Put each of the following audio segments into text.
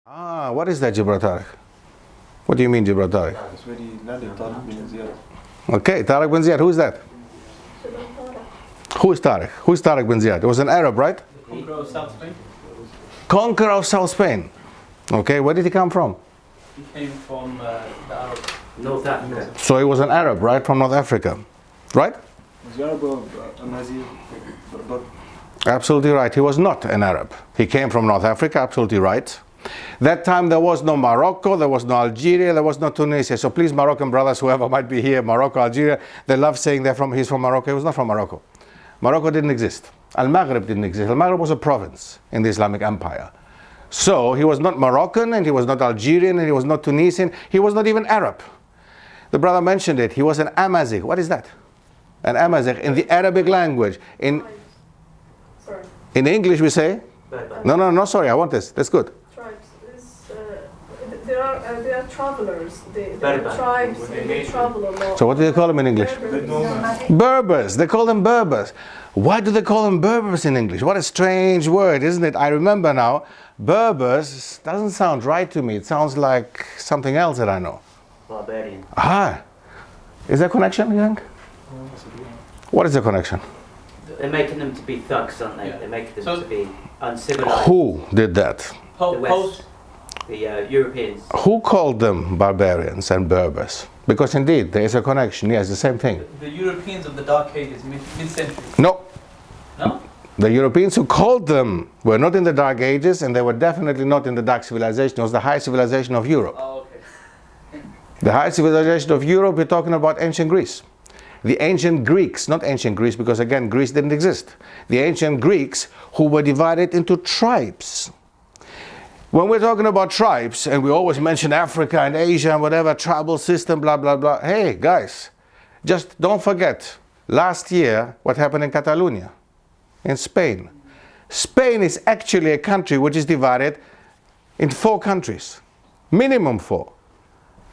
Ah, what is that Gibraltar? What do you mean Gibraltar? That's where he landed, Tariq bin Ziyad. Okay, Tariq bin Ziyad, who is that? Who is Tariq? Who is Tariq bin Ziyad? It was an Arab, right? Conqueror of South Spain. Conqueror of South Spain. Okay, where did he come from? He came from the Arab. North Africa. So he was an Arab, right? From North Africa, right? Was he Arab or Nazir? Berber? Absolutely right. He was not an Arab. He came from North Africa, absolutely right. That time there was no Morocco, there was no Algeria, there was no Tunisia. So please, Moroccan brothers, whoever might be here, Morocco, Algeria, they love saying he's from Morocco. He was not from Morocco. Morocco didn't exist. Al-Maghrib didn't exist. Al-Maghrib was a province in the Islamic Empire. So he was not Moroccan, and he was not Algerian, and he was not Tunisian. He was not even Arab. The brother mentioned it. He was an Amazigh. What is that? An Amazigh in the Arabic language. In English we say? No, sorry, I want this. That's good. Tribes. They are travelers. They are tribes. They travel a lot. So what do they call them in English? Berbers. They call them Berbers. Why do they call them Berbers in English? What a strange word, isn't it? I remember now. Berbers doesn't sound right to me. It sounds like something else that I know. Barbarian. Ah. Is there a connection, you think? What is the connection? They're making them to be thugs, aren't they? Yeah. They're making them to be uncivilized. Who did that? The West. The Europeans. Who called them barbarians and Berbers? Because indeed, there is a connection. Yes, the same thing. The Europeans of the Dark Ages, mid-century. No. No? The Europeans who called them were not in the Dark Ages, and they were definitely not in the Dark Civilization. It was the high civilization of Europe. Oh, okay. The high civilization of Europe, we're talking about ancient Greece. The ancient Greeks, not ancient Greece, because again, Greece didn't exist. The ancient Greeks who were divided into tribes. When we're talking about tribes, and we always mention Africa and Asia and whatever, tribal system, blah, blah, blah. Hey, guys, just don't forget, last year, what happened in Catalonia, in Spain. Spain is actually a country which is divided in 4 countries, minimum 4.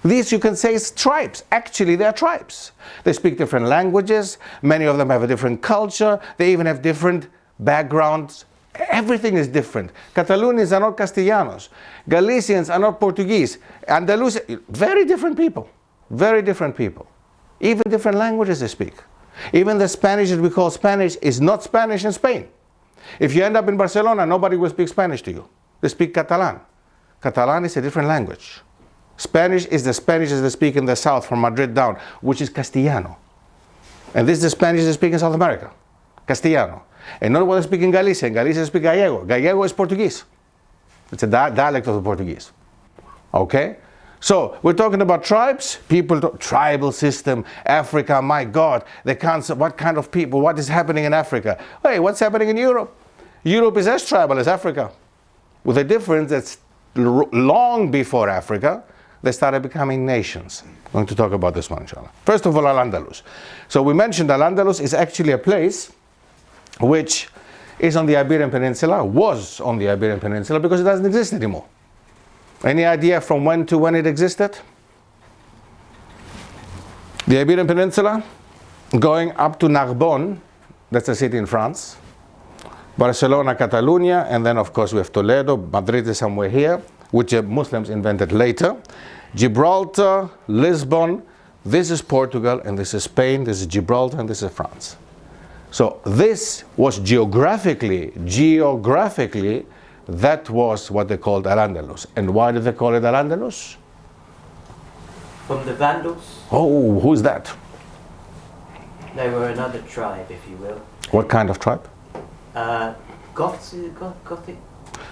These you can say is tribes. Actually, they are tribes. They speak different languages. Many of them have a different culture. They even have different backgrounds. Everything is different. Catalonians are not Castellanos. Galicians are not Portuguese. Andalus, very different people. Very different people. Even different languages they speak. Even the Spanish that we call Spanish is not Spanish in Spain. If you end up in Barcelona, nobody will speak Spanish to you. They speak Catalan. Catalan is a different language. Spanish is the Spanish as they speak in the south from Madrid down, which is Castellano. And this is the Spanish they speak in South America, Castellano. And not what they speak in Galicia. In Galicia they speak Gallego. Gallego is Portuguese. It's a dialect of the Portuguese. Okay? So we're talking about tribes, tribal system, Africa, my God, the concept, what kind of people, what is happening in Africa? Hey, what's happening in Europe? Europe is as tribal as Africa, with a difference that's long before Africa, they started becoming nations. I'm going to talk about this one, inshallah. First of all, Al-Andalus. So we mentioned Al-Andalus is actually a place which is on the Iberian Peninsula, was on the Iberian Peninsula, because it doesn't exist anymore. Any idea from when to when it existed? The Iberian Peninsula, going up to Narbonne, that's a city in France, Barcelona, Catalonia, and then of course we have Toledo, Madrid is somewhere here, which Muslims invented later. Gibraltar, Lisbon, this is Portugal, and this is Spain, this is Gibraltar, and this is France. So this was geographically, that was what they called Al-Andalus. And why did they call it Al-Andalus? From the Vandals. Oh, who's that? They were another tribe, if you will. What kind of tribe? Goths, Gothic?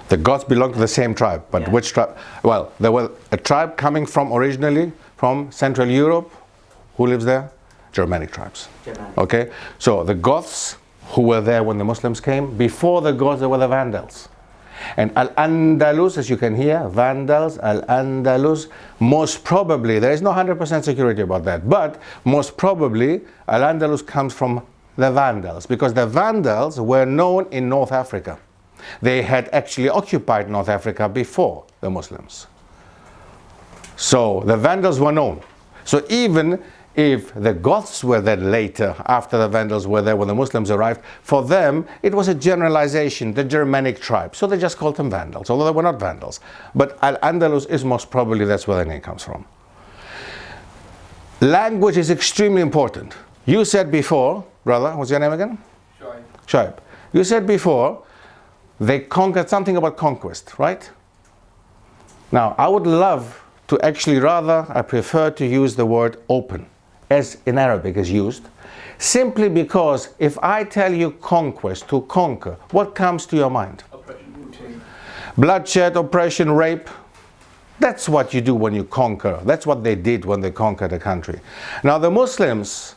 The Goths belong to the same tribe, but Yeah. which tribe? Well, there was a tribe coming from originally from Central Europe. Who lives there? Germanic tribes. Germanic. Okay, so the Goths, who were there when the Muslims came, before the Goths there were the Vandals. And Al-Andalus, as you can hear, Vandals, Al-Andalus, most probably, there is no 100% security about that, but most probably Al-Andalus comes from the Vandals, because the Vandals were known in North Africa. They had actually occupied North Africa before the Muslims. So the Vandals were known. So even if the Goths were there later, after the Vandals were there, when the Muslims arrived, for them it was a generalization, the Germanic tribe. So they just called them Vandals, although they were not Vandals. But Al-Andalus is most probably that's where the name comes from. Language is extremely important. You said before, brother, what's your name again? Shoaib. You said before, they conquered something about conquest, right? Now, I would love to actually I prefer to use the word open, as in Arabic is used, simply because if I tell you conquest, to conquer, what comes to your mind? Oppression. Bloodshed, oppression, rape. That's what you do when you conquer. That's what they did when they conquered a country. Now, the Muslims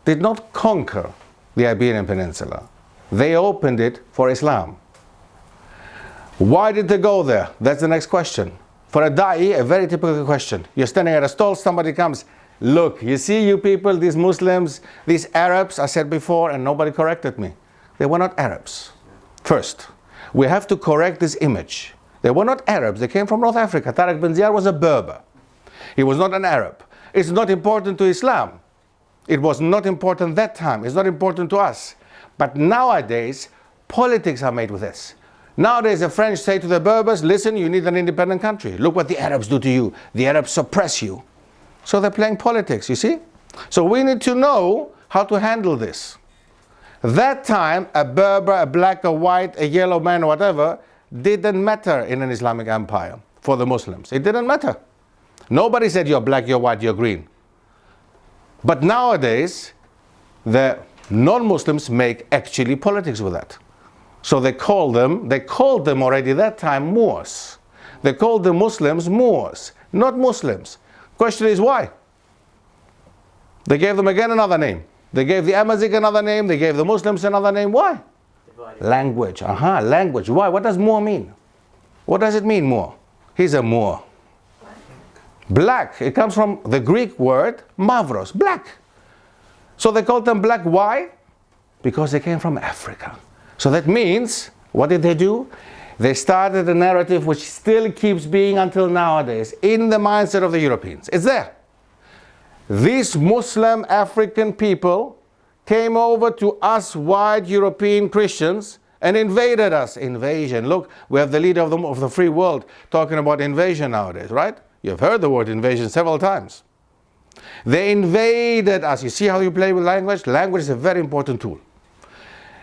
did not conquer the Iberian Peninsula. They opened it for Islam. Why did they go there? That's the next question. For a da'i, a very typical question. You're standing at a stall, somebody comes, look, you see you people, these Muslims, these Arabs, I said before, and nobody corrected me. They were not Arabs. First, we have to correct this image. They were not Arabs, they came from North Africa. Tariq bin Ziyad was a Berber. He was not an Arab. It's not important to Islam. It was not important that time. It's not important to us. But nowadays, politics are made with this. Nowadays, the French say to the Berbers, listen, you need an independent country. Look what the Arabs do to you. The Arabs suppress you. So they're playing politics, you see? So we need to know how to handle this. That time, a Berber, a black, a white, a yellow man, whatever, didn't matter in an Islamic empire for the Muslims. It didn't matter. Nobody said you're black, you're white, you're green. But nowadays, the non-Muslims make actually politics with that. So they called them already that time Moors. They called the Muslims Moors, not Muslims. Question is why? They gave them again another name. They gave the Amazigh another name, they gave the Muslims another name. Why? Language. Language. Why? What does Moor mean? What does it mean, Moor? He's a Moor. Black. It comes from the Greek word mavros, black. So they called them black. Why? Because they came from Africa. So that means, what did they do? They started a narrative which still keeps being until nowadays in the mindset of the Europeans. It's there. These Muslim African people came over to us white European Christians and invaded us. Invasion. Look, we have the leader of the free world talking about invasion nowadays, right? You've heard the word invasion several times. They invaded us. You see how you play with language? Language is a very important tool.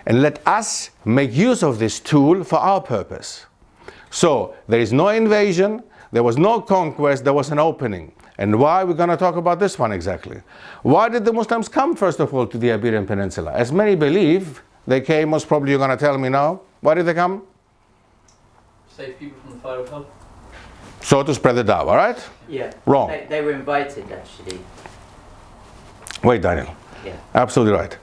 And let us make use of this tool for our purpose. So, there is no invasion, there was no conquest, there was an opening. And why? We're going to talk about this one exactly. Why did the Muslims come, first of all, to the Iberian Peninsula? As many believe, they came, most probably you're going to tell me now. Why did they come? Save people from the fire of hell. So to spread the dawah, right? Yeah. Wrong. They were invited, actually. Wait, Daniel. Yeah. Absolutely right.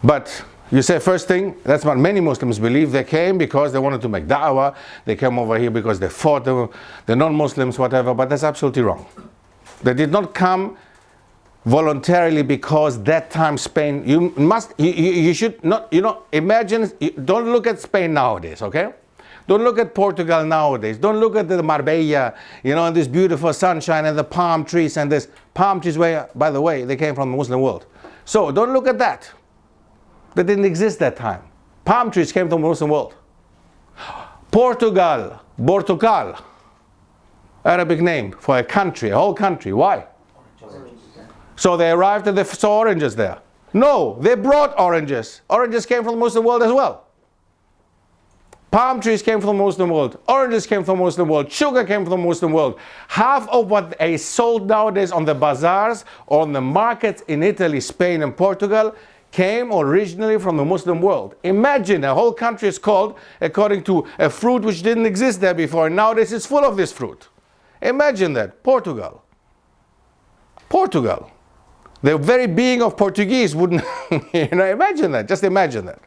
But you say first thing, that's what many Muslims believe. They came because they wanted to make da'wah. They came over here because they fought the non-Muslims, whatever. But that's absolutely wrong. They did not come voluntarily because that time Spain, you should not, imagine, don't look at Spain nowadays, okay? Don't look at Portugal nowadays. Don't look at the Marbella, and this beautiful sunshine and the palm trees and this palm trees where, by the way, they came from the Muslim world. So don't look at that. That didn't exist that time. Palm trees came from the Muslim world. Portugal, Arabic name for a country, a whole country. Why? So they arrived and they saw oranges there. No, they brought oranges. Oranges came from the Muslim world as well. Palm trees came from the Muslim world. Oranges came from the Muslim world. Sugar came from the Muslim world. Half of what is sold nowadays on the bazaars or on the markets in Italy, Spain and Portugal came originally from the Muslim world. Imagine a whole country is called according to a fruit which didn't exist there before, and nowadays it's full of this fruit. Imagine that. Portugal. The very being of Portuguese wouldn't, imagine that. Just imagine that.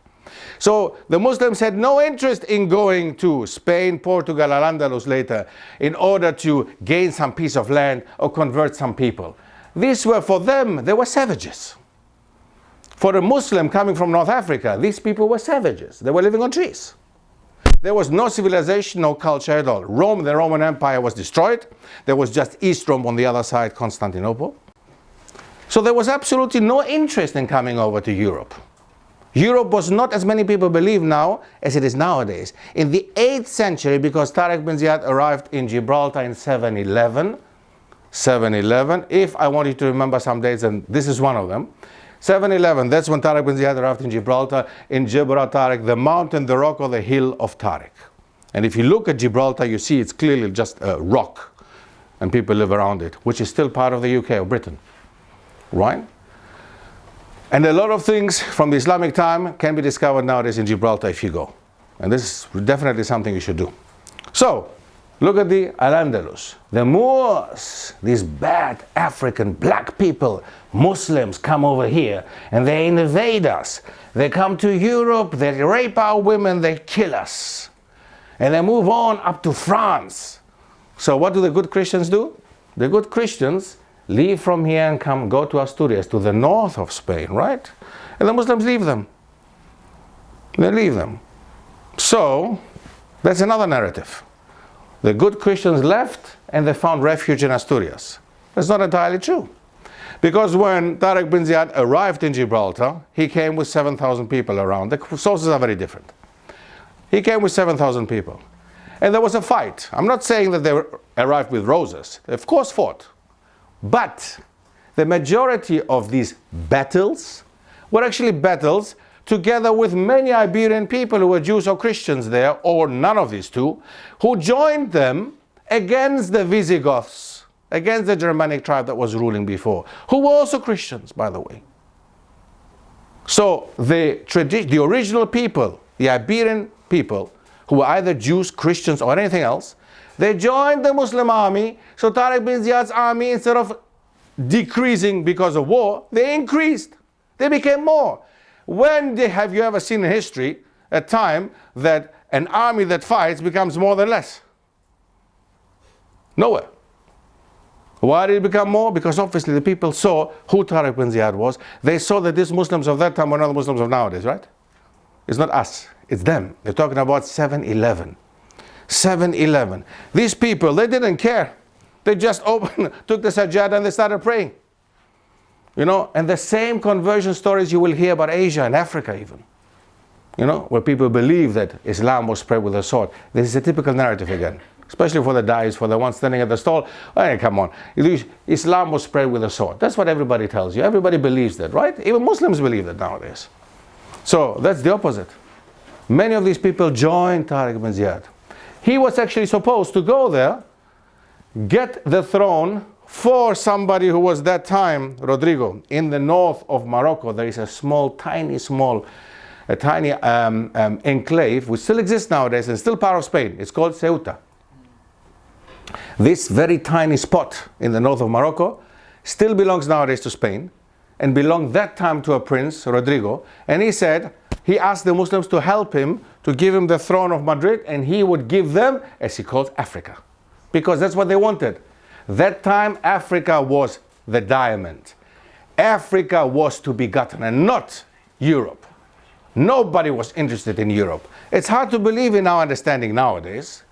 So the Muslims had no interest in going to Spain, Portugal, or Andalus later in order to gain some piece of land or convert some people. These were, for them, they were savages. For a Muslim coming from North Africa, these people were savages. They were living on trees. There was no civilization, no culture at all. Rome, the Roman Empire was destroyed. There was just East Rome on the other side, Constantinople. So there was absolutely no interest in coming over to Europe. Europe was not, as many people believe now, as it is nowadays. In the 8th century, because Tariq bin Ziyad arrived in Gibraltar in 711, if I want you to remember some dates, and this is one of them. 711, that's when Tariq bin Ziyad arrived in Gibraltar, Tariq, the mountain, the rock, or the hill of Tariq. And if you look at Gibraltar, you see it's clearly just a rock, and people live around it, which is still part of the UK or Britain, right? And a lot of things from the Islamic time can be discovered nowadays in Gibraltar if you go. And this is definitely something you should do. So, look at the Al-Andalus. The Moors, these bad African black people, Muslims, come over here and they invade us. They come to Europe, they rape our women, they kill us. And they move on up to France. So what do the good Christians do? The good Christians leave from here and go to Asturias, to the north of Spain, right? And the Muslims leave them. They leave them. So, that's another narrative. The good Christians left and they found refuge in Asturias. That's not entirely true. Because when Tariq bin Ziyad arrived in Gibraltar, he came with 7,000 people around. The sources are very different. He came with 7,000 people. And there was a fight. I'm not saying that they arrived with roses. They of course fought. But the majority of these battles were actually battles together with many Iberian people who were Jews or Christians there, or none of these two, who joined them against the Visigoths, against the Germanic tribe that was ruling before, who were also Christians, by the way. So the original people, the Iberian people, who were either Jews, Christians, or anything else, they joined the Muslim army. So Tariq bin Ziyad's army, instead of decreasing because of war, they increased. They became more. When have you ever seen in history a time that an army that fights becomes more than less? Nowhere. Why did it become more? Because obviously the people saw who Tariq bin Ziyad was. They saw that these Muslims of that time were not the Muslims of nowadays, right? It's not us, it's them. They're talking about 711. 711. These people, they didn't care. They just took the sajjada and they started praying. You know, and the same conversion stories you will hear about Asia and Africa even. You know, where people believe that Islam was spread with a sword. This is a typical narrative again. Especially for the dais, for the ones standing at the stall. Hey, come on. Islam was spread with a sword. That's what everybody tells you. Everybody believes that, right? Even Muslims believe that nowadays. So that's the opposite. Many of these people joined Tariq bin Ziyad. He was actually supposed to go there, get the throne for somebody who was that time, Rodrigo. In the north of Morocco, there is a tiny enclave, which still exists nowadays and still part of Spain. It's called Ceuta. This very tiny spot in the north of Morocco still belongs nowadays to Spain and belonged that time to a prince, Rodrigo. And he said, he asked the Muslims to help him, to give him the throne of Madrid, and he would give them, as he called, Africa. Because that's what they wanted. That time, Africa was the diamond. Africa was to be gotten, and not Europe. Nobody was interested in Europe. It's hard to believe in our understanding nowadays,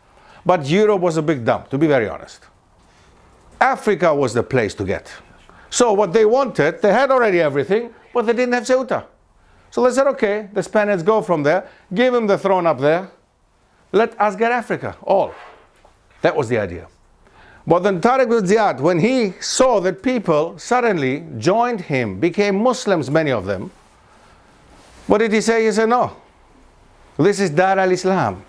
but Europe was a big dump, to be very honest. Africa was the place to get. So what they wanted, they had already everything, but they didn't have Ceuta. So they said, okay, the Spaniards go from there, give him the throne up there, let us get Africa, all. That was the idea. But then Tariq bin Ziyad, when he saw that people suddenly joined him, became Muslims, many of them, what did he say? He said, no, this is Dar al-Islam.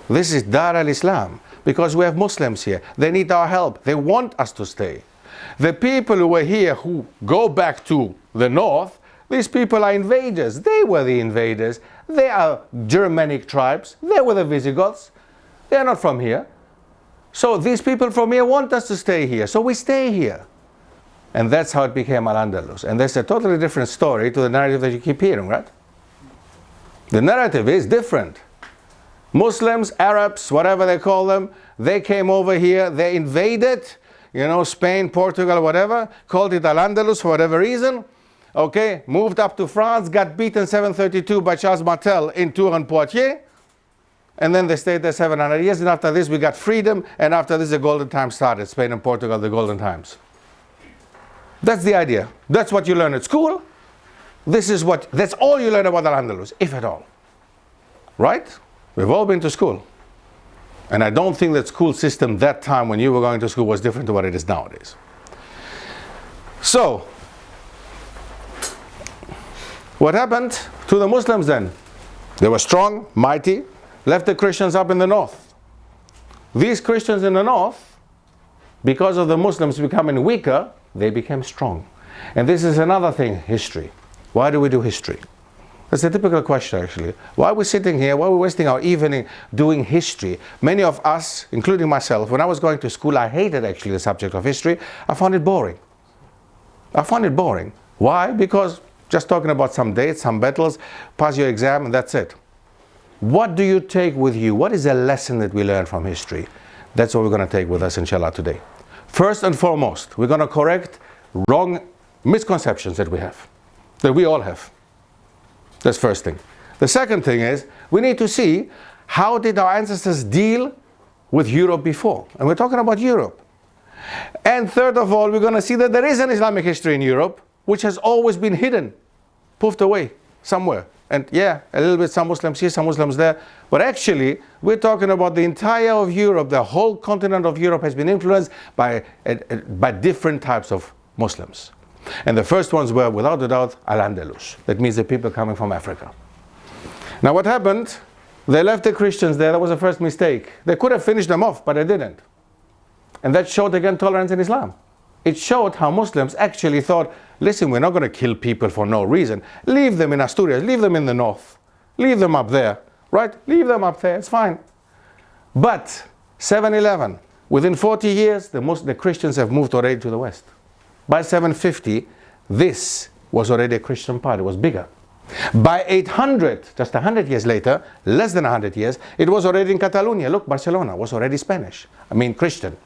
This is Dar al-Islam, because we have Muslims here. They need our help. They want us to stay. The people who were here, who go back to the north, these people are invaders. They were the invaders. They are Germanic tribes. They were the Visigoths. They are not from here. So these people from here want us to stay here. So we stay here. And that's how it became Al-Andalus. And that's a totally different story to the narrative that you keep hearing, right? The narrative is different. Muslims, Arabs, whatever they call them, they came over here, they invaded, Spain, Portugal, whatever, called it Al-Andalus for whatever reason. Okay, moved up to France, got beaten 732 by Charles Martel in Tours and Poitiers. And then they stayed there 700 years. And after this, we got freedom. And after this, the golden times started. Spain and Portugal, the golden times. That's the idea. That's what you learn at school. That's all you learn about Al-Andalus, if at all. Right? We've all been to school. And I don't think that school system that time when you were going to school was different to what it is nowadays. So, what happened to the Muslims then? They were strong, mighty, left the Christians up in the north. These Christians in the north, because of the Muslims becoming weaker, they became strong. And this is another thing, history. Why do we do history? That's a typical question, actually. Why are we sitting here? Why are we wasting our evening doing history? Many of us, including myself, when I was going to school, I hated actually the subject of history. I found it boring. I found it boring. Why? Because just talking about some dates, some battles, pass your exam, and that's it. What do you take with you? What is a lesson that we learn from history? That's what we're going to take with us, inshallah, today. First and foremost, we're going to correct wrong misconceptions that we have, that we all have. That's first thing. The second thing is, we need to see how did our ancestors deal with Europe before. And we're talking about Europe. And third of all, we're going to see that there is an Islamic history in Europe, which has always been hidden, puffed away somewhere. And yeah, a little bit, some Muslims here, some Muslims there. But actually, we're talking about the entire of Europe. The whole continent of Europe has been influenced by different types of Muslims. And the first ones were, without a doubt, Al-Andalus. That means the people coming from Africa. Now what happened? They left the Christians there. That was the first mistake. They could have finished them off, but they didn't. And that showed, again, tolerance in Islam. It showed how Muslims actually thought, listen, we're not going to kill people for no reason. Leave them in Asturias. Leave them in the north. Leave them up there. Right? Leave them up there. It's fine. But 711, within 40 years, the Christians have moved already to the west. By 750, this was already a Christian part. It was bigger. By 800, just 100 years later, less than 100 years, it was already in Catalonia. Look, Barcelona was already Spanish. I mean, Christian.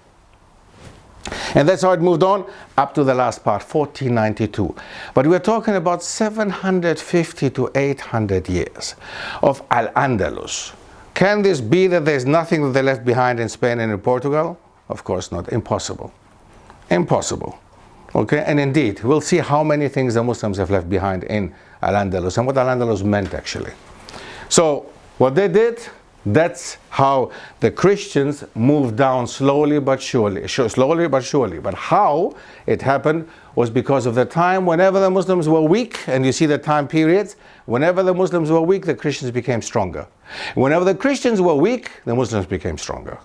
And that's how it moved on up to the last part, 1492. But we're talking about 750 to 800 years of Al-Andalus. Can this be that there's nothing that they left behind in Spain and in Portugal? Of course not. Impossible. Impossible. Okay, and indeed, we'll see how many things the Muslims have left behind in Al-Andalus and what Al-Andalus meant actually. So, what they did, that's how the Christians moved down slowly but surely. But how it happened was because of the time whenever the Muslims were weak, and you see the time periods, whenever the Muslims were weak, the Christians became stronger. Whenever the Christians were weak, the Muslims became stronger.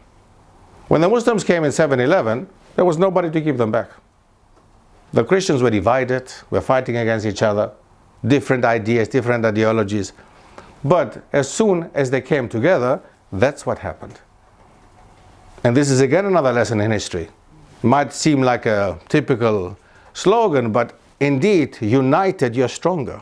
When the Muslims came in 711, there was nobody to keep them back. The Christians were divided, were fighting against each other, different ideas, different ideologies. But as soon as they came together, that's what happened. And this is again another lesson in history. Might seem like a typical slogan, but indeed, united, you're stronger.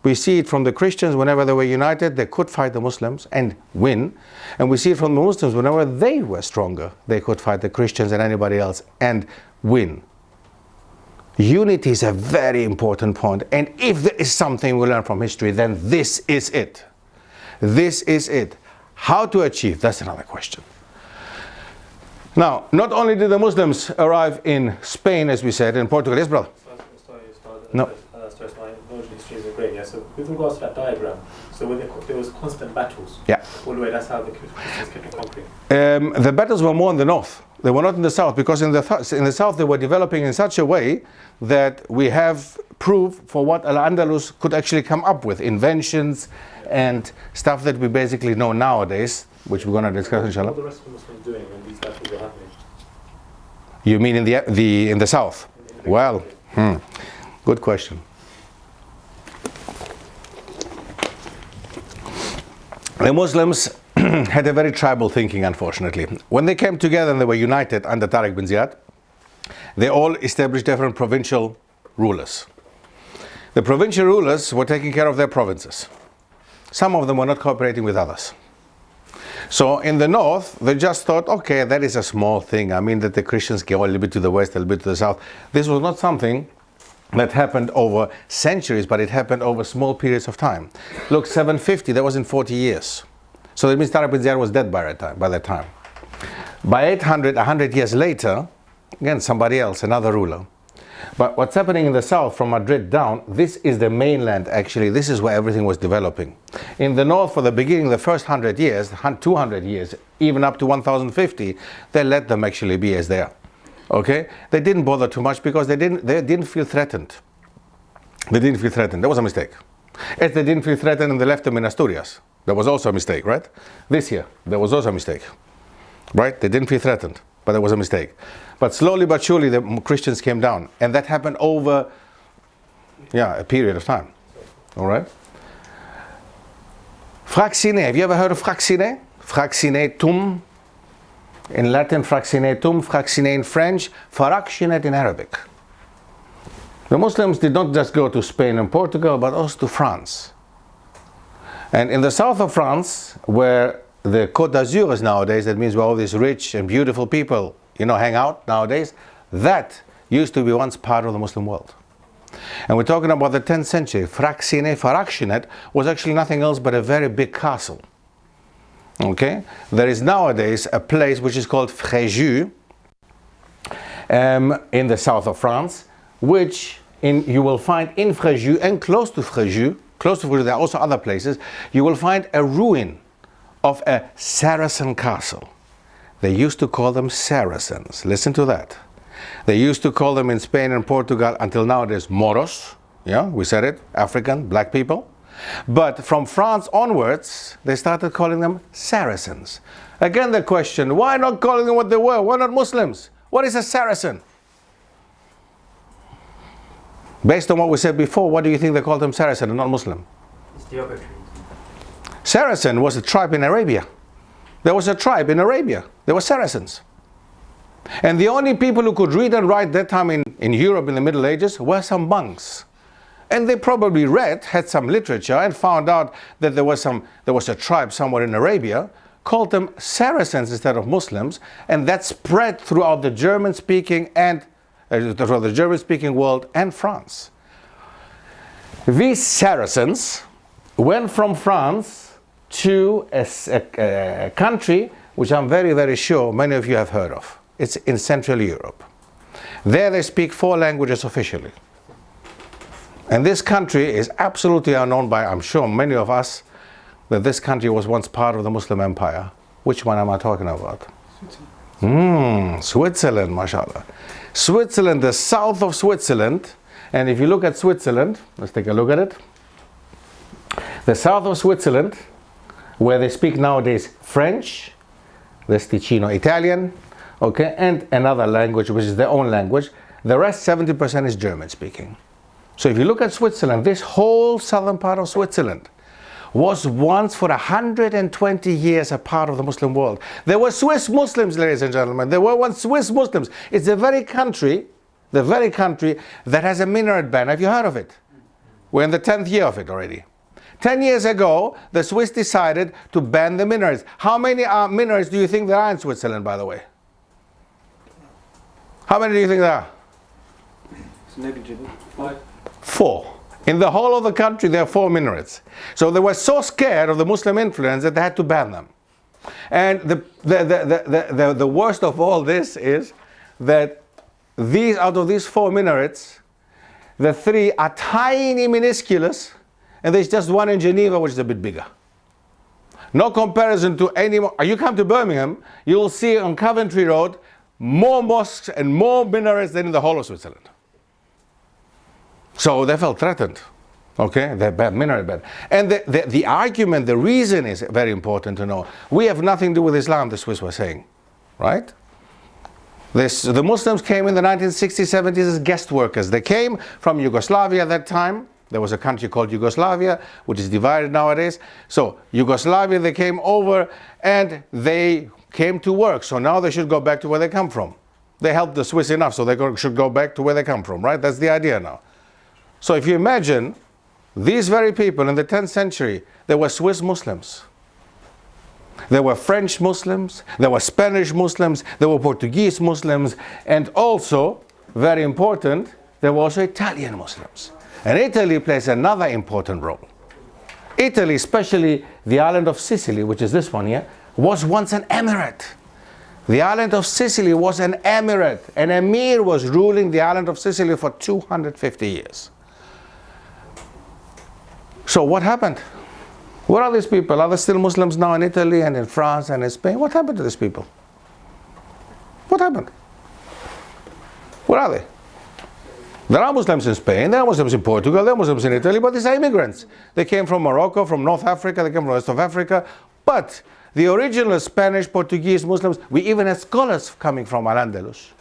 We see it from the Christians, whenever they were united, they could fight the Muslims and win. And we see it from the Muslims, whenever they were stronger, they could fight the Christians and anybody else and win. Unity is a very important point, and if there is something we learn from history, then this is it. This is it. How to achieve? That's another question. Now, not only did the Muslims arrive in Spain, as we said, in Portugal. Yes, brother? No. My knowledge of history is great, yeah. So with regards to that diagram, so there was constant battles. Yeah. All the way, that's how the Christians kept conquering. The battles were more in the north. They were not in the south, because in the south they were developing in such a way that we have proof for what Al-Andalus could actually come up with, inventions and stuff that we basically know nowadays, which we're going to discuss inshallah. What were the rest of the Muslims doing when these battles were happening? You mean in the south? Well, good question. The Muslims had a very tribal thinking, unfortunately. When they came together and they were united under Tariq bin Ziyad, they all established different provincial rulers. The provincial rulers were taking care of their provinces. Some of them were not cooperating with others. So in the north, they just thought, okay, that is a small thing. I mean that the Christians go a little bit to the west, a little bit to the south. This was not something that happened over centuries, but it happened over small periods of time. Look, 750, that was in 40 years. So that means Tariq bin Ziyad was dead by that time. By 800, 100 years later, again, somebody else, another ruler. But what's happening in the south from Madrid down, this is the mainland actually. This is where everything was developing. In the north, for the beginning, the first 100 years, 200 years, even up to 1050, they let them actually be as they are. Okay? They didn't bother too much because they didn't feel threatened. They didn't feel threatened. That was a mistake. As they didn't feel threatened and they left them in Asturias. That was also a mistake, right? This year, that was also a mistake. Right? They didn't feel threatened, but that was a mistake. But slowly but surely the Christians came down. And that happened over, a period of time. All right? Fraxine. Have you ever heard of fraxine? Fraxinetum. In Latin, fraxinetum. Fraxine in French. Fractionate in Arabic. The Muslims did not just go to Spain and Portugal, but also to France. And in the south of France, where the Côte d'Azur is nowadays, that means where all these rich and beautiful people, hang out nowadays, that used to be once part of the Muslim world. And we're talking about the 10th century. Fractionate was actually nothing else but a very big castle. Okay? There is nowadays a place which is called Fréjus in the south of France, which you will find in Fréjus and close to Fréjus, there are also other places, you will find a ruin of a Saracen castle. They used to call them Saracens. Listen to that. They used to call them in Spain and Portugal until nowadays Moros. Yeah, we said it, African, black people. But from France onwards, they started calling them Saracens. Again the question, why not calling them what they were? Why not Muslims? What is a Saracen? Based on what we said before, what do you think they called them Saracen and not Muslim? It's the other tree. Saracen was a tribe in Arabia. There was a tribe in Arabia. They were Saracens. And the only people who could read and write that time in Europe in the Middle Ages were some monks. And they probably had some literature and found out that there was a tribe somewhere in Arabia, called them Saracens instead of Muslims, and that spread throughout the German-speaking world and France. These Saracens went from France to a country which I'm very, very sure many of you have heard of. It's in Central Europe. There they speak 4 languages officially. And this country is absolutely unknown by, I'm sure, many of us, that this country was once part of the Muslim Empire. Which one am I talking about? Switzerland, mashallah. Switzerland, the south of Switzerland, and if you look at Switzerland, let's take a look at it. The south of Switzerland, where they speak nowadays French, there's Ticino Italian, okay, and another language which is their own language. The rest, 70%, is German speaking. So if you look at Switzerland, this whole southern part of Switzerland was once for 120 years a part of the Muslim world. There were Swiss Muslims, ladies and gentlemen. There were once Swiss Muslims. It's the very country that has a minaret ban. Have you heard of it? We're in the 10th year of it already. 10 years ago, the Swiss decided to ban the minarets. How many minarets do you think there are in Switzerland, by the way? How many do you think there are? It's negligible. 5. 4. In the whole of the country, there are 4 minarets. So they were so scared of the Muslim influence that they had to ban them. And the worst of all this is that out of these 4 minarets, the 3 are tiny, minusculous, and there's just one in Geneva which is a bit bigger. No comparison to any more. You come to Birmingham, you will see on Coventry Road more mosques and more minarets than in the whole of Switzerland. So they felt threatened. Okay, they're bad, minaret bad. And the argument, the reason is very important to know. We have nothing to do with Islam, the Swiss were saying, right? The Muslims came in the 1960s, 70s as guest workers. They came from Yugoslavia at that time. There was a country called Yugoslavia, which is divided nowadays. So Yugoslavia, they came over and they came to work. So now they should go back to where they come from. They helped the Swiss enough, so they should go back to where they come from, right? That's the idea now. So if you imagine, these very people in the 10th century, they were Swiss Muslims. There were French Muslims, there were Spanish Muslims, there were Portuguese Muslims, and also, very important, there were also Italian Muslims. And Italy plays another important role. Italy, especially the island of Sicily, which is this one here, was once an emirate. The island of Sicily was an emirate. An emir was ruling the island of Sicily for 250 years. So what happened? Where are these people? Are there still Muslims now in Italy and in France and in Spain? What happened to these people? What happened? Where are they? There are Muslims in Spain, there are Muslims in Portugal, there are Muslims in Italy, but these are immigrants. They came from Morocco, from North Africa, they came from the rest of Africa. But the original Spanish, Portuguese Muslims, we even had scholars coming from Andalus.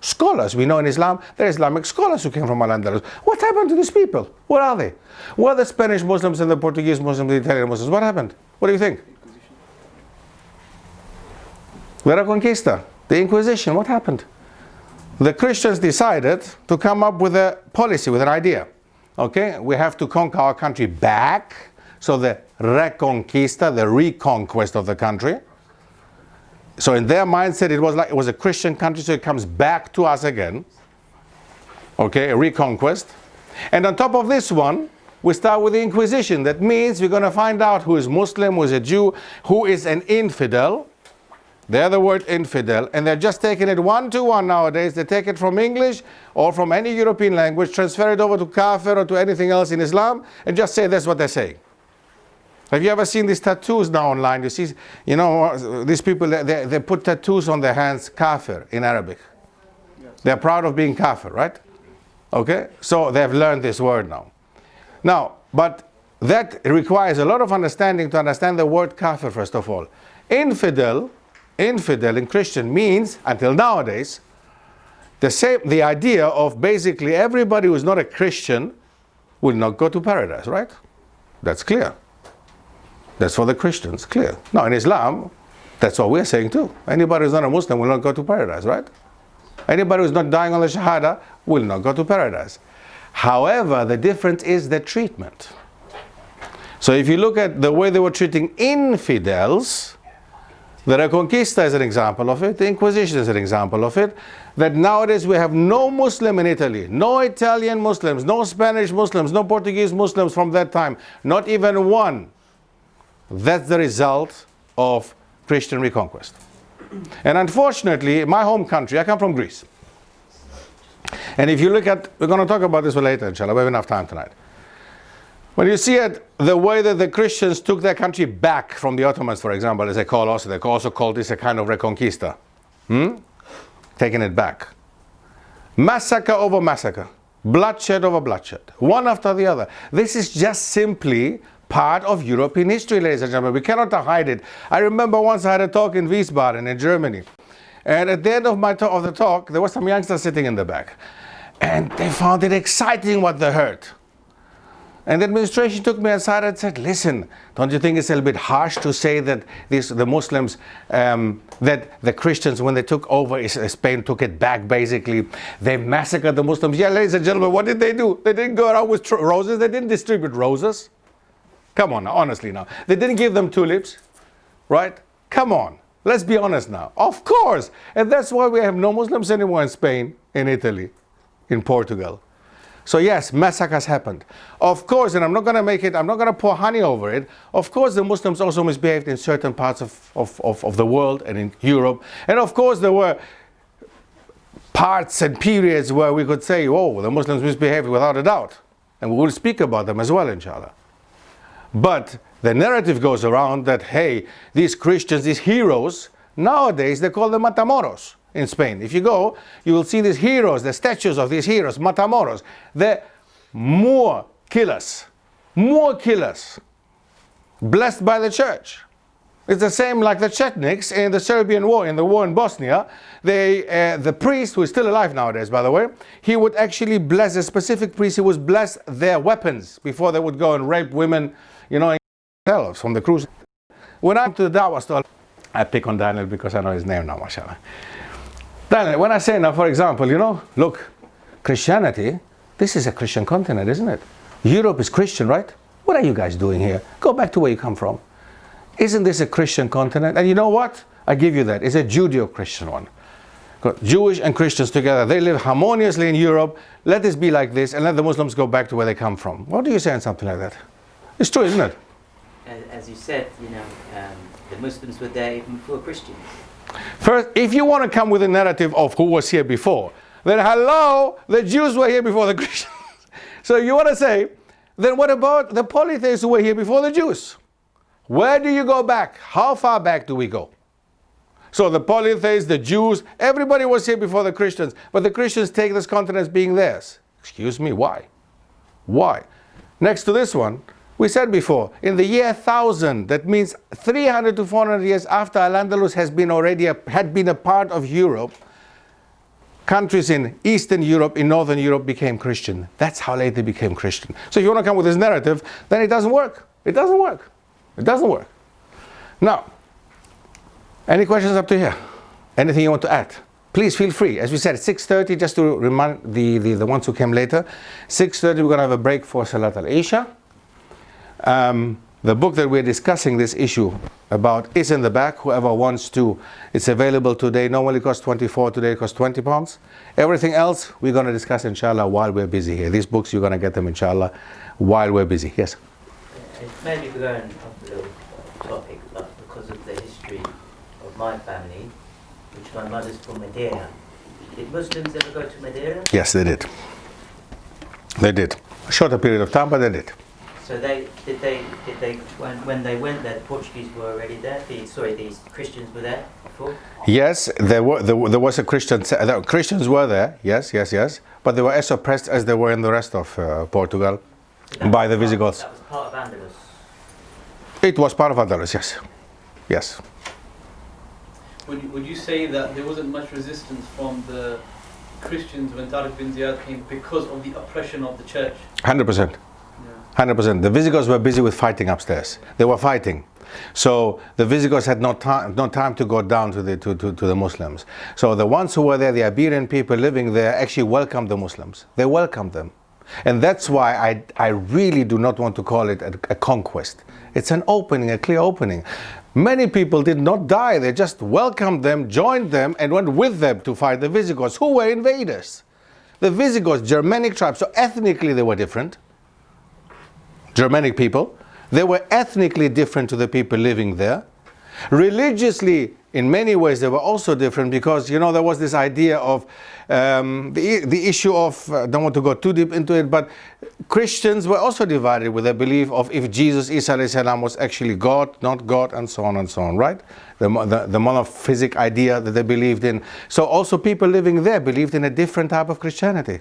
Scholars, we know in Islam, there are Islamic scholars who came from Andalus. What happened to these people? Where are they? Where are the Spanish Muslims and the Portuguese Muslims, the Italian Muslims? What happened? What do you think? The Reconquista, the Inquisition, what happened? The Christians decided to come up with a policy, with an idea. Okay, we have to conquer our country back. So the Reconquista, the reconquest of the country. So in their mindset, it was a Christian country, so it comes back to us again. Okay, a reconquest. And on top of this one, we start with the Inquisition. That means we're going to find out who is Muslim, who is a Jew, who is an infidel. They're the word infidel, and they're just taking it one-to-one nowadays. They take it from English or from any European language, transfer it over to kafir or to anything else in Islam, and just say that's what they say. Have you ever seen these tattoos now online? You see, you know, these people, they put tattoos on their hands, kafir, in Arabic. Yes. They're proud of being kafir, right? Okay, so they've learned this word now. Now, but that requires a lot of understanding to understand the word kafir, first of all. Infidel in Christian means, until nowadays, the idea of basically everybody who is not a Christian will not go to paradise, right? That's clear. That's for the Christians, clear. Now in Islam, that's what we're saying too. Anybody who's not a Muslim will not go to paradise, right? Anybody who's not dying on the Shahada will not go to paradise. However, the difference is the treatment. So if you look at the way they were treating infidels, the Reconquista is an example of it, the Inquisition is an example of it, that nowadays we have no Muslim in Italy, no Italian Muslims, no Spanish Muslims, no Portuguese Muslims from that time, not even one. That's the result of Christian reconquest. And unfortunately, my home country, I come from Greece. And if you look at, we're going to talk about this later, inshallah, we have enough time tonight. When you see it, the way that the Christians took their country back from the Ottomans, for example, as they also call this a kind of reconquista. Taking it back. Massacre over massacre. Bloodshed over bloodshed. One after the other. This is just simply part of European history, ladies and gentlemen. We cannot hide it. I remember once I had a talk in Wiesbaden in Germany. And at the end of the talk, there were some youngsters sitting in the back. And they found it exciting what they heard. And the administration took me aside and said, listen, don't you think it's a little bit harsh to say that the Muslims, that the Christians, when they took over Spain, took it back basically, they massacred the Muslims. Yeah, ladies and gentlemen, what did they do? They didn't go around with roses. They didn't distribute roses. Come on now, honestly now. They didn't give them tulips, right? Come on, let's be honest now. Of course. And that's why we have no Muslims anymore in Spain, in Italy, in Portugal. So yes, massacres happened. Of course, and I'm not going to pour honey over it. Of course, the Muslims also misbehaved in certain parts of the world and in Europe. And of course, there were parts and periods where we could say, oh, the Muslims misbehaved without a doubt. And we will speak about them as well, inshallah. But the narrative goes around that, hey, these Christians, these heroes, nowadays they call them Matamoros. In Spain, if you go, you will see these heroes, the statues of these heroes, Matamoros. They're more killers, blessed by the church. It's the same like the Chetniks in the Serbian war, in the war in Bosnia. The priest, who is still alive nowadays, by the way, he would actually bless, a specific priest, he would bless their weapons before they would go and rape women, you know, from the cruise. When I'm to the dawah store, I pick on Daniel because I know his name now, mashallah. Daniel, when I say now, for example, you know, look, Christianity, this is a Christian continent, isn't it? Europe is Christian, right? What are you guys doing here? Go back to where you come from. Isn't this a Christian continent? And you know what? I give you that. It's a Judeo-Christian one. Jewish and Christians together, they live harmoniously in Europe. Let this be like this and let the Muslims go back to where they come from. What do you say on something like that? It's true, isn't it? As you said, you know, the Muslims were there even before Christians. First, if you want to come with a narrative of who was here before, then hello, the Jews were here before the Christians. So you want to say, then what about the polytheists who were here before the Jews? Where do you go back? How far back do we go? So the polytheists, the Jews, everybody was here before the Christians, but the Christians take this continent as being theirs. Excuse me, why? Why? Next to this one, we said before, in the year 1000, that means 300 to 400 years after Al-Andalus had been a part of Europe, countries in Eastern Europe, in Northern Europe became Christian. That's how late they became Christian. So if you want to come with this narrative, then it doesn't work. It doesn't work. It doesn't work. Now, any questions up to here? Anything you want to add? Please feel free. As we said, 6:30, just to remind the ones who came later, 6:30 we're going to have a break for Salat al-Isha. The book that we're discussing this issue about is in the back. Whoever wants to, it's available today. Normally it costs 24, today it costs £20. Everything else we're going to discuss inshallah while we're busy here. These books you're going to get them inshallah while we're busy. Yes? Maybe we're going off a little topic, but because of the history of my family, which my mother's from Madeira. Did Muslims ever go to Madeira? Yes, they did. They did. A shorter period of time, but they did. So when they went there, the Portuguese were already there. These Christians were there before. Yes, there was a Christian. Christians were there. Yes, but they were as oppressed as they were in the rest of Portugal by the Visigoths. That was part of Andalus. It was part of Andalus. Yes. Would you say that there wasn't much resistance from the Christians when Tariq bin Ziyad came because of the oppression of the church? 100%. 100%. The Visigoths were busy with fighting upstairs. They were fighting. So the Visigoths had no time to go down to the Muslims. So the ones who were there, the Iberian people living there, actually welcomed the Muslims. They welcomed them. And that's why I really do not want to call it a conquest. It's an opening, a clear opening. Many people did not die. They just welcomed them, joined them, and went with them to fight the Visigoths, who were invaders. The Visigoths, Germanic tribes, so ethnically they were different. Germanic people, they were ethnically different to the people living there. Religiously, in many ways, they were also different because, you know, there was this idea of the issue of, I don't want to go too deep into it, but Christians were also divided with their belief of if Jesus, Isa alayhi salam, was actually God, not God, and so on, right? The monophysic idea that they believed in. So also people living there believed in a different type of Christianity,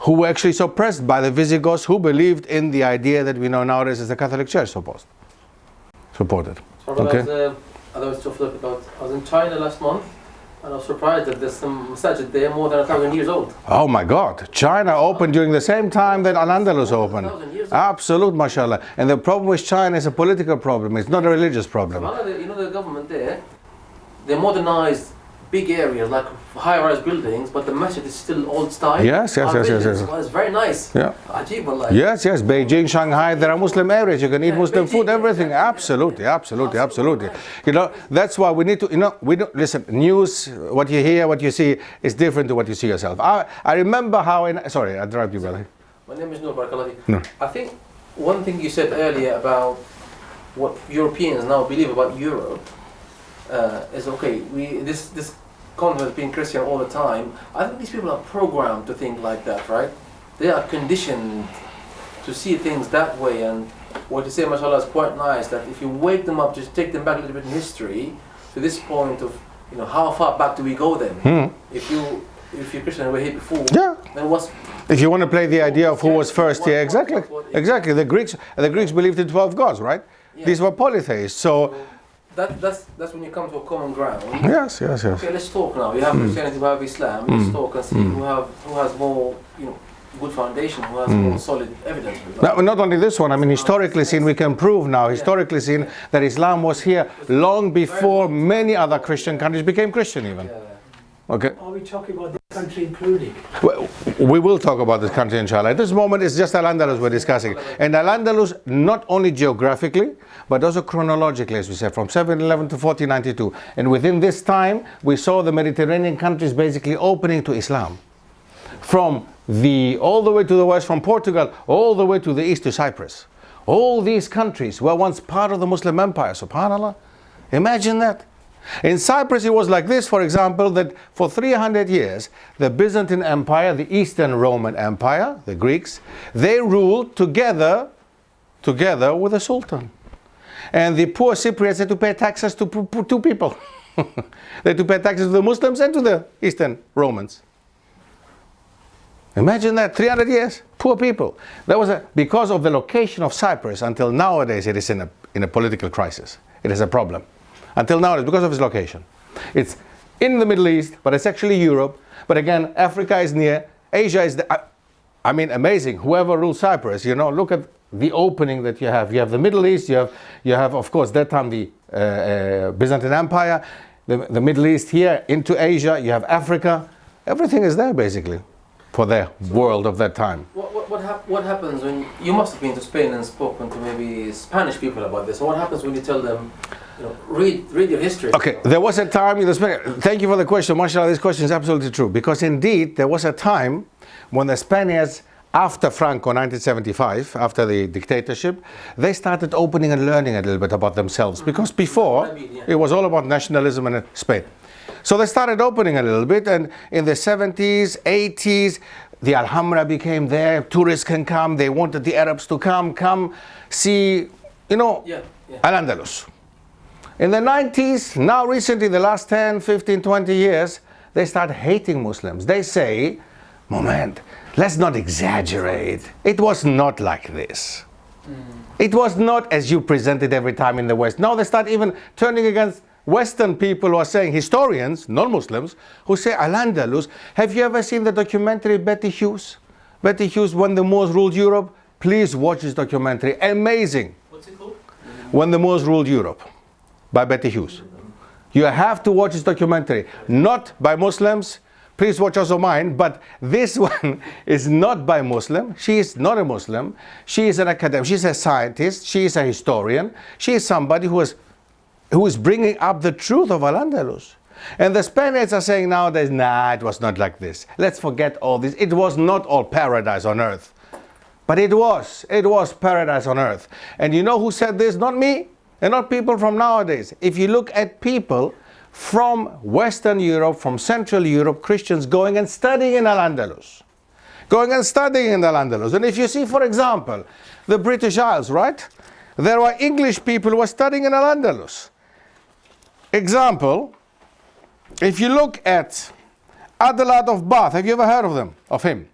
who were actually suppressed by the Visigoths, who believed in the idea that we know nowadays as the Catholic Church supported. Okay. I was in China last month, and I was surprised that there's some masajid there more than 1,000 years old. Oh my God! China opened during the same time that Al-Andalus opened. 1,000 years old. Absolute, mashallah. And the problem with China is a political problem. It's not a religious problem. You know the government there, they modernized big areas like high-rise buildings, but the masjid is still old style. Yes. Well, it's very nice. Yeah. Ajib, wallahi. Yes. Beijing, Shanghai, there are Muslim areas. You can eat Muslim food, everything. Absolutely. You know, that's why we need to, listen, news, what you hear, what you see is different to what you see yourself. I remember how sorry, I interrupted you, brother. My name is Noor Barakallah. No. I think one thing you said earlier about what Europeans now believe about Europe is okay. This continent being Christian all the time. I think these people are programmed to think like that, right? They are conditioned to see things that way. And what you say, mashallah, is quite nice. That if you wake them up, just take them back a little bit in history to this point of, how far back do we go then? If you're Christian, we're here before. Yeah. Then what's if you want to play the idea of who was first here, exactly. The Greeks believed in 12 gods, right? Yeah. These were polytheists. So that's when you come to a common ground. Yes. Okay, let's talk now. We have Christianity, we have Islam. Let's talk and see who has more, good foundation, who has more solid evidence. Now, not only this one. I mean, historically seen, we can prove now. Historically seen that Islam was here long before many other Christian countries became Christian, even. Yeah. Okay. Are we talking about this country including? Well, we will talk about this country, inshallah. At this moment, it's just Al-Andalus we're discussing. And Al-Andalus, not only geographically, but also chronologically, as we said, from 711 to 1492. And within this time, we saw the Mediterranean countries basically opening to Islam. From all the way to the west, from Portugal, all the way to the east to Cyprus. All these countries were once part of the Muslim empire, subhanAllah. Imagine that. In Cyprus it was like this, for example, that for 300 years the Byzantine Empire, the Eastern Roman Empire, the Greeks, they ruled together with the Sultan. And the poor Cypriots had to pay taxes to two people. They had to pay taxes to the Muslims and to the Eastern Romans. Imagine that, 300 years, poor people. That was because of the location of Cyprus. Until nowadays it is in a political crisis. It is a problem. Until nowadays, because of its location. It's in the Middle East, but it's actually Europe. But again, Africa is near, Asia is I mean, amazing. Whoever ruled Cyprus, you know, look at the opening that you have. You have the Middle East, you have of course, that time the Byzantine Empire, the Middle East here into Asia, you have Africa. Everything is there basically for the world of that time. What happens when you must have been to Spain and spoken to maybe Spanish people about this? What happens when you tell them, you know, read your history? Okay, there was a time in the Spanish. Thank you for the question, mashallah. This question is absolutely true, because indeed there was a time when the Spaniards, after Franco 1975, after the dictatorship, they started opening and learning a little bit about themselves, because before it was all about nationalism in Spain. So they started opening a little bit, and in the 70s, 80s, the Alhambra became there, tourists can come, they wanted the Arabs to come see, you know, Al-Andalus. In the 90s, now recently, the last 10, 15, 20 years, they start hating Muslims. They say, moment, let's not exaggerate. It was not like this. It was not as you present it every time in the West. Now they start even turning against Western people who are saying, historians, non-Muslims, who say, Al-Andalus, have you ever seen the documentary Betty Hughes? Betty Hughes, When the Moors Ruled Europe? Please watch this documentary. Amazing. What's it called? When the Moors Ruled Europe, by Betty Hughes. You have to watch this documentary. Not by Muslims. Please watch also mine, but this one is not by Muslim. She is not a Muslim. She is an academic. She's a scientist. She is a historian. She is somebody who is bringing up the truth of Al-Andalus. And the Spaniards are saying nowadays, nah, it was not like this. Let's forget all this. It was not all paradise on earth. But it was paradise on earth. And you know who said this? Not me, and not people from nowadays. If you look at people from Western Europe, from Central Europe, Christians going and studying in Al-Andalus. Going and studying in Al-Andalus. And if you see, for example, the British Isles, right? There were English people who were studying in Al-Andalus. Example, if you look at Adelard of Bath, have you ever heard of him?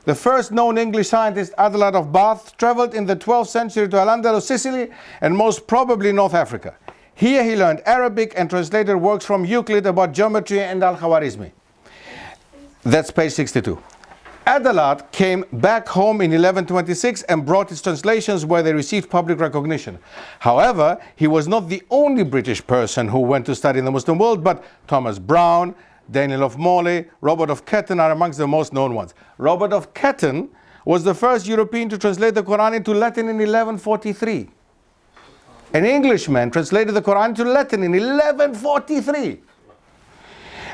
The first known English scientist, Adelard of Bath, traveled in the 12th century to Al-Andalus, Sicily, and most probably North Africa. Here he learned Arabic and translated works from Euclid about geometry and Al-Khawarizmi. That's page 62. Adelard came back home in 1126 and brought his translations where they received public recognition. However, he was not the only British person who went to study in the Muslim world, but Thomas Browne, Daniel of Morley, Robert of Ketton are amongst the most known ones. Robert of Ketton was the first European to translate the Quran into Latin in 1143. An Englishman translated the Quran into Latin in 1143.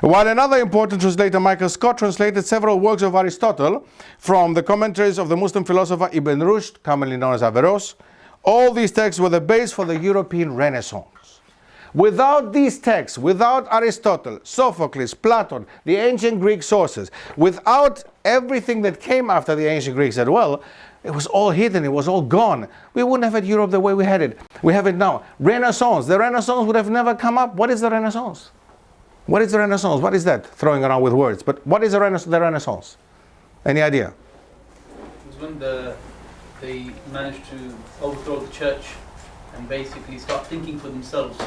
While another important translator, Michael Scott, translated several works of Aristotle from the commentaries of the Muslim philosopher Ibn Rushd, commonly known as Averroes. All these texts were the base for the European Renaissance. Without these texts, without Aristotle, Sophocles, Plato, the ancient Greek sources, without everything that came after the ancient Greeks as well, it was all hidden, it was all gone. We wouldn't have had Europe the way we had it. We have it now. Renaissance. The Renaissance would have never come up. What is the Renaissance? What is the Renaissance? What is that? Throwing around with words. But what is the Renaissance? Any idea? It was when they managed to overthrow the church and basically start thinking for themselves.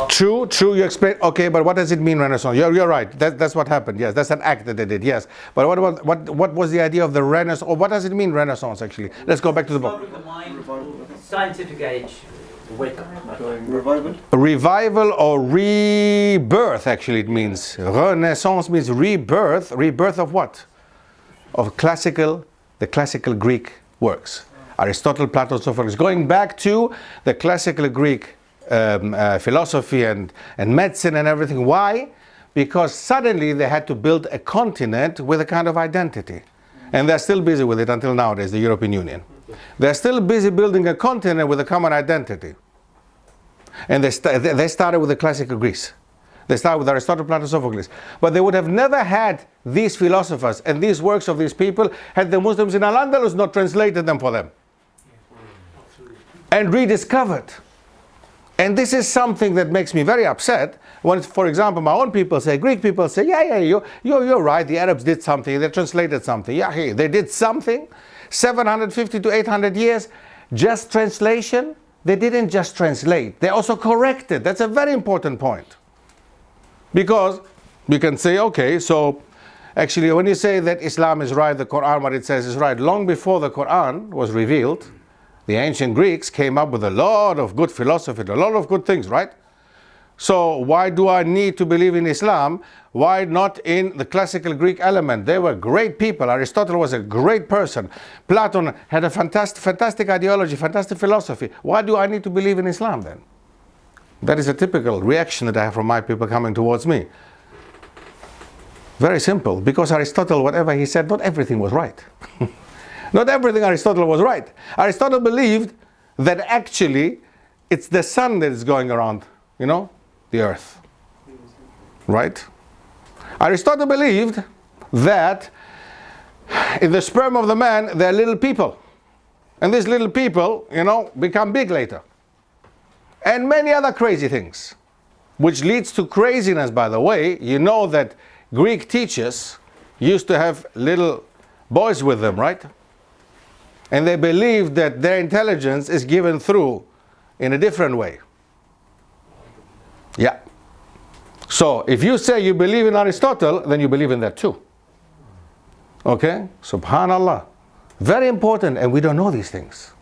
True, you explain. Okay, but what does it mean, Renaissance? You're right. That's what happened. Yes, that's an act that they did. Yes, but what was the idea of the Renaissance? Or what does it mean, Renaissance? Actually, let's go back to the book. Scientific age. Wake up. Revival or rebirth. Actually, it means Renaissance means rebirth. Rebirth of what? Of the classical Greek works. Aristotle, Plato, Sophocles. Going back to the classical Greek philosophy and medicine and everything. Why? Because suddenly they had to build a continent with a kind of identity. And they're still busy with it until nowadays, the European Union. They're still busy building a continent with a common identity. And they started with the classical Greece. They start with Aristotle, Plato, Sophocles. But they would have never had these philosophers and these works of these people had the Muslims in Al-Andalus not translated them for them and rediscovered. And this is something that makes me very upset when, for example, my own people say, Greek people say, you're right, the Arabs did something, they translated something. Yeah, hey, they did something. 750 to 800 years, just translation. They didn't just translate, they also corrected. That's a very important point. Because you can say, okay, so actually when you say that Islam is right, the Quran, what it says is right, long before the Quran was revealed, the ancient Greeks came up with a lot of good philosophy, a lot of good things, right? So why do I need to believe in Islam? Why not in the classical Greek element? They were great people. Aristotle was a great person. Plato had a fantastic ideology, fantastic philosophy. Why do I need to believe in Islam then? That is a typical reaction that I have from my people coming towards me. Very simple. Because Aristotle, whatever he said, not everything was right. Not everything Aristotle was right. Aristotle believed that actually it's the sun that is going around, you know, the earth. Right? Aristotle believed that in the sperm of the man there are little people. And these little people, you know, become big later. And many other crazy things. Which leads to craziness, by the way. You know that Greek teachers used to have little boys with them, right? And they believed that their intelligence is given through in a different way. Yeah. So if you say you believe in Aristotle, then you believe in that too. Okay? Subhanallah. Very important, and we don't know these things.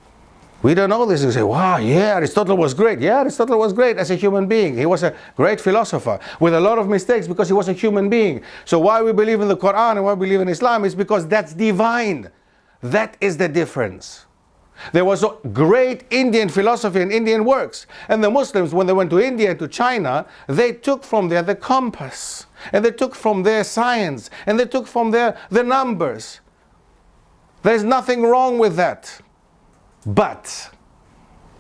We don't know this. We say, wow, yeah, Aristotle was great. Yeah, Aristotle was great as a human being. He was a great philosopher with a lot of mistakes because he was a human being. So why we believe in the Quran and why we believe in Islam is because that's divine. That is the difference. There was a great Indian philosophy and Indian works. And the Muslims, when they went to India and to China, they took from there the compass. And they took from their science. And they took from there the numbers. There's nothing wrong with that. But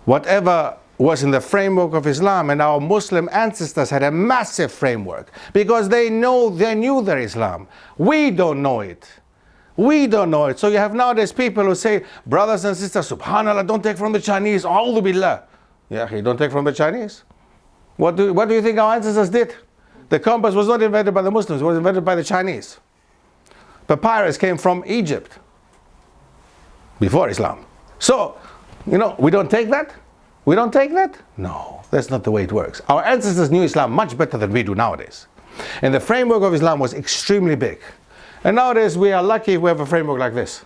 whatever was in the framework of Islam, and our Muslim ancestors had a massive framework because they knew their Islam. We don't know it. We don't know it. So you have nowadays people who say, brothers and sisters, subhanallah, don't take from the Chinese. A'udhu billah. Yeah, he don't take from the Chinese. What do you think our ancestors did? The compass was not invented by the Muslims, it was invented by the Chinese. Papyrus came from Egypt before Islam. So, you know, we don't take that? We don't take that? No, that's not the way it works. Our ancestors knew Islam much better than we do nowadays. And the framework of Islam was extremely big. And nowadays we are lucky if we have a framework like this.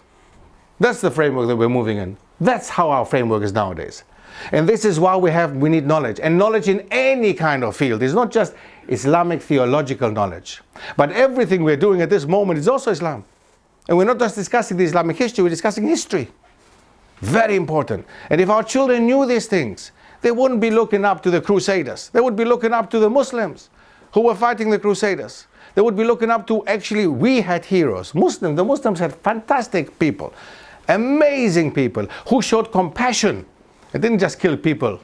That's the framework that we're moving in. That's how our framework is nowadays. And this is why we need knowledge. And knowledge in any kind of field. It's not just Islamic theological knowledge. But everything we're doing at this moment is also Islam. And we're not just discussing the Islamic history, we're discussing history. Very important. And if our children knew these things, they wouldn't be looking up to the Crusaders. They would be looking up to the Muslims who were fighting the Crusaders. They would be looking up to, actually, we had heroes. The Muslims had fantastic people, amazing people who showed compassion. They didn't just kill people.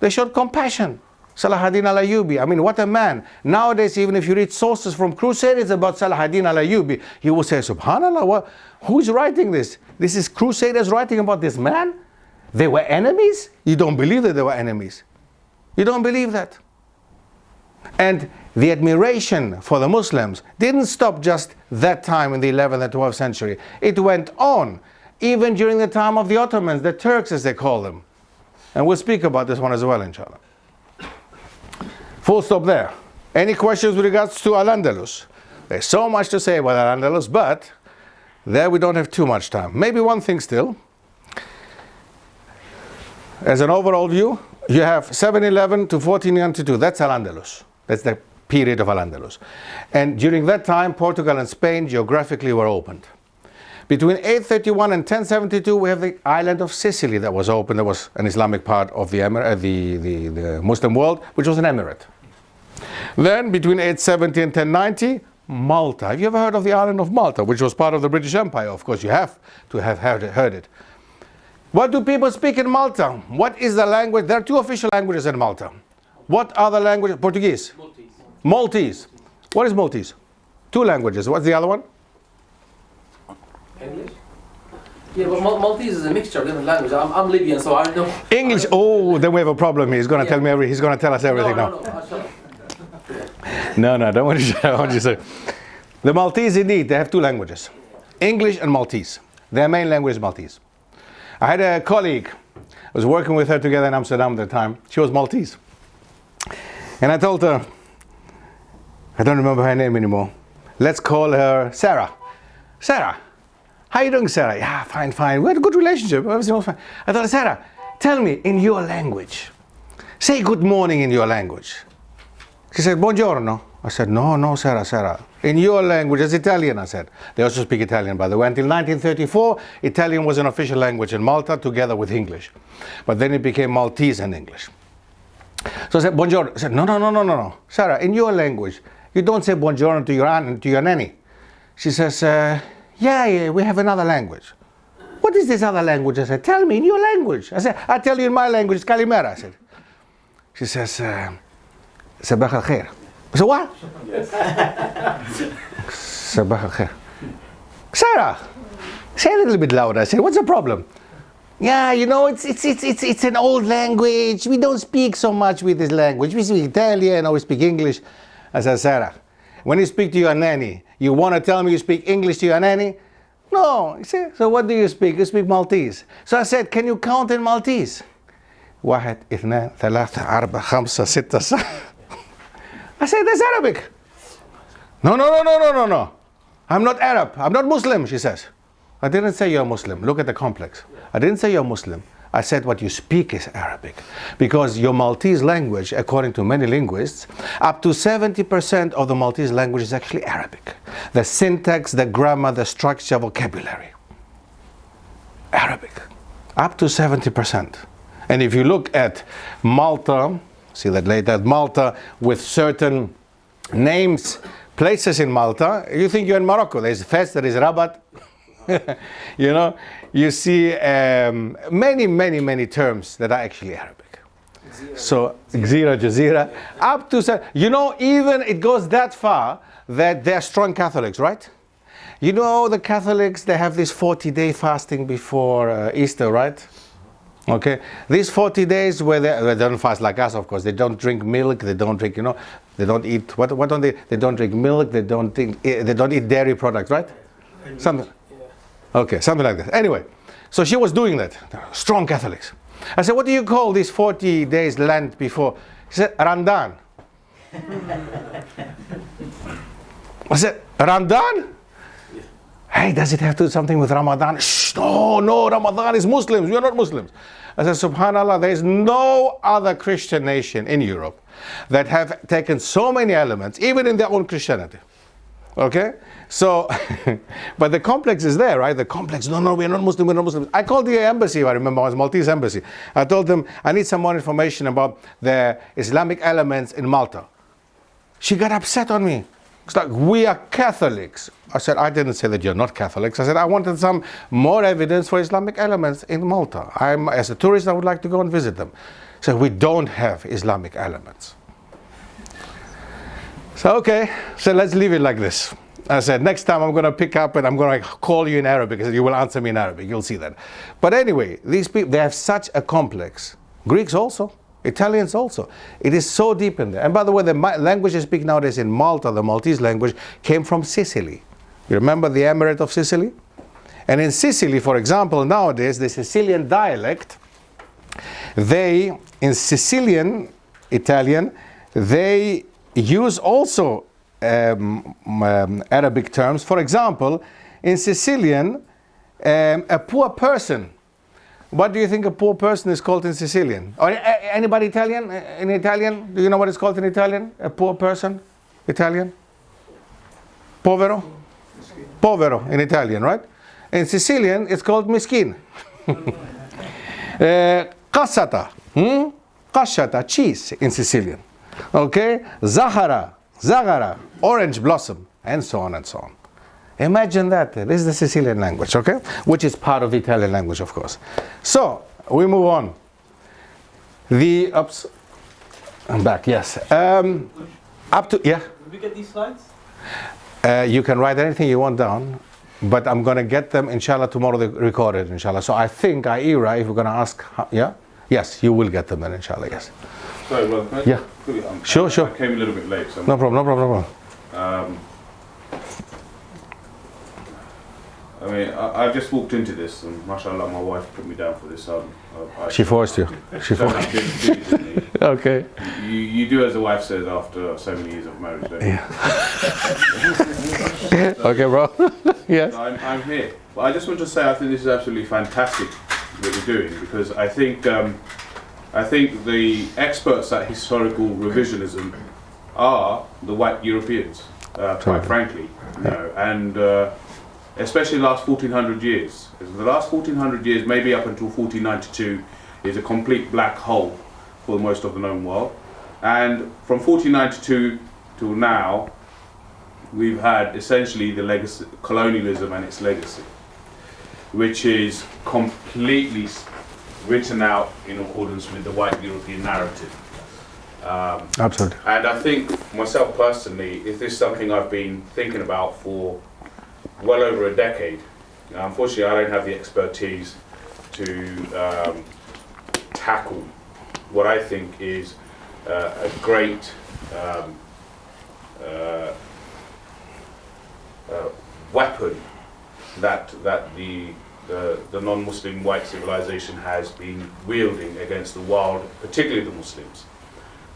They showed compassion. Salahuddin al-Ayyubi, I mean, what a man. Nowadays, even if you read sources from Crusaders about Salahuddin al-Ayyubi, you will say, subhanallah, who's writing this? This is Crusaders writing about this man? They were enemies? You don't believe that they were enemies. You don't believe that. And the admiration for the Muslims didn't stop just that time in the 11th and 12th century. It went on, even during the time of the Ottomans, the Turks as they call them. And we'll speak about this one as well, inshallah. Full stop there. Any questions with regards to Al-Andalus? There's so much to say about Al-Andalus, but there we don't have too much time. Maybe one thing still. As an overall view, you have 711 to 1492. That's Al-Andalus. That's the period of Al-Andalus. And during that time, Portugal and Spain geographically were opened. Between 831 and 1072, we have the island of Sicily that was opened. That was an Islamic part of the Muslim world, which was an emirate. Then, between 870 and 1090, Malta. Have you ever heard of the island of Malta, which was part of the British Empire? Of course, you have to have heard it. What do people speak in Malta? What is the language? There are two official languages in Malta. What are the languages? Portuguese. Maltese. What is Maltese? 2 languages. What's the other one? English? Yeah, but Maltese is a mixture of different languages. I'm Libyan, so I know. English. Oh, then we have a problem here. He's going to tell me he's going to tell us everything now. No, don't want to shut up. You say. The Maltese, indeed, they have 2 languages. English and Maltese. Their main language is Maltese. I had a colleague. I was working with her together in Amsterdam at the time. She was Maltese. And I told her, I don't remember her name anymore. Let's call her Sarah. Sarah, how are you doing, Sarah? Yeah, fine. We had a good relationship. Everything was fine. I told her, Sarah, tell me in your language. Say good morning in your language. She said, buongiorno. I said, no, Sarah. In your language, it's Italian, I said. They also speak Italian, by the way. Until 1934, Italian was an official language in Malta, together with English. But then it became Maltese and English. So I said, buongiorno. I said, no. Sarah, in your language, you don't say buongiorno to your aunt and to your nanny. She says, yeah, we have another language. What is this other language? I said, tell me in your language. I said, I tell you in my language, it's Kalimera. I said. She says, Sabah al-khair. I said, what? Sabah al-khair. Sarah, say a little bit louder. I said, what's the problem? Yeah, you know, it's an old language. We don't speak so much with this language. We speak Italian or we speak English. I said, Sarah, when you speak to your nanny, you want to tell me you speak English to your nanny? No. You see, so what do you speak? You speak Maltese. So I said, can you count in Maltese? 1, 2, 3, 4, 5, 6, 7. I said, that's Arabic. No. I'm not Arab. I'm not Muslim, she says. I didn't say you're Muslim. Look at the complex. I didn't say you're Muslim. I said what you speak is Arabic. Because your Maltese language, according to many linguists, up to 70% of the Maltese language is actually Arabic. The syntax, the grammar, the structure, vocabulary. Arabic. Up to 70%. And if you look at Malta, see that later, Malta with certain names, places in Malta, you think you're in Morocco. There's Fez, there is Rabat. You know, you see many terms that are actually Arabic. So, Jazeera, up to, you know, even it goes that far that they're strong Catholics, right? You know, the Catholics, they have this 40-day fasting before Easter, right? Okay, these 40 days where they don't fast like us, of course. They don't drink milk. They don't drink, you know, they don't eat. What don't they? They don't drink milk. They don't eat dairy products, right? Something. Okay, something like that. Anyway, so she was doing that. Strong Catholics. I said, what do you call these 40 days Lent before? She said, Ramadan. I said, Ramadan? Hey, does it have to do something with Ramadan? Shh, no, Ramadan is Muslims. We are not Muslims. I said, subhanAllah, there is no other Christian nation in Europe that have taken so many elements, even in their own Christianity. Okay? So, but the complex is there, right? The complex, no, we are not Muslim, we're not Muslims. I called the embassy, I remember, it was Maltese embassy. I told them, I need some more information about the Islamic elements in Malta. She got upset on me. It's like, we are Catholics. I said, I didn't say that you're not Catholics. I said, I wanted some more evidence for Islamic elements in Malta. As a tourist, I would like to go and visit them. So we don't have Islamic elements. So, okay, so let's leave it like this. I said, next time I'm going to pick up and I'm going to call you in Arabic. I said, you will answer me in Arabic. You'll see that. But anyway, these people, they have such a complex. Greeks also. Italians also. It is so deep in there. And by the way, the language you speak nowadays in Malta, the Maltese language, came from Sicily. You remember the Emirate of Sicily? And in Sicily, for example, nowadays, the Sicilian dialect, in Sicilian Italian, they use also Arabic terms. For example, in Sicilian, a poor person. What do you think a poor person is called in Sicilian? Or anybody Italian? In Italian, do you know what it's called in Italian? A poor person, Italian? Povero? Povero in Italian, right? In Sicilian, it's called miskin. Cassata, casciata, cheese in Sicilian. Okay? Zagara, orange blossom, and so on and so on. Imagine that. This is the Sicilian language, okay? Which is part of the Italian language, of course. So, we move on. I'm back, yes. Up to, yeah. Did we get these slides? You can write anything you want down, but I'm going to get them, inshallah, tomorrow they recorded, inshallah. So I think iERA, if we're going to ask, yeah? Yes, you will get them then, inshallah, yes. Sorry, brother, can I Yeah. quickly, Sure, sure. I came a little bit late, so No problem, no problem, no problem. I mean, I've just walked into this, and mashallah, my wife put me down for this. She forced you. She forced you. Okay. You do as the wife says after so many years of marriage, don't you? Yeah. Okay, bro. Yes. I'm here. But I just want to say I think this is absolutely fantastic what you're doing, because I think the experts at historical revisionism are the white Europeans, quite frankly. You know, and especially the last 1400 years. The last 1400 years, maybe up until 1492, is a complete black hole for most of the known world. And from 1492 till now, we've had essentially the legacy, colonialism and its legacy, which is completely written out in accordance with the white European narrative. Absolutely. And I think, myself personally, if this is something I've been thinking about for well over a decade. Unfortunately, I don't have the expertise to tackle what I think is a great weapon that the non-Muslim white civilization has been wielding against the world, particularly the Muslims,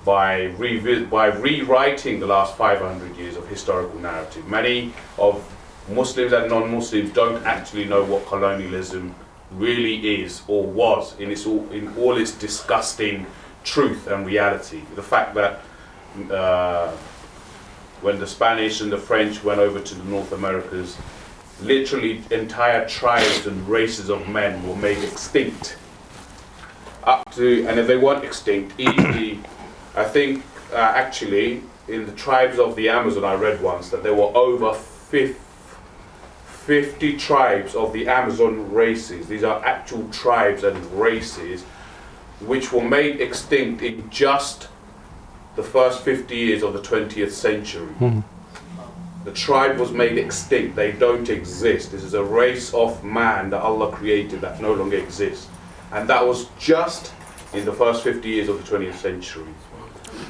by rewriting the last 500 years of historical narrative. Many of Muslims and non-Muslims don't actually know what colonialism really is or was in all its disgusting truth and reality. The fact that when the Spanish and the French went over to the North Americas, literally entire tribes and races of men were made extinct. And if they weren't extinct, easily, I think actually in the tribes of the Amazon, I read once that there were over 50 tribes of the Amazon races. These are actual tribes and races which were made extinct in just the first 50 years of the 20th century. The tribe was made extinct. They don't exist. This is a race of man that Allah created that no longer exists. And that was just in the first 50 years of the 20th century.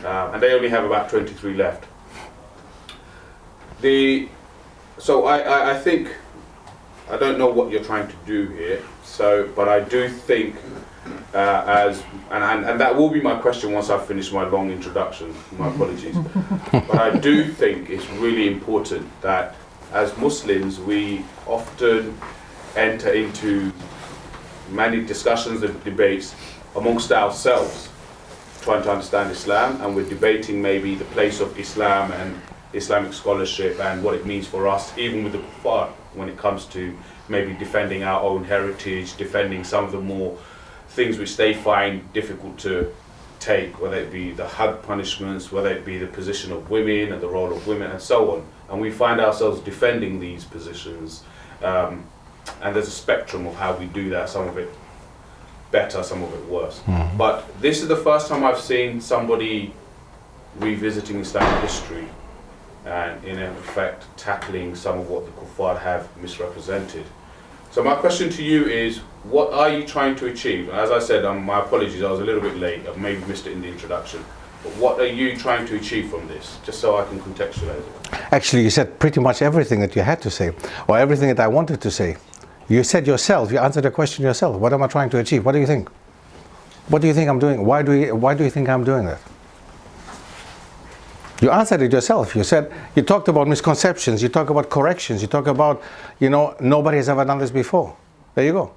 And they only have about 23 left. So I think, I don't know what you're trying to do here, but I do think, and that will be my question once I've finished my long introduction, my apologies, but I do think it's really important that as Muslims we often enter into many discussions and debates amongst ourselves, trying to understand Islam, and we're debating maybe the place of Islam and Islamic scholarship and what it means for us, even with the kuffar, when it comes to maybe defending our own heritage, defending some of the more things which they find difficult to take, whether it be the had punishments, whether it be the position of women and the role of women and so on. And we find ourselves defending these positions, and there's a spectrum of how we do that, some of it better, some of it worse. But this is the first time I've seen somebody revisiting Islamic history and in effect tackling some of what the kuffar have misrepresented. So my question to you is, what are you trying to achieve? And as I said, my apologies, I was a little bit late, I maybe missed it in the introduction. But what are you trying to achieve from this, just so I can contextualize it? Actually, you said pretty much everything that you had to say, or everything that I wanted to say. You said yourself, you answered the question yourself. What am I trying to achieve? What do you think? What do you think I'm doing? Why do you think I'm doing that? You answered it yourself. You said, you talked about misconceptions, you talk about corrections, you talk about, nobody has ever done this before. There you go.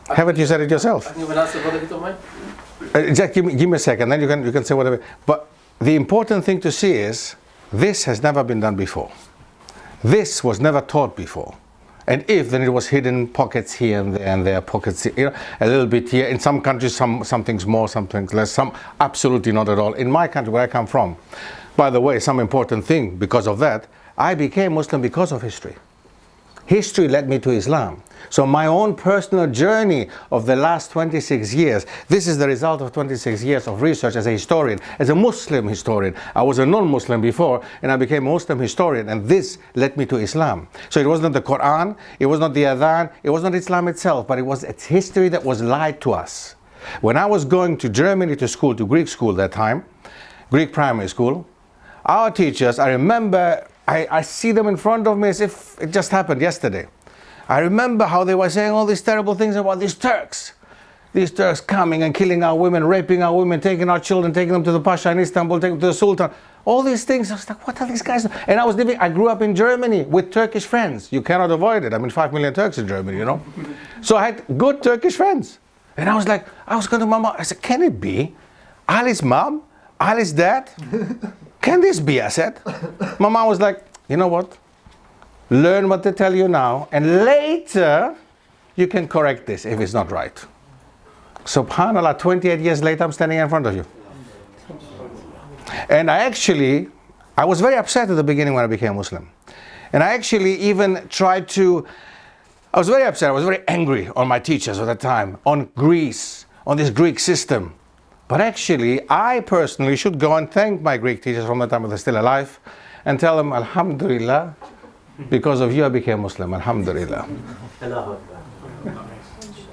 Haven't you said it yourself? I think you've answered what a bit of mine. Just give me a second, then you can say whatever. But the important thing to see is, this has never been done before. This was never taught before. And if, then it was hidden pockets here and there, pockets here, a little bit here. In some countries, some things more, some things less, some absolutely not at all. In my country, where I come from, by the way, some important thing, because of that, I became Muslim because of history. History led me to Islam. So my own personal journey of the last 26 years, this is the result of 26 years of research as a historian, as a Muslim historian. I was a non-Muslim before, and I became a Muslim historian, and this led me to Islam. So it wasn't the Quran, it was not the Adhan, it was not Islam itself, but it was its history that was lied to us. When I was going to Germany to school, to Greek school that time, Greek primary school, our teachers, I remember, I see them in front of me as if it just happened yesterday. I remember how they were saying all these terrible things about these Turks. These Turks coming and killing our women, raping our women, taking our children, taking them to the Pasha in Istanbul, taking them to the Sultan. All these things. I was like, what are these guys doing? And I grew up in Germany with Turkish friends. You cannot avoid it. I mean, 5 million Turks in Germany, you know. So I had good Turkish friends. And I was like, I was going to my mom. I said, can it be Ali's mom, Ali's dad? Can this be? I said. My mom was like, you know what? Learn what they tell you now, and later you can correct this if it's not right. SubhanAllah, 28 years later, I'm standing in front of you. And I was very upset at the beginning when I became Muslim. And I actually even tried to, I was very upset, I was very angry on my teachers at the time, on Greece, on this Greek system. But actually, I personally should go and thank my Greek teachers from the time they're still alive and tell them, Alhamdulillah, because of you I became Muslim, Alhamdulillah.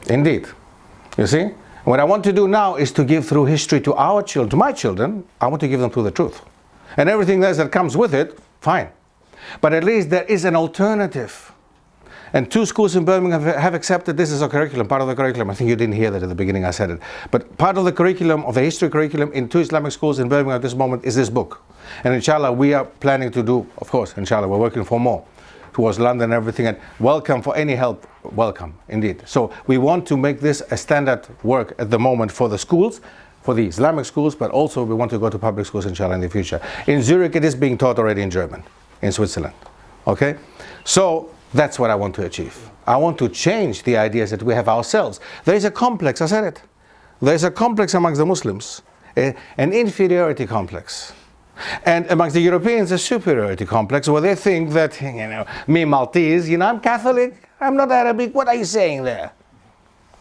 Indeed. You see? What I want to do now is to give through history to our children, to my children, I want to give them through the truth. And everything else that comes with it, fine. But at least there is an alternative. And 2 schools in Birmingham have accepted this as a curriculum, part of the curriculum. I think you didn't hear that at the beginning, I said it. But part of the curriculum, of the history curriculum in 2 Islamic schools in Birmingham at this moment is this book. And inshallah, we are planning to do, of course, inshallah, we're working for more towards London and everything. And welcome for any help, welcome, indeed. So we want to make this a standard work at the moment for the schools, for the Islamic schools, but also we want to go to public schools, inshallah, in the future. In Zurich, it is being taught already in German, in Switzerland. Okay? So that's what I want to achieve. I want to change the ideas that we have ourselves. There is a complex, I said it. There is a complex amongst the Muslims, an inferiority complex. And amongst the Europeans, a superiority complex where they think that, you know, me Maltese, you know, I'm Catholic, I'm not Arabic, what are you saying there?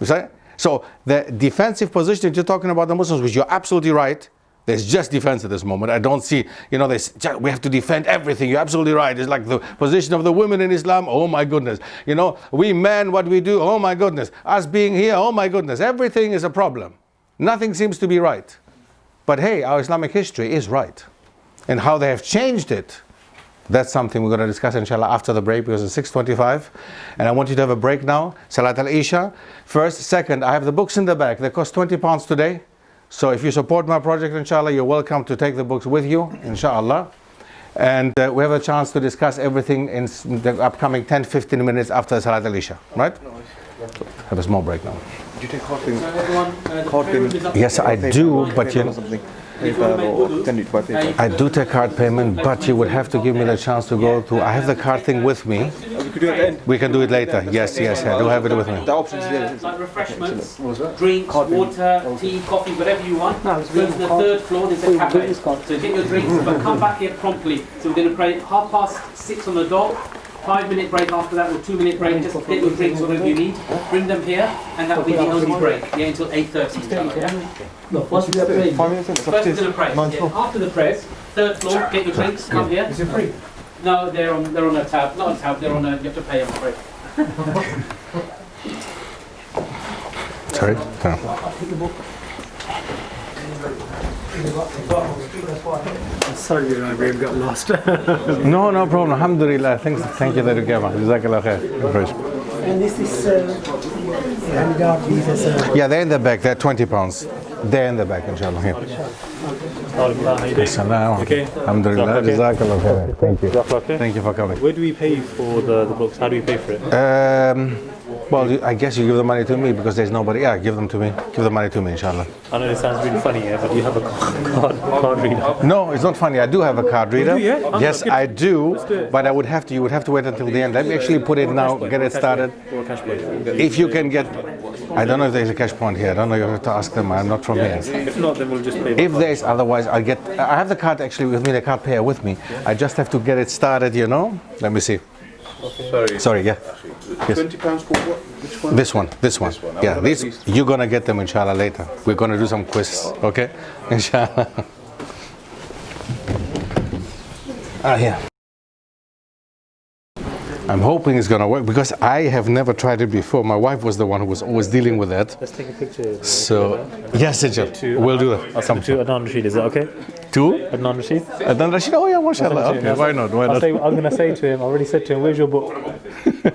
You see? So the defensive position, you're talking about the Muslims, which you're absolutely right. There's just defense at this moment. I don't see, you know, we have to defend everything. You're absolutely right. It's like the position of the women in Islam. Oh my goodness. You know, we men, what we do. Oh my goodness. Us being here. Oh my goodness. Everything is a problem. Nothing seems to be right. But hey, our Islamic history is right. And how they have changed it, that's something we're going to discuss, inshallah, after the break, because it's 6:25. And I want you to have a break now. Salat al-Isha. First. Second, I have the books in the back. They cost £20 today. So if you support my project, inshallah, you're welcome to take the books with you, inshallah. And we have a chance to discuss everything in the upcoming 10-15 minutes after Salat al-Isha, right? Have a small break now. Do you take card payment? Yes, I do, but you know, I do take card payment, but you would have to give me the chance to go to. I have the card thing with me. We could do it at the end. We can do it later. Yes, yes, I do have it with me. The options there. Like refreshments, drinks, water, tea, coffee, whatever you want. Go to the 3rd floor, there's a cafe. So get your drinks, but come back here promptly. So we're going to pray 6:30 on the dot. 5-minute break after that, or 2-minute break. Just get your drinks, whatever you need. Bring them here, and that will be the only break. Yeah, until 8:30. Look, once we are praying. 5 minutes. First we're going to pray. Yeah, after the prayers, 3rd floor, get your drinks, come here. Is it free? No, they're on a tab. Not a tab, they're on a, you have to pay, I'm afraid. Sorry? I'll take the book. Sorry, we've got lost. No, no problem. Alhamdulillah. Thank you that you came. Jazakallah khair. And this is handguard visas. Yeah, they're in the back. They're £20. They're in the back, inshallah. Here. Assalamu alaikum. Alhamdulillah. Jazakallah khair. Thank you. Thank you for coming. Where do we pay for the books? How do we pay for it? Well, I guess you give the money to me because there's nobody. Yeah, give them to me. Give the money to me, inshallah. I know this sounds really funny, but you have a card reader. No, it's not funny. I do have a card reader. You do, yeah? Yes, I do. But I would have to. You would have to wait until the end. Let me actually put it now. Get it started. Or cash point. If you can get. I don't know if there's a cash point here. I don't know. You have to ask them. I'm not from here. If not, then we'll just pay. If there's, otherwise I'll get. I have the card actually with me. The card payer with me. I just have to get it started. You know. Let me see. Sorry, yeah. Yes. £20 for what? Which one? This one. I Yeah, wanna these make these. you're gonna get them inshallah later. We're gonna do some quizzes, okay? Inshallah. Yeah. I'm hoping it's gonna work because I have never tried it before. My wife was the one who was always dealing with that. Let's take a picture. So yes, Ajay, we'll do that. I'll send it to Adnan Rashid, is that okay? To Adnan Rashid? Adnan Rashid? Oh yeah, mashallah. Okay, why not? Why not? I'm going to say to him, I already said to him, where's your book?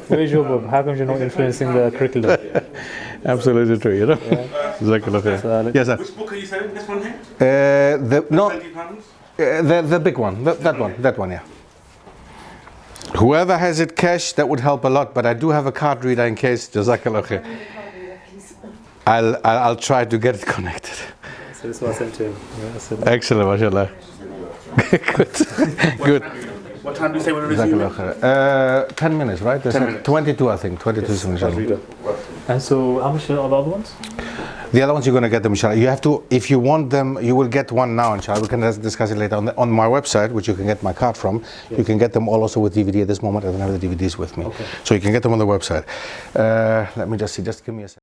Where's your book? How come you're not influencing the curriculum? Absolutely true, you know? Yeah. Jazakallah khair. Yes, sir. Which book are you saying? This one here? The big one. That one, yeah. Whoever has it cash, that would help a lot, but I do have a card reader in case. Jazakallah khair. I'll try to get it connected. So this is what I sent to him. Yeah, excellent, mashallah. Good. What time do you say we're resuming? 10 minutes, right? 10 minutes. 22, I think. 22 is inshallah. And so, how much are the other ones? The other ones you're going to get them, inshallah. You have to, if you want them, you will get one now, inshallah. We can discuss it later on my website, which you can get my card from. Yes. You can get them all also with DVD at this moment. I don't have the DVDs with me. Okay. So you can get them on the website. Let me just see. Just give me a second.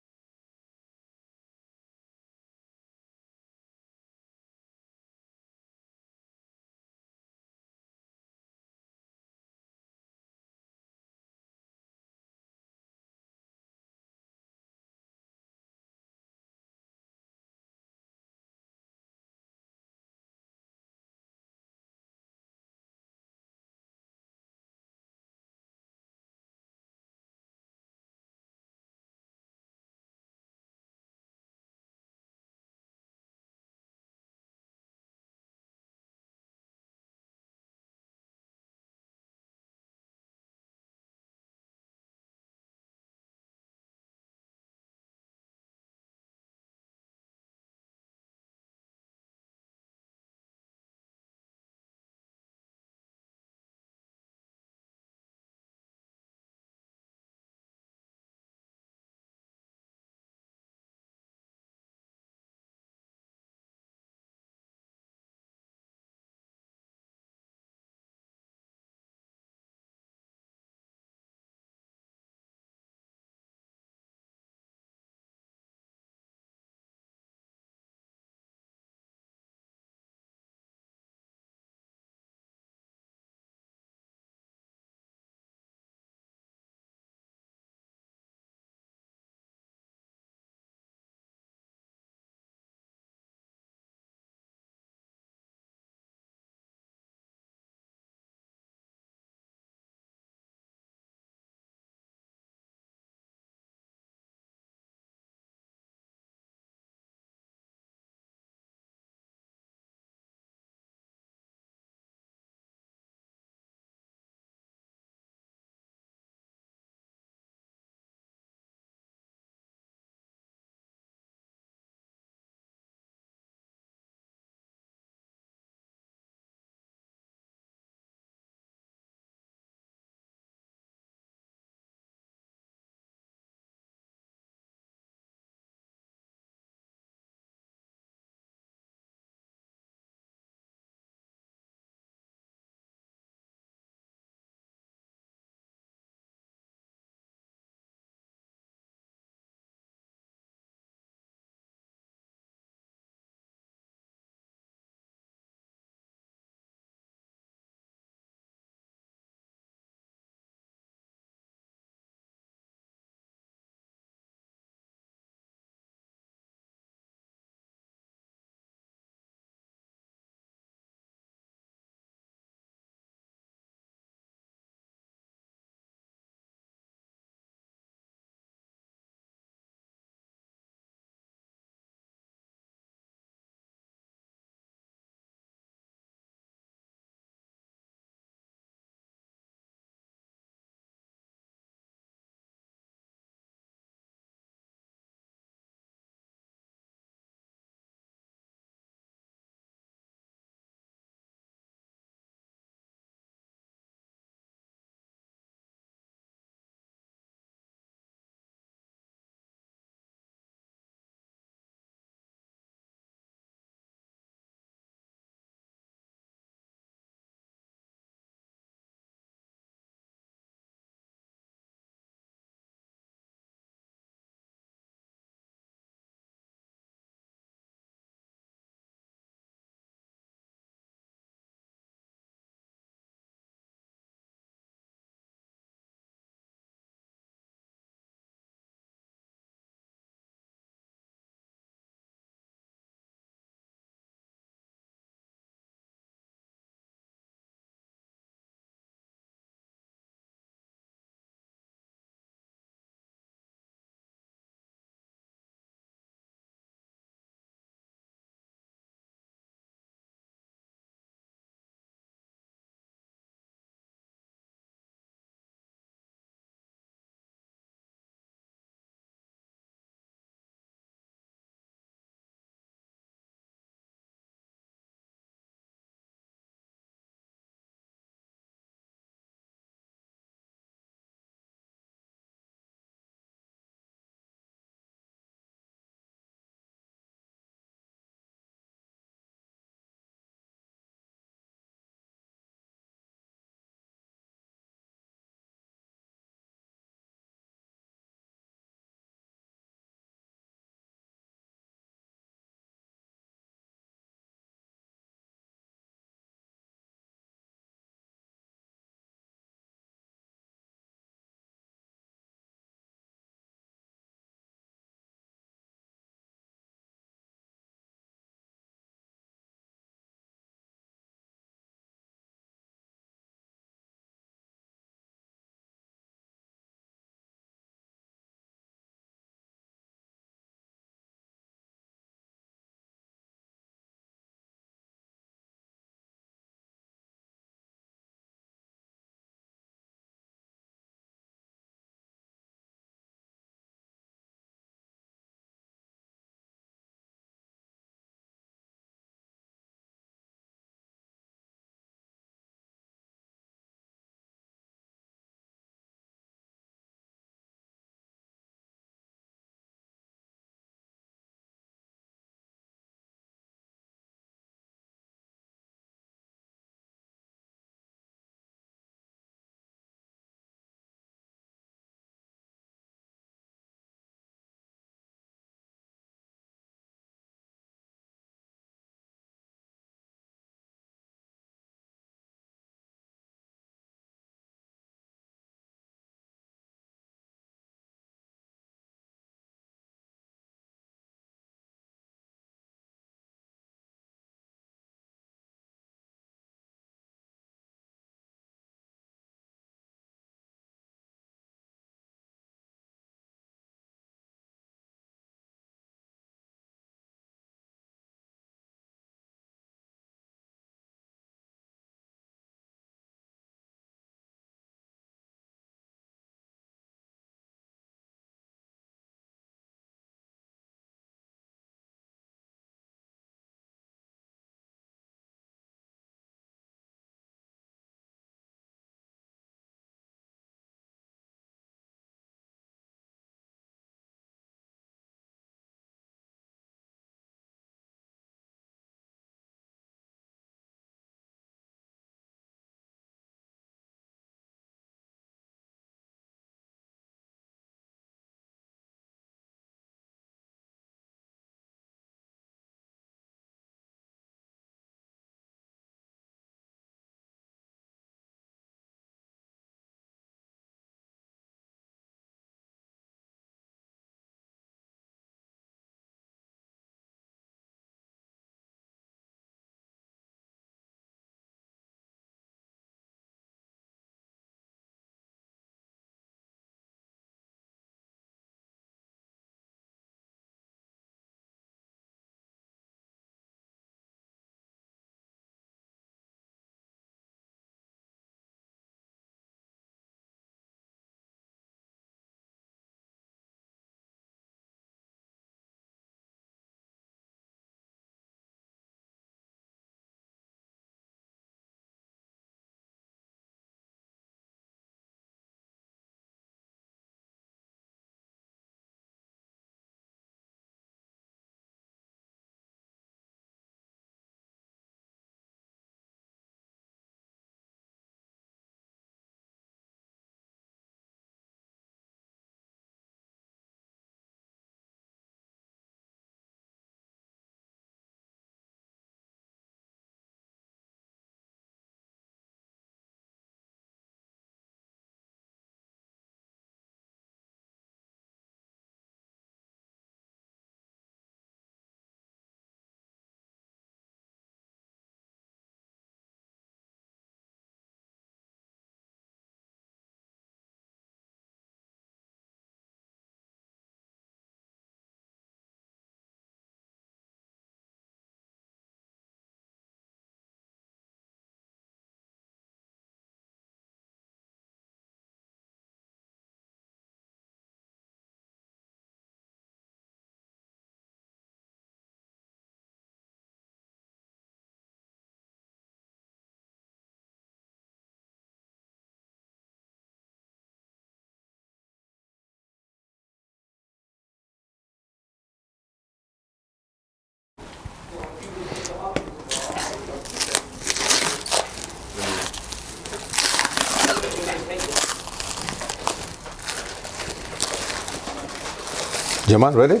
Jaman, ready?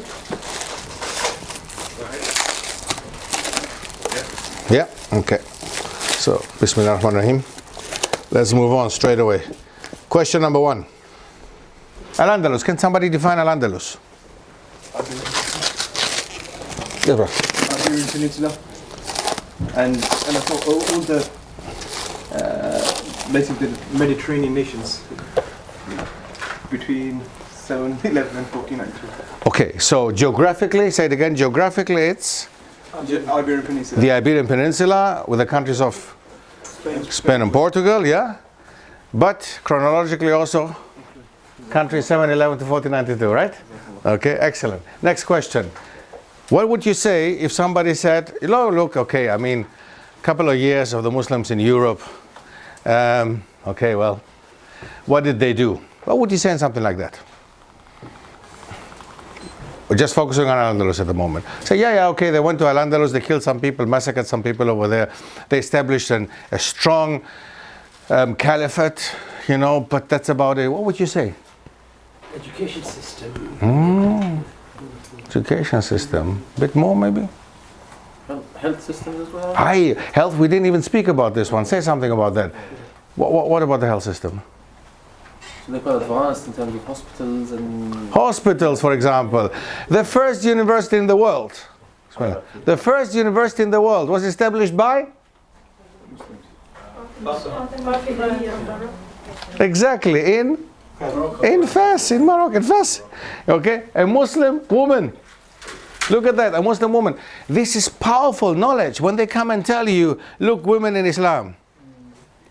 Yeah, okay. So, Bismillah ar-Rahman ar-Rahim. Let's move on straight away. Question number 1. Al-Andalus. Can somebody define Al-Andalus? Yeah, bro. Iberian Peninsula. And I thought all the basically the Mediterranean nations between 711 and 1492. Okay, so geographically, say it again, geographically it's? Iberian Peninsula. The Iberian Peninsula with the countries of Spain and Portugal, yeah? But chronologically also, countries 711 to 1492, right? Okay, excellent. Next question. What would you say if somebody said, look, okay, I mean, a couple of years of the Muslims in Europe, okay, well, what did they do? What would you say in something like that? We're just focusing on Al-Andalus at the moment. Say, yeah, okay, they went to Al-Andalus, they killed some people, massacred some people over there. They established a strong caliphate, but that's about it. What would you say? Education system. Education system. A bit more, maybe? Health systems as well? Health, we didn't even speak about this one. Say something about that. What about the health system? So they're quite advanced in terms of hospitals and... Hospitals, for example. The first university in the world. The first university in the world was established by? Exactly, in Fes, in Morocco, in Fes. Okay, a Muslim woman. Look at that, a Muslim woman. This is powerful knowledge when they come and tell you, look, women in Islam.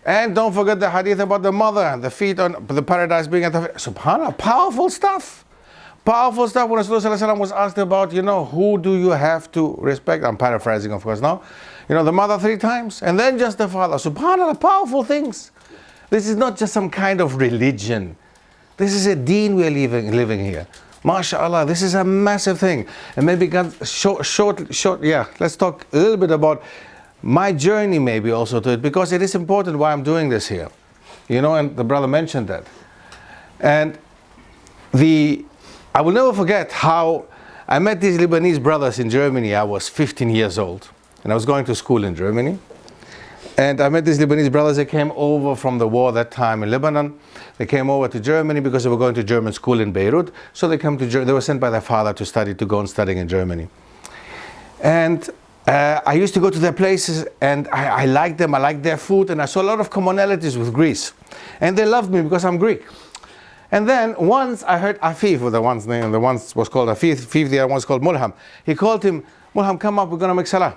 And don't forget the hadith about the mother, the feet on the paradise being at the feet. Subhanallah, powerful stuff. Powerful stuff. When Rasulullah was asked about, who do you have to respect? I'm paraphrasing, of course, now. The mother 3 times, and then just the father. Subhanallah, powerful things. This is not just some kind of religion. This is a deen we are living here. MashaAllah, this is a massive thing. And maybe short, yeah, let's talk a little bit about my journey maybe also to it, because it is important why I'm doing this here. And the brother mentioned that. And I will never forget how I met these Lebanese brothers in Germany. I was 15 years old and I was going to school in Germany. And I met these Lebanese brothers. They came over from the war that time in Lebanon. They came over to Germany because they were going to German school in Beirut. So they were sent by their father to go and study in Germany. And I used to go to their places and I liked them. I liked their food, and I saw a lot of commonalities with Greece. And they loved me because I'm Greek. And then once I heard Afif, the one's name, the one was called Afif, the other one was called Mulham. He called him, Mulham, come up, we're going to make salah.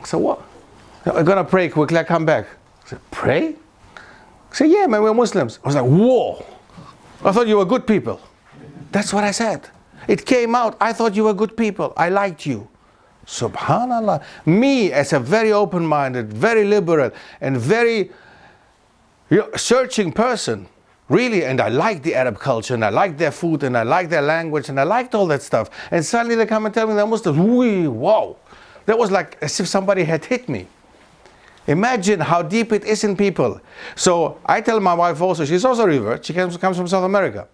I said, what? I'm going to pray quickly, I come back. I said, pray? I said, yeah, man, we're Muslims. I was like, whoa, I thought you were good people. That's what I said. It came out, I thought you were good people. I liked you. Subhanallah. Me, as a very open-minded, very liberal, and very searching person, really, and I liked the Arab culture, and I liked their food, and I liked their language, and I liked all that stuff. And suddenly they come and tell me they're Muslims. Wow. That was like as if somebody had hit me. Imagine how deep it is in people. So I tell my wife also, she's also a revert, she comes from South America.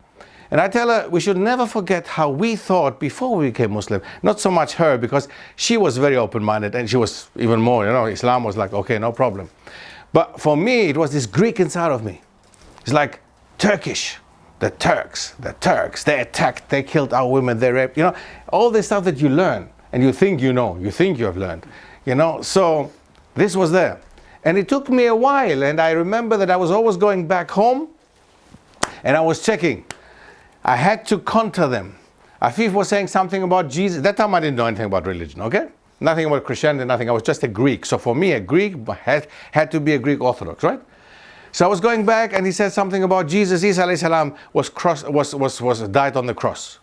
And I tell her, we should never forget how we thought before we became Muslim. Not so much her, because she was very open-minded, and she was even more, Islam was like, okay, no problem. But for me, it was this Greek inside of me. It's like Turkish, the Turks, they attacked, they killed our women, they raped, all the stuff that you learn, and you think you have learned, So this was there. And it took me a while, and I remember that I was always going back home, and I was checking. I had to counter them. Afif was saying something about Jesus. That time I didn't know anything about religion, okay? Nothing about Christianity, nothing. I was just a Greek. So for me, a Greek had to be a Greek Orthodox, right? So I was going back, and he said something about Jesus. Isa alayhi salam was died on the cross.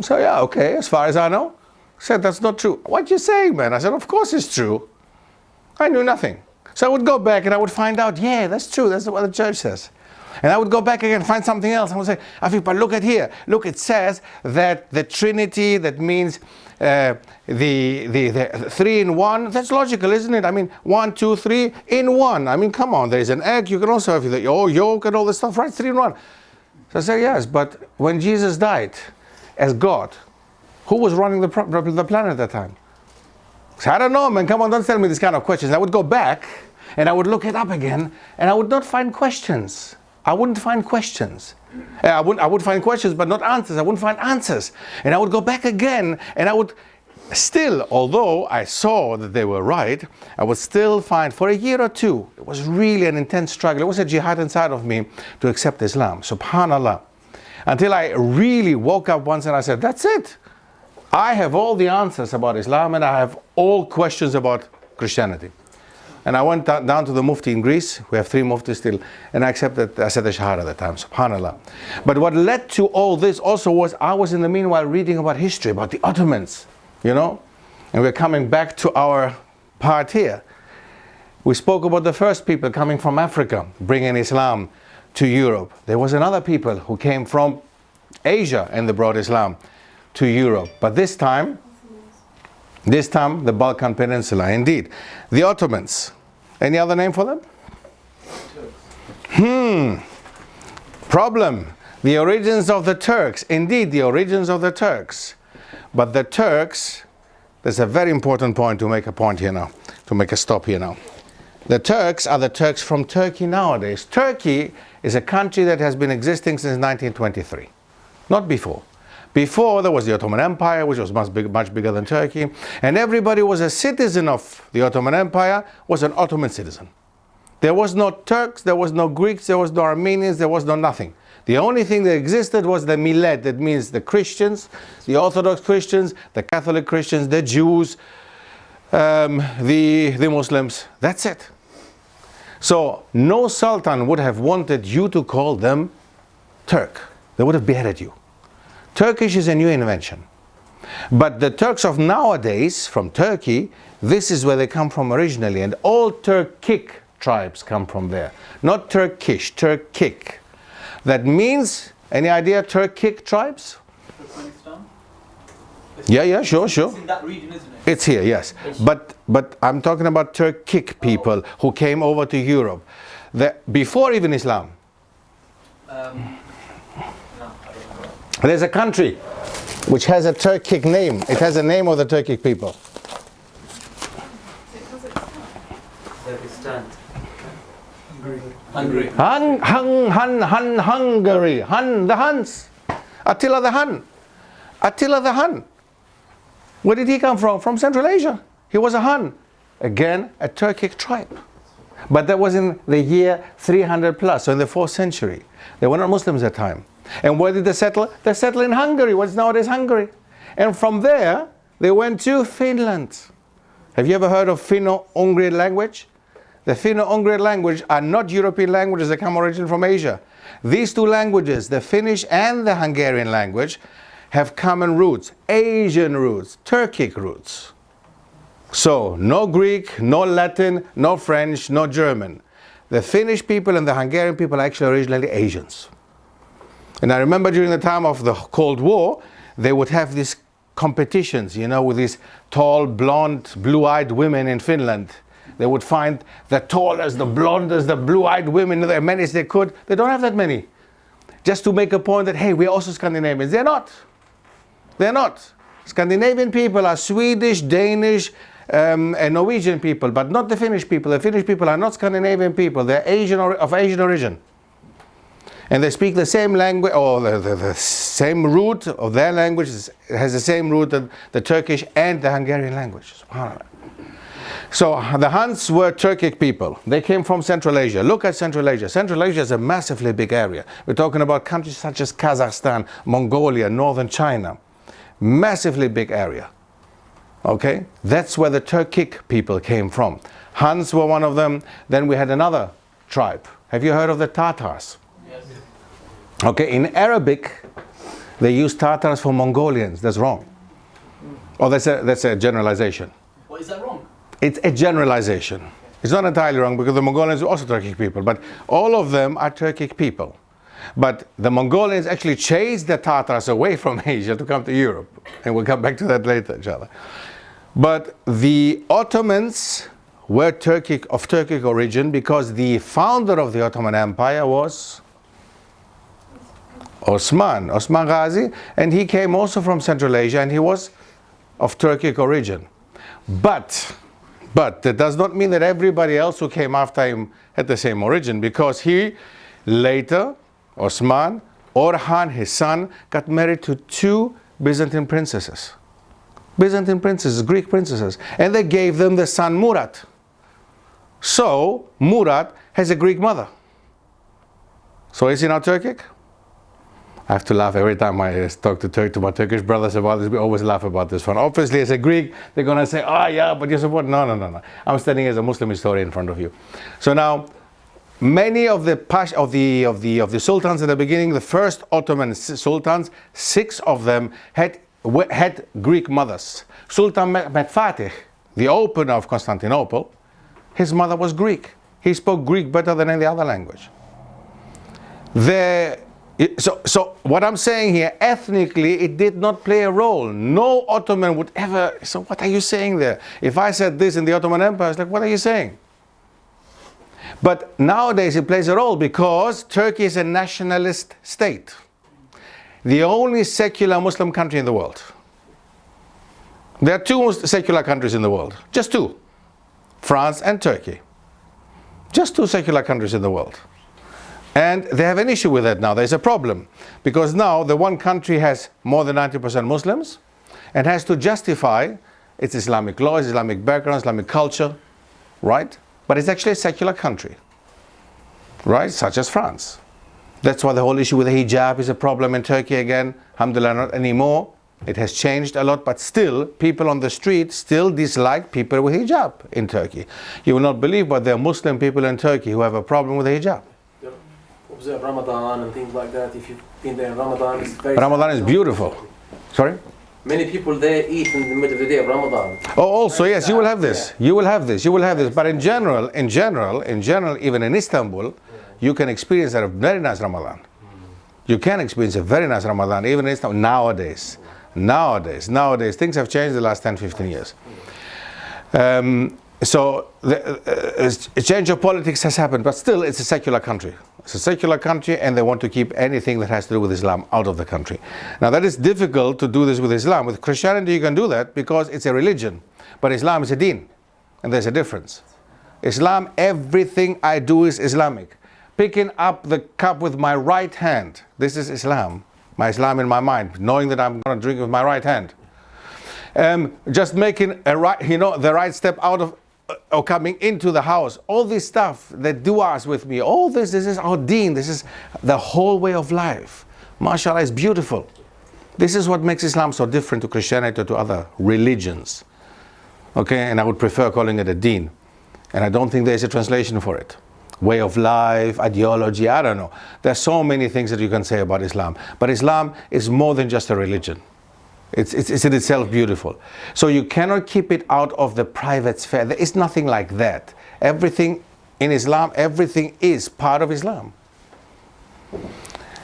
So yeah, okay, as far as I know. I said, that's not true. What you saying, man? I said, of course it's true. I knew nothing. So I would go back and I would find out, yeah, that's true. That's what the church says. And I would go back again and find something else. I would say, Afif, but look at here. Look, it says that the Trinity, that means the 3 in 1. That's logical, isn't it? I mean, 1, 2, 3 in 1. I mean, come on, there's an egg. You can also have the yolk and all this stuff, right? 3 in 1. So I say, yes, but when Jesus died, as God. Who was running the planet at that time? So I don't know, man. Come on, don't tell me these kind of questions. I would go back and I would look it up again, and I would not find questions. I wouldn't find questions. I would find questions, but not answers. I wouldn't find answers. And I would go back again, and I would still, although I saw that they were right, I would still find, for a year or two, it was really an intense struggle. It was a jihad inside of me to accept Islam, subhanallah. Until I really woke up once and I said, that's it. I have all the answers about Islam, and I have all questions about Christianity. And I went down to the Mufti in Greece. We have 3 Muftis still. And I said the Shahada at the time, subhanallah. But what led to all this also was I was in the meanwhile reading about history, about the Ottomans, you know. And we're coming back to our part here. We spoke about the first people coming from Africa, bringing Islam to Europe. There was another people who came from Asia and they brought Islam to Europe. But this time the Balkan Peninsula, indeed. The Ottomans. Any other name for them? Problem. The origins of the Turks. Indeed, the origins of the Turks. But the Turks, there's a very important point to make a point here now, to make a stop here now. The Turks are the Turks from Turkey nowadays. Turkey is a country that has been existing since 1923, not before. Before, there was the Ottoman Empire, which was much bigger than Turkey, and everybody was a citizen of the Ottoman Empire, was an Ottoman citizen. There was no Turks, there was no Greeks, there was no Armenians, there was no nothing. The only thing that existed was the millet, that means the Christians, the Orthodox Christians, the Catholic Christians, the Jews, the Muslims. That's it. So no sultan would have wanted you to call them Turk. They would have beheaded you. Turkish is a new invention. But the Turks of nowadays, from Turkey, this is where they come from originally. And all Turkic tribes come from there. Not Turkish, Turkic. That means, any idea, Turkic tribes? Turkmenistan? Yeah, sure. It's in that region, isn't it? It's here, yes. But I'm talking about Turkic people who came over to Europe. Before even Islam. There's a country which has a Turkic name. It has a name of the Turkic people. Uzbekistan. Hungary. Hungary. The Huns. Attila the Hun. Attila the Hun. Where did he come from? From Central Asia. He was a Hun. Again, a Turkic tribe. But that was in the year 300 plus, so in the 4th century. They were not Muslims at the time. And where did they settle? They settled in Hungary, what's nowadays Hungary. And from there, they went to Finland. Have you ever heard of Finno-Ugric language? The Finno-Ugric language are not European languages, they come originally from Asia. These 2 languages, the Finnish and the Hungarian language, have common roots, Asian roots, Turkic roots. So, no Greek, no Latin, no French, no German. The Finnish people and the Hungarian people are actually originally Asians. And I remember during the time of the Cold War, they would have these competitions, you know, with these tall, blonde, blue-eyed women in Finland. They would find the tallest, the blondest, the blue-eyed women, as many as they could. They don't have that many. Just to make a point that, hey, we're also Scandinavians. They're not. They're not. Scandinavian people are Swedish, Danish, and Norwegian people, but not the Finnish people. The Finnish people are not Scandinavian people. They're of Asian origin. And they speak the same language, or the same root of their language has the same root of the Turkish and the Hungarian language. So the Huns were Turkic people. They came from Central Asia. Look at Central Asia. Central Asia is a massively big area. We're talking about countries such as Kazakhstan, Mongolia, northern China. Massively big area. Okay? That's where the Turkic people came from. Huns were one of them. Then we had another tribe. Have you heard of the Tatars? Okay, in Arabic, they use Tatars for Mongolians. That's wrong. Oh, that's a generalization. What is that wrong? It's a generalization. It's not entirely wrong because the Mongolians are also Turkic people, but all of them are Turkic people. But the Mongolians actually chased the Tatars away from Asia to come to Europe. And we'll come back to that later, inshallah. But the Ottomans were of Turkic origin because the founder of the Ottoman Empire was Osman Ghazi, and he came also from Central Asia, and he was of Turkic origin. But that does not mean that everybody else who came after him had the same origin, because he later, Osman, Orhan, his son, got married to 2 Byzantine princesses. Byzantine princesses, Greek princesses, and they gave them the son Murat. So Murat has a Greek mother. So is he now Turkic? I have to laugh every time I talk to my Turkish brothers about this. We always laugh about this one. Obviously, as a Greek, they're going to say, "Oh yeah, but you support." No. I'm standing as a Muslim historian in front of you. So now, many of the sultans at the beginning, the first Ottoman sultans, 6 of them had Greek mothers. Sultan Mehmed Fatih, the opener of Constantinople, his mother was Greek. He spoke Greek better than any other language. So what I'm saying here, ethnically, it did not play a role. No Ottoman would ever. So what are you saying there? If I said this in the Ottoman Empire, it's like, what are you saying? But nowadays it plays a role because Turkey is a nationalist state. The only secular Muslim country in the world. There are 2 secular countries in the world. Just 2. France and Turkey. Just 2 secular countries in the world. And they have an issue with that now. There's a problem. Because now the one country has more than 90% Muslims and has to justify its Islamic law, its Islamic background, Islamic culture, right? But it's actually a secular country, right? Such as France. That's why the whole issue with the hijab is a problem in Turkey again. Alhamdulillah, not anymore. It has changed a lot, but still, people on the street still dislike people with hijab in Turkey. You will not believe, but there are Muslim people in Turkey who have a problem with the hijab. Observe Ramadan and things like that. If you've been there in Ramadan, it's very Ramadan is beautiful. Sorry? Many people there eat in the middle of the day of Ramadan. Oh, also, yes, you will have this. You will have this. You will have this. But in general, even in Istanbul, you can experience a very nice Ramadan. You can experience a very nice Ramadan, even in Istanbul, nowadays. Nowadays, things have changed the last 10, 15 years. So a change of politics has happened, but still it's a secular country. It's a secular country, and they want to keep anything that has to do with Islam out of the country. Now that is difficult to do this with Islam. With Christianity you can do that because it's a religion, but Islam is a deen, and there's a difference. Islam, everything I do is Islamic. Picking up the cup with my right hand, this is Islam. My Islam in my mind, knowing that I'm going to drink with my right hand. Just making the right step out of or coming into the house, all this stuff, the du'as with me, all this is our deen, this is the whole way of life. MashaAllah, is beautiful. This is what makes Islam so different to Christianity or to other religions. Okay, and I would prefer calling it a deen. And I don't think there's a translation for it. Way of life, ideology, I don't know. There's so many things that you can say about Islam. But Islam is more than just a religion. It's in itself beautiful. So you cannot keep it out of the private sphere. There is nothing like that. Everything in Islam, everything is part of Islam.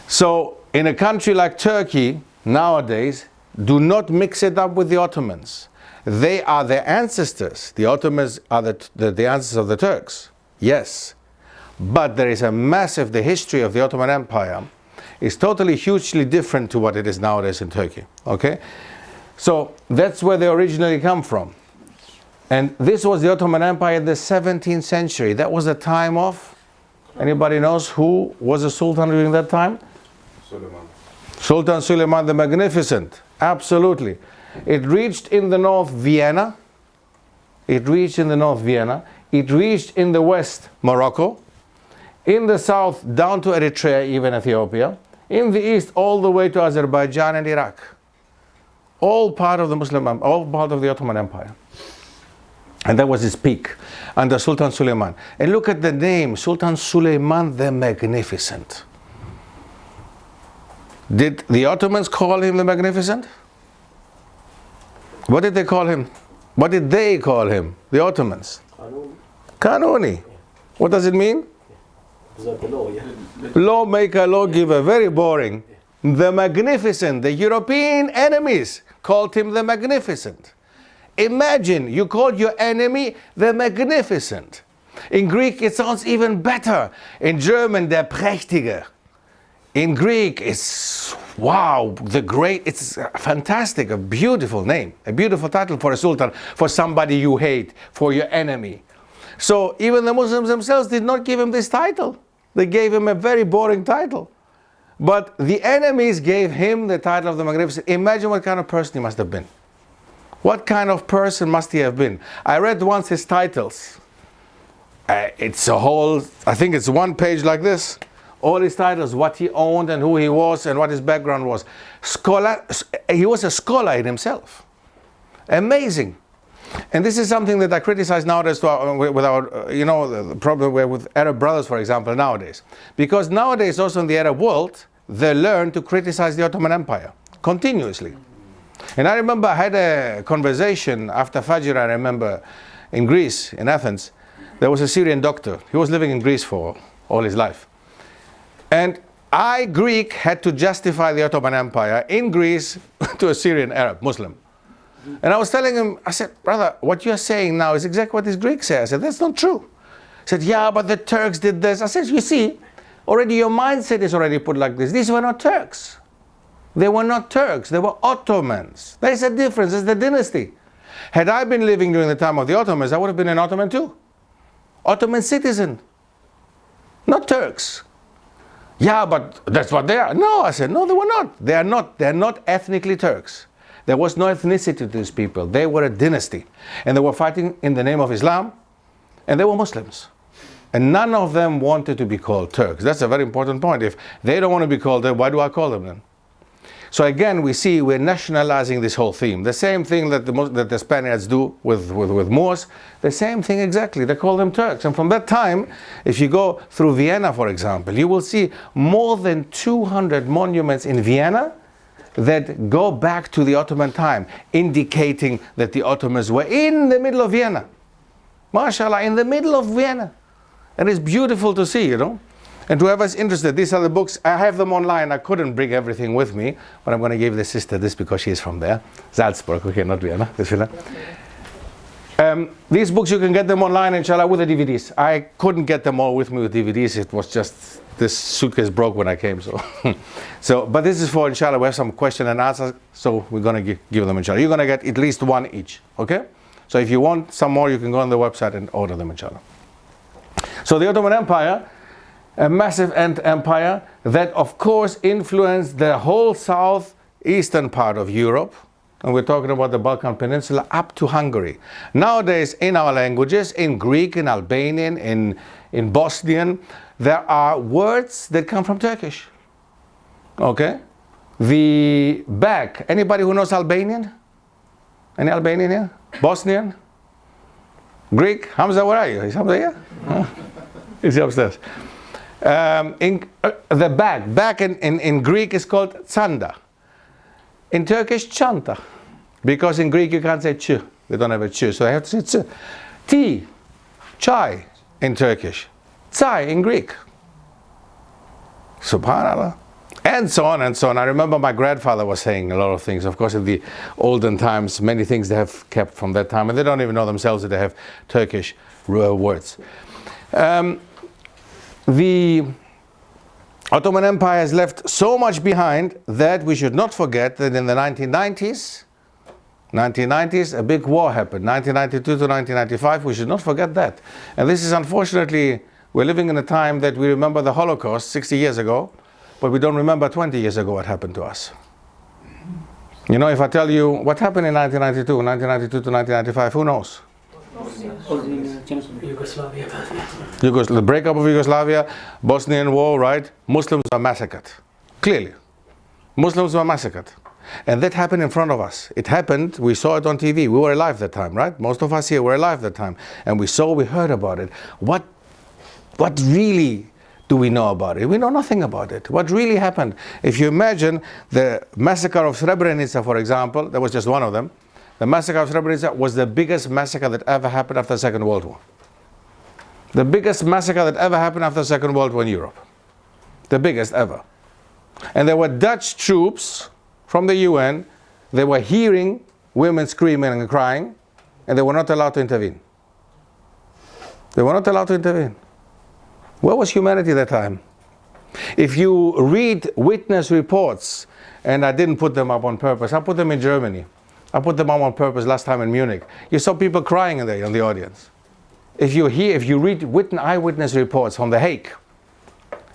So in a country like Turkey, nowadays, do not mix it up with the Ottomans. They are their ancestors. The Ottomans are the ancestors of the Turks. Yes. But there is the history of the Ottoman Empire is totally hugely different to what it is nowadays in Turkey. Okay? So that's where they originally come from. And this was the Ottoman Empire in the 17th century. That was the time of, anybody knows who was a sultan during that time? Suleiman. Sultan Suleiman the Magnificent. Absolutely. It reached in the north Vienna. It reached in the west Morocco. In the south down to Eritrea, even Ethiopia. In the east all the way to Azerbaijan and Iraq. All part of the Ottoman Empire. And that was his peak under Sultan Suleiman. And look at the name, Sultan Suleiman the Magnificent. Did the Ottomans call him the Magnificent? What did they call him? What did they call him, the Ottomans? Kanuni. What does it mean? Lawmaker, lawgiver, very boring. The Magnificent, the European enemies called him the Magnificent. Imagine you called your enemy the Magnificent. In Greek it sounds even better. In German, der Prächtige. In Greek, it's wow, the great, it's fantastic, a beautiful name, a beautiful title for a sultan, for somebody you hate, for your enemy. So even the Muslims themselves did not give him this title. They gave him a very boring title. But the enemies gave him the title of the Magnificent. Imagine what kind of person he must have been. What kind of person must he have been? I read once his titles. It's a whole, I think it's one page like this. All his titles, what he owned and who he was and what his background was. Scholar, he was a scholar in himself. Amazing. And this is something that I criticize nowadays with our, you know, the problem with Arab brothers, for example, nowadays. Because nowadays, also in the Arab world, they learn to criticize the Ottoman Empire continuously. And I remember I had a conversation after Fajr, I remember, in Greece, in Athens. There was a Syrian doctor. He was living in Greece for all his life. And I, Greek, had to justify the Ottoman Empire in Greece to a Syrian Arab, Muslim. And I was telling him, I said, brother, what you're saying now is exactly what this Greek says. I said, that's not true. He said, yeah, but the Turks did this. I said, you see, already your mindset is already put like this. These were not Turks. They were not Turks. They were Ottomans. There's a difference. It's the dynasty. Had I been living during the time of the Ottomans, I would have been an Ottoman too. Ottoman citizen. Not Turks. Yeah, but that's what they are. No, I said, no, they were not. They are not. They are not ethnically Turks. There was no ethnicity to these people. They were a dynasty. And they were fighting in the name of Islam. And they were Muslims. And none of them wanted to be called Turks. That's a very important point. If they don't want to be called that, why do I call them then? So again, we see we're nationalizing this whole theme. The same thing that the Spaniards do with Moors. The same thing exactly. They call them Turks. And from that time, if you go through Vienna, for example, you will see more than 200 monuments in Vienna that go back to the Ottoman time, indicating that the Ottomans were in the middle of Vienna. MashaAllah, in the middle of Vienna. And it's beautiful to see, you know. And whoever's interested, these are the books. I have them online. I couldn't bring everything with me, but I'm going to give the sister this because she is from there. Salzburg, okay, not Vienna. These books, you can get them online, inshallah, with the DVDs. I couldn't get them all with me with DVDs. It was just, this suitcase broke when I came, so. But this is for, inshallah, we have some question and answers, so we're going to give them, inshallah. You're going to get at least one each, okay? So if you want some more, you can go on the website and order them, inshallah. So the Ottoman Empire, a massive empire that, of course, influenced the whole southeastern part of Europe. And we're talking about the Balkan Peninsula up to Hungary. Nowadays, in our languages, in Greek, in Albanian, in Bosnian, there are words that come from Turkish. Okay? The back. Anybody who knows Albanian? Any Albanian here? Bosnian? Greek? Hamza, where are you? Is Hamza here? Is he upstairs? The back in Greek is called tsanda. In Turkish, chanta. Because in Greek you can't say ch. They don't have a ch, so they have to say ch. Tea, chai in Turkish. Tsai in Greek. Subhanallah. And so on and so on. I remember my grandfather was saying a lot of things. Of course, in the olden times, many things they have kept from that time. And they don't even know themselves that they have Turkish words. The Ottoman Empire has left so much behind that we should not forget that in the 1990s, a big war happened, 1992 to 1995. We should not forget that. And this is unfortunately, we're living in a time that we remember the Holocaust 60 years ago, but we don't remember 20 years ago what happened to us. You know, if I tell you what happened in 1992 to 1995, who knows? Yugoslavia. The breakup of Yugoslavia, Bosnian War, right? Muslims were massacred. Clearly. Muslims were massacred. And that happened in front of us. It happened, we saw it on TV. We were alive that time, right? Most of us here were alive that time. And we heard about it. What really do we know about it? We know nothing about it. What really happened? If you imagine the massacre of Srebrenica, for example, that was just one of them. The massacre of Srebrenica was the biggest massacre that ever happened after the Second World War. The biggest massacre that ever happened after the Second World War in Europe. The biggest ever. And there were Dutch troops from the UN. They were hearing women screaming and crying, and they were not allowed to intervene. They were not allowed to intervene. Where was humanity at that time? If you read witness reports, and I didn't put them up on purpose, I put them in Germany. I put them up on purpose last time in Munich. You saw people crying in the audience. If you read eyewitness reports from The Hague,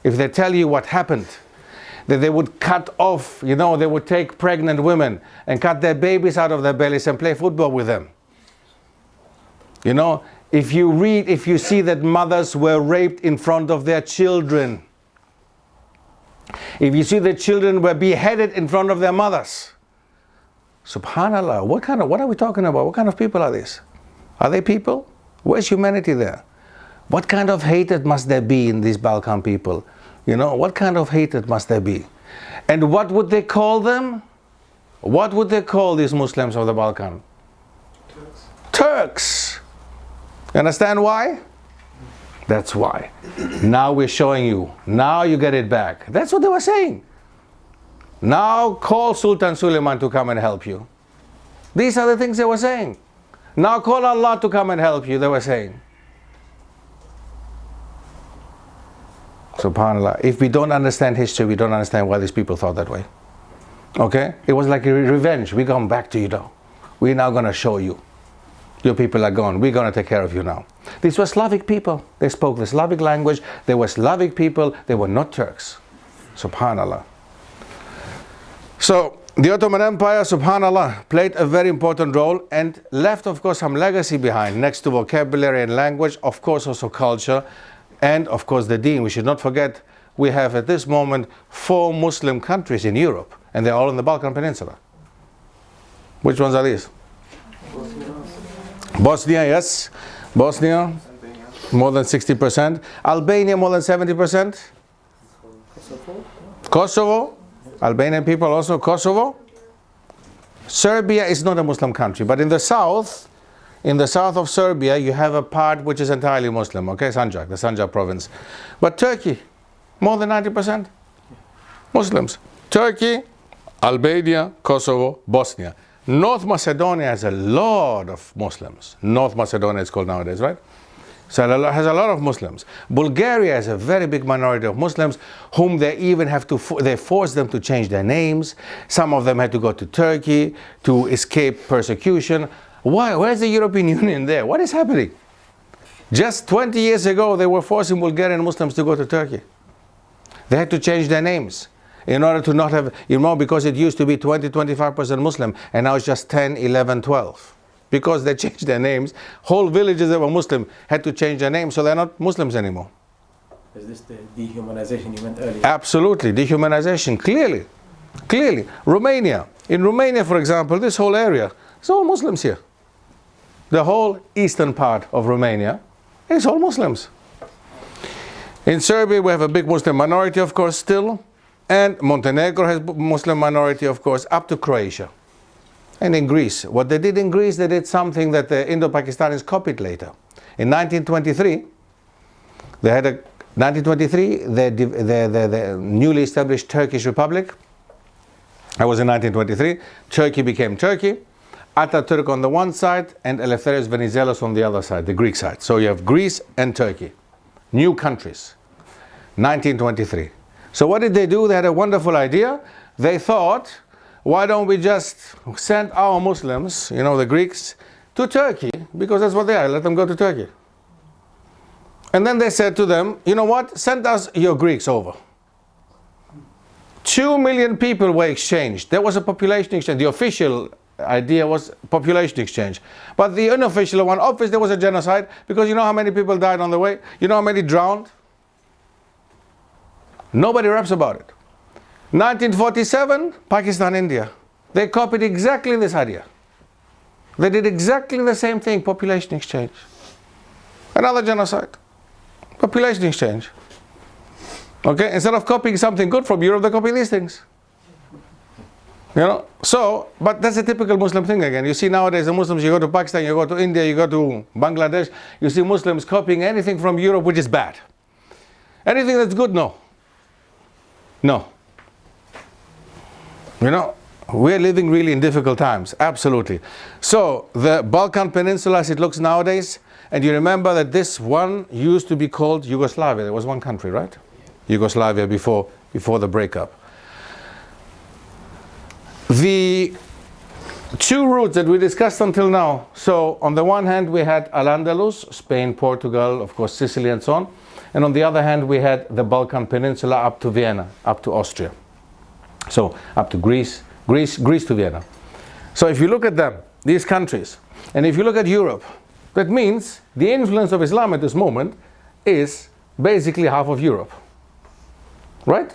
if they tell you what happened, that they would cut off, they would take pregnant women and cut their babies out of their bellies and play football with them. If you see that mothers were raped in front of their children, if you see that children were beheaded in front of their mothers, subhanallah, what are we talking about? What kind of people are these? Are they people? Where's humanity there? What kind of hatred must there be in these Balkan people? What kind of hatred must there be? And what would they call them? What would they call these Muslims of the Balkan? Turks. You understand why? That's why. Now we're showing you. Now you get it back. That's what they were saying. Now call Sultan Suleiman to come and help you. These are the things they were saying. Now call Allah to come and help you, they were saying. SubhanAllah. If we don't understand history, we don't understand why these people thought that way. Okay? It was like a revenge. We come back to you now. We're now going to show you. Your people are gone. We're going to take care of you now. These were Slavic people. They spoke the Slavic language. They were Slavic people. They were not Turks. SubhanAllah. So, the Ottoman Empire, subhanAllah, played a very important role and left, of course, some legacy behind. Next to vocabulary and language, of course, also culture, and, of course, the deen. We should not forget, we have at this moment 4 Muslim countries in Europe, and they're all in the Balkan Peninsula. Which ones are these? Bosnia, yes. Bosnia, more than 60%. Albania, more than 70%. Kosovo. Albanian people also. Kosovo. Serbia is not a Muslim country, but in the south of Serbia, you have a part which is entirely Muslim, okay, Sanjak, the Sanjak province. But Turkey, more than 90% Muslims. Turkey, Albania, Kosovo, Bosnia. North Macedonia has a lot of Muslims. North Macedonia is called nowadays, right? So it has a lot of Muslims. Bulgaria has a very big minority of Muslims whom they even have to, they force them to change their names. Some of them had to go to Turkey to escape persecution. Why? Where's the European Union there? What is happening? Just 20 years ago, they were forcing Bulgarian Muslims to go to Turkey. They had to change their names in order to not have, because it used to be 20-25% Muslim, and now it's just 10, 11, 12. Because they changed their names, whole villages that were Muslim had to change their names, so they're not Muslims anymore. Is this the dehumanization you meant earlier? Absolutely, dehumanization, clearly. Clearly. Romania. In Romania, for example, this whole area, it's all Muslims here. The whole eastern part of Romania is all Muslims. In Serbia, we have a big Muslim minority, of course, still. And Montenegro has Muslim minority, of course, up to Croatia. And in Greece. What they did in Greece, they did something that the Indo-Pakistanis copied later. In 1923, the newly established Turkish Republic. That was in 1923. Turkey became Turkey. Ataturk on the one side and Eleftherios Venizelos on the other side, the Greek side. So you have Greece and Turkey. New countries. 1923. So what did they do? They had a wonderful idea. They thought, why don't we just send our Muslims, the Greeks, to Turkey, because that's what they are. Let them go to Turkey. And then they said to them, you know what? Send us your Greeks over. 2 million people were exchanged. There was a population exchange. The official idea was population exchange. But the unofficial one, obviously there was a genocide, because you know how many people died on the way? You know how many drowned? Nobody raps about it. 1947, Pakistan, India. They copied exactly this idea. They did exactly the same thing, population exchange. Another genocide. Population exchange. Okay, instead of copying something good from Europe, they copy these things. So, but that's a typical Muslim thing again. You see nowadays the Muslims, you go to Pakistan, you go to India, you go to Bangladesh, you see Muslims copying anything from Europe which is bad. Anything that's good, no. No. We're living really in difficult times, absolutely. So, the Balkan Peninsula as it looks nowadays, and you remember that this one used to be called Yugoslavia. There was one country, right? Yugoslavia before the breakup. The two routes that we discussed until now, so on the one hand we had Al-Andalus, Spain, Portugal, of course Sicily and so on, and on the other hand we had the Balkan Peninsula up to Vienna, up to Austria, so up to Greece to Vienna. So if you look at them, these countries, and if you look at Europe, that means the influence of Islam at this moment is basically half of Europe, right?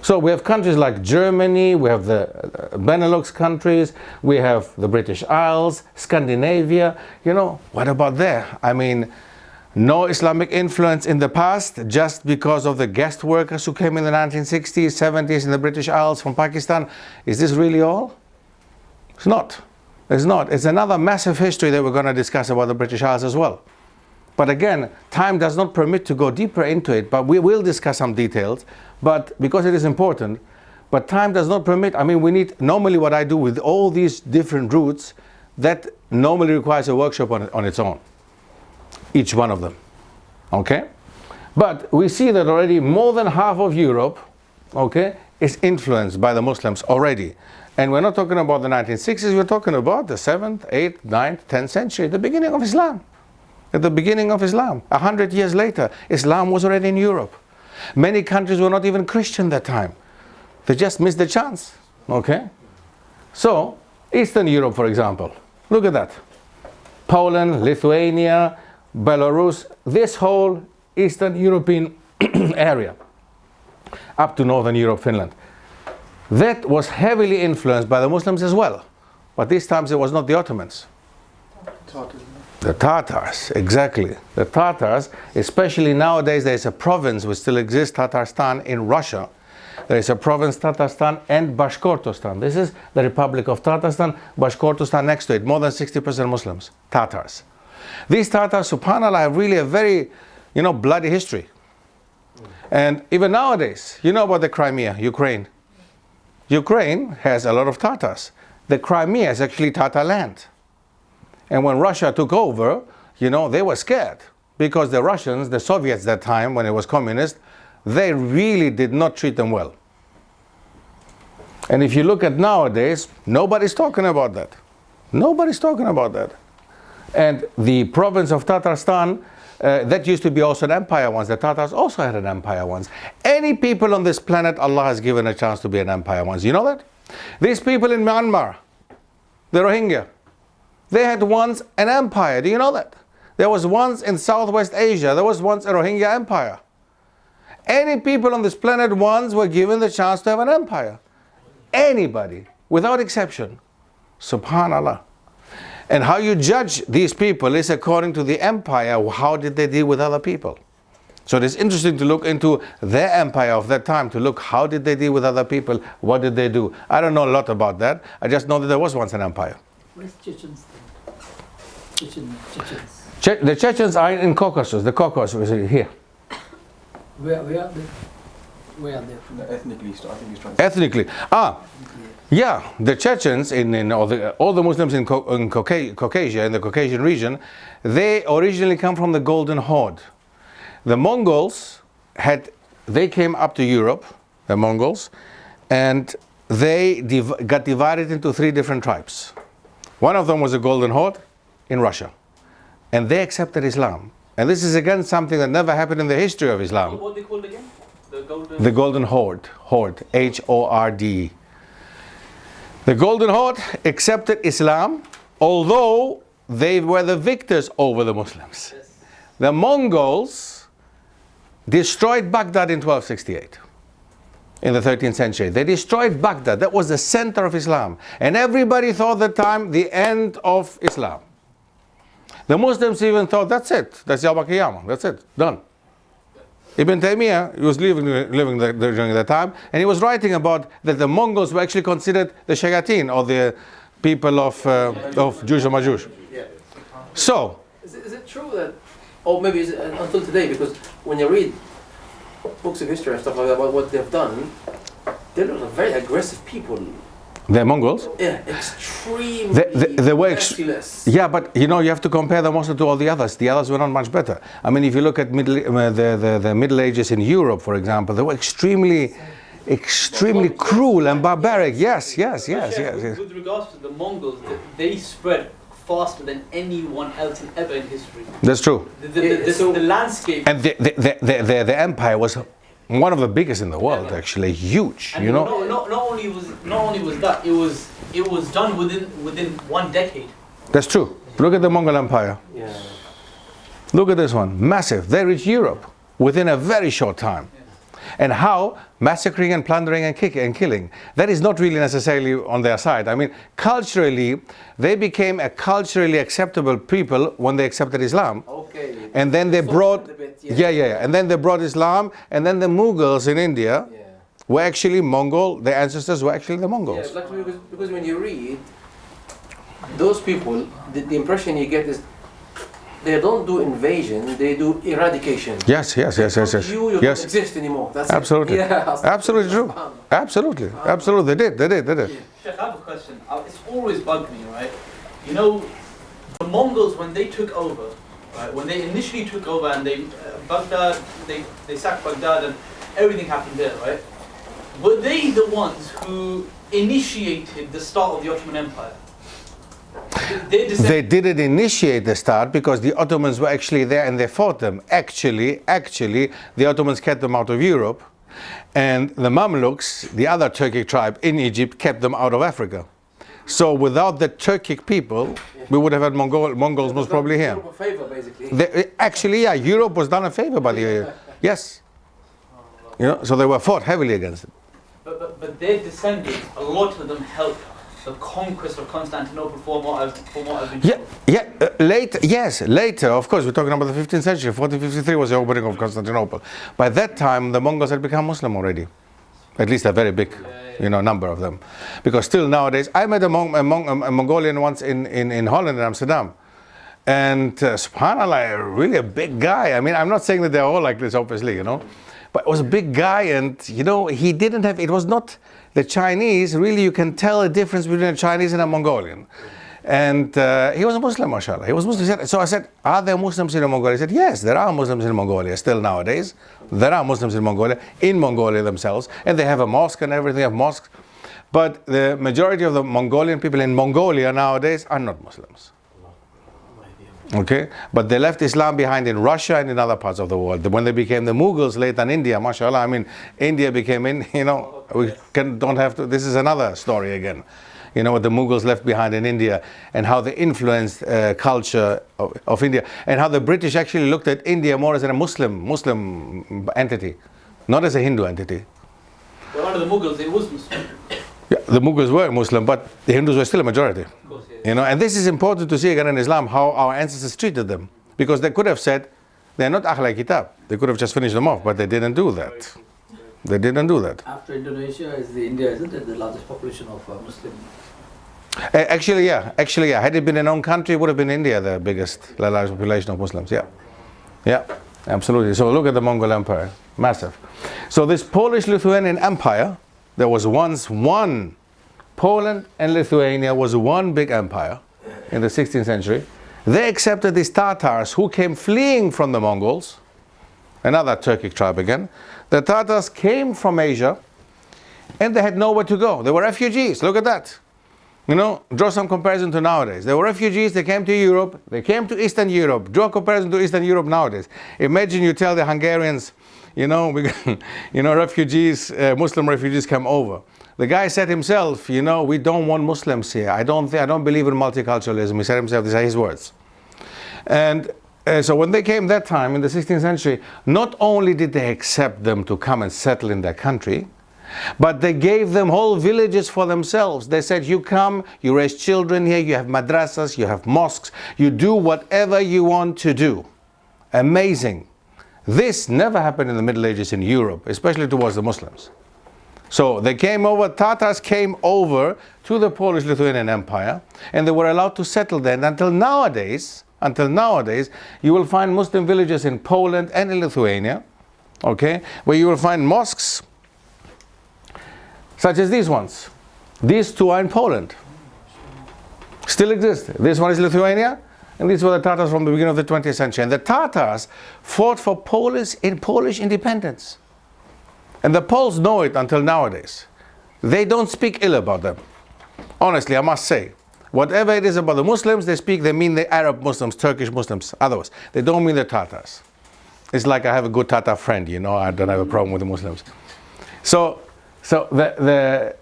So we have countries like Germany, we have the Benelux countries, we have the British Isles, Scandinavia, you know, what about there? I mean, no Islamic influence in the past just because of the guest workers who came in the 1960s, 70s in the British Isles from Pakistan. Is this really all? It's not. It's not. It's another massive history that we're going to discuss about the British Isles as well. But again, time does not permit to go deeper into it, but we will discuss some details, but because it is important, but time does not permit. I mean, we need, normally what I do with all these different routes, that normally requires a workshop on its own, each one of them, okay? But we see that already more than half of Europe, okay, is influenced by the Muslims already. And we're not talking about the 1960s, we're talking about the 7th, 8th, 9th, 10th century, the beginning of Islam. At the beginning of Islam, 100 years later, Islam was already in Europe. Many countries were not even Christian that time. They just missed the chance, okay? So, Eastern Europe, for example, look at that. Poland, Lithuania, Belarus, this whole Eastern European area, up to Northern Europe, Finland. That was heavily influenced by the Muslims as well. But these times it was not the Ottomans. The Tatars, exactly. The Tatars, especially nowadays, there is a province which still exists, Tatarstan, in Russia. There is a province, Tatarstan and Bashkortostan. This is the Republic of Tatarstan, Bashkortostan next to it, more than 60% Muslims, Tatars. These Tatars, subhanAllah, have really a very, you know, bloody history. And even nowadays, you know about the Crimea, Ukraine. Ukraine has a lot of Tatars. The Crimea is actually Tatar land. And when Russia took over, you know, they were scared because the Russians, the Soviets that time, when it was communist, they really did not treat them well. And if you look at nowadays, nobody's talking about that. Nobody's talking about that. And the province of Tatarstan, that used to be also an empire once. The Tatars also had an empire once. Any people on this planet, Allah has given a chance to be an empire once. You know that? These people in Myanmar, the Rohingya, they had once an empire. Do you know that? There was once in Southwest Asia, there was once a Rohingya empire. Any people on this planet once were given the chance to have an empire. Anybody, without exception. Subhanallah. And how you judge these people is according to the empire. How did they deal with other people? So it is interesting to look into their empire of that time, to look how did they deal with other people, what did they do. I don't know a lot about that. I just know that there was once an empire. Where's Chechens then? Chechens. The Chechens are in Caucasus. The Caucasus is here. Where are they? Where are they? No, ethnically, I think he's trying to... Ethnically. Yeah, the Chechens, all the Muslims in Caucasia, in the Caucasian region, they originally come from the Golden Horde. The Mongols they came up to Europe, the Mongols, and they got divided into 3 different tribes. One of them was the Golden Horde in Russia, and they accepted Islam. And this is again something that never happened in the history of Islam. What are they called again? The Golden Horde, H-O-R-D-E. The Golden Horde accepted Islam, although they were the victors over the Muslims. Yes. The Mongols destroyed Baghdad in 1268, in the 13th century. They destroyed Baghdad. That was the center of Islam. And everybody thought at the time the end of Islam. The Muslims even thought, that's it. That's Yawm al-Qiyamah. That's it. Done. Ibn Taymiyyah, he was living during that time, and he was writing about that the Mongols were actually considered the Shayateen, or the people of Juj and Majuj. So, is it true that, or maybe is it until today, because when you read books of history and stuff like that about what they've done, they were very aggressive people The Mongols? Yeah, extremely they were merciless. Yeah, but you know, you have to compare them also to all the others. The others were not much better. I mean, if you look at the Middle Ages in Europe, for example, they were extremely cruel and barbaric. Yes. With regards to the Mongols, they spread faster than anyone else ever in history. That's true. The landscape. And the empire was one of the biggest in the world, actually, huge. And you know. Not only was that, it was done within 1 decade. That's true. Look at the Mongol Empire. Yeah. Look at this one, massive. They reached Europe within a very short time. And how? Massacring and plundering and killing. That is not really necessarily on their side. I mean, culturally, they became a culturally acceptable people when they accepted Islam. Okay. And then they brought, and then they brought Islam, and then the Mughals in India were actually Mongol. Their ancestors were actually the Mongols. Yeah, because when you read those people, the impression you get is they don't do invasion, they do eradication. Yes. You don't exist anymore. That's absolutely. Absolutely true. Absolutely. They did. Sheikh, I have a question. It's always bugged me, right? You know, the Mongols, when they took over, right, when they initially took over and Baghdad, they sacked Baghdad and everything happened there, right? Were they the ones who initiated the start of the Ottoman Empire? They didn't initiate the start because the Ottomans were actually there and they fought them. Actually, the Ottomans kept them out of Europe, and the Mamluks, the other Turkic tribe in Egypt, kept them out of Africa. So without the Turkic people, we would have had Mongols most probably here. Europe a favor, basically. Actually, Europe was done a favor by the yes. You know, so they were fought heavily against it. But their descendants, a lot of them helped the conquest of Constantinople from what I've been told. Later, of course, we're talking about the 15th century. 1453 was the opening of Constantinople. By that time, the Mongols had become Muslim already. At least a very big, number of them. Because still nowadays, I met a Mongolian once in Holland, in Amsterdam. And subhanAllah, really a big guy. I mean, I'm not saying that they're all like this, obviously, But it was a big guy, and, he didn't have, it was not the Chinese. Really, you can tell the difference between a Chinese and a Mongolian. And he was a Muslim, mashallah. He was Muslim. So I said, are there Muslims in Mongolia? He said, yes, there are Muslims in Mongolia still nowadays. There are Muslims in Mongolia themselves. And they have a mosque and everything, they have mosques. But the majority of the Mongolian people in Mongolia nowadays are not Muslims. Okay, but they left Islam behind in Russia and in other parts of the world. When they became the Mughals later in India, mashallah, I mean, India became don't have to, this is another story again. What the Mughals left behind in India and how they influenced culture of India, and how the British actually looked at India more as a Muslim entity, not as a Hindu entity. Well, under the Mughals, it was Muslim. Yeah, the Mughals were Muslim, but the Hindus were still a majority. Of course, yes. And this is important to see again in Islam, how our ancestors treated them. Because they could have said, they're not Ahl Kitab. They could have just finished them off, but they didn't do that. They didn't do that. After Indonesia, India, isn't it the largest population of Muslims? Actually, yeah. Had it been an own country, it would have been India, the largest population of Muslims. Yeah, absolutely. So look at the Mongol Empire, massive. So this Polish-Lithuanian Empire, there was once one, Poland and Lithuania was one big empire in the 16th century. They accepted these Tatars who came fleeing from the Mongols, another Turkic tribe again. The Tatars came from Asia and they had nowhere to go. They were refugees, look at that. Draw some comparison to nowadays. They were refugees, they came to Europe, they came to Eastern Europe. Draw a comparison to Eastern Europe nowadays. Imagine you tell the Hungarians, refugees, Muslim refugees come over. The guy said himself, we don't want Muslims here. I don't believe in multiculturalism. He said himself, these are his words. And so when they came that time in the 16th century, not only did they accept them to come and settle in their country, but they gave them whole villages for themselves. They said, you come, you raise children here, you have madrasas, you have mosques, you do whatever you want to do. Amazing. This never happened in the Middle Ages in Europe, especially towards the Muslims. So they came over, Tatars came over to the Polish-Lithuanian Empire, and they were allowed to settle there. And until nowadays, you will find Muslim villages in Poland and in Lithuania, okay, where you will find mosques such as these ones. These two are in Poland. Still exist. This one is Lithuania, and these were the Tatars from the beginning of the 20th century. And the Tatars fought for Polish independence. And the Poles know it until nowadays. They don't speak ill about them. Honestly, I must say. Whatever it is about the Muslims, they mean the Arab Muslims, Turkish Muslims, otherwise. They don't mean the Tatars. It's like I have a good Tatar friend, you know, I don't have a problem with the Muslims. So the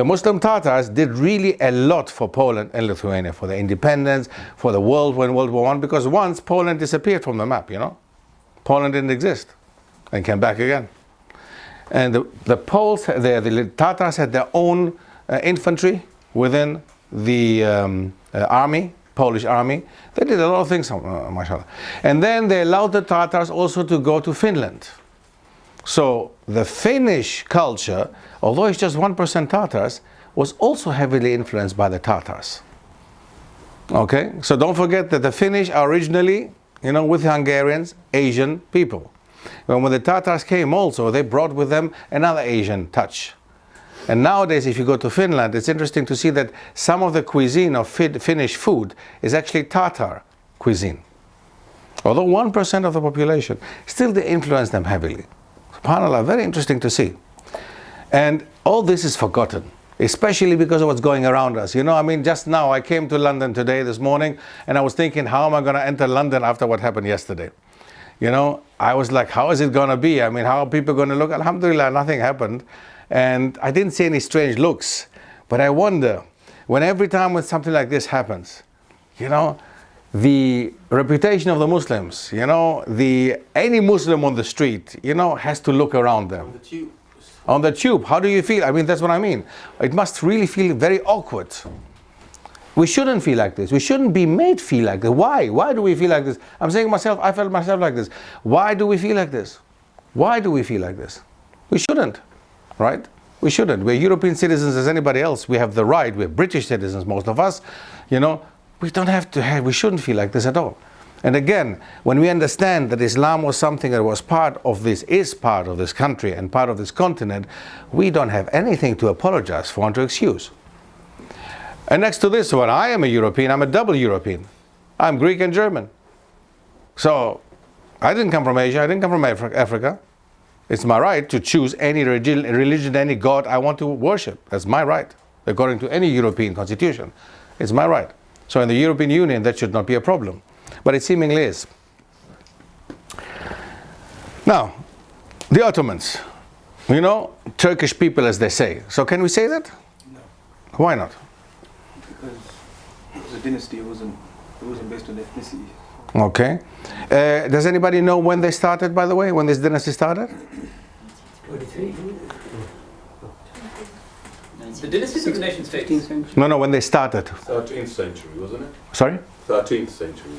Muslim Tatars did really a lot for Poland and Lithuania, for the independence, for the world when World War I, because once Poland disappeared from the map, you know. Poland didn't exist and came back again. And the Poles, the Tatars had their own infantry within the army, Polish army. They did a lot of things, mashallah. And then they allowed the Tatars also to go to Finland. So the Finnish culture, although it's just 1% Tatars, was also heavily influenced by the Tatars. Okay, so don't forget that the Finnish are originally, you know, with the Hungarians, Asian people. And when the Tatars came also, they brought with them another Asian touch. And nowadays, if you go to Finland, it's interesting to see that some of the cuisine of Finnish food is actually Tatar cuisine. Although 1% of the population, still they influence them heavily. SubhanAllah, very interesting to see. And all this is forgotten, especially because of what's going around us. You know, I mean, just now I came to London today, this morning, and I was thinking, how am I going to enter London after what happened yesterday? You know, I was like, how is it going to be? I mean, how are people going to look? Alhamdulillah, nothing happened. And I didn't see any strange looks. But I wonder, every time when something like this happens, you know, the reputation of the Muslims, you know, any Muslim on the street, you know, has to look around them. On the tube. On the tube, how do you feel? I mean, that's what I mean. It must really feel very awkward. We shouldn't feel like this. We shouldn't be made feel like this. Why? Why do we feel like this? I'm saying myself, I felt myself like this. Why do we feel like this? Why do we feel like this? We shouldn't, right? We shouldn't. We're European citizens as anybody else. We have the right. We're British citizens, most of us. You know, we shouldn't feel like this at all. And again, when we understand that Islam was something that was is part of this country and part of this continent, we don't have anything to apologize for and to excuse. And next to this one, I am a European, I'm a double European. I'm Greek and German. So, I didn't come from Asia, I didn't come from Africa. It's my right to choose any religion, any God I want to worship. That's my right, according to any European constitution. It's my right. So in the European Union, that should not be a problem. But it seemingly is. Now, the Ottomans, you know, Turkish people as they say. So can we say that? No. Why not? Because it was a dynasty, it wasn't based on ethnicity. Okay. Does anybody know when they started, by the way, when this dynasty started? 23. The dynasties of the nation states? No, when they started. 13th century, wasn't it? Sorry? 13th century.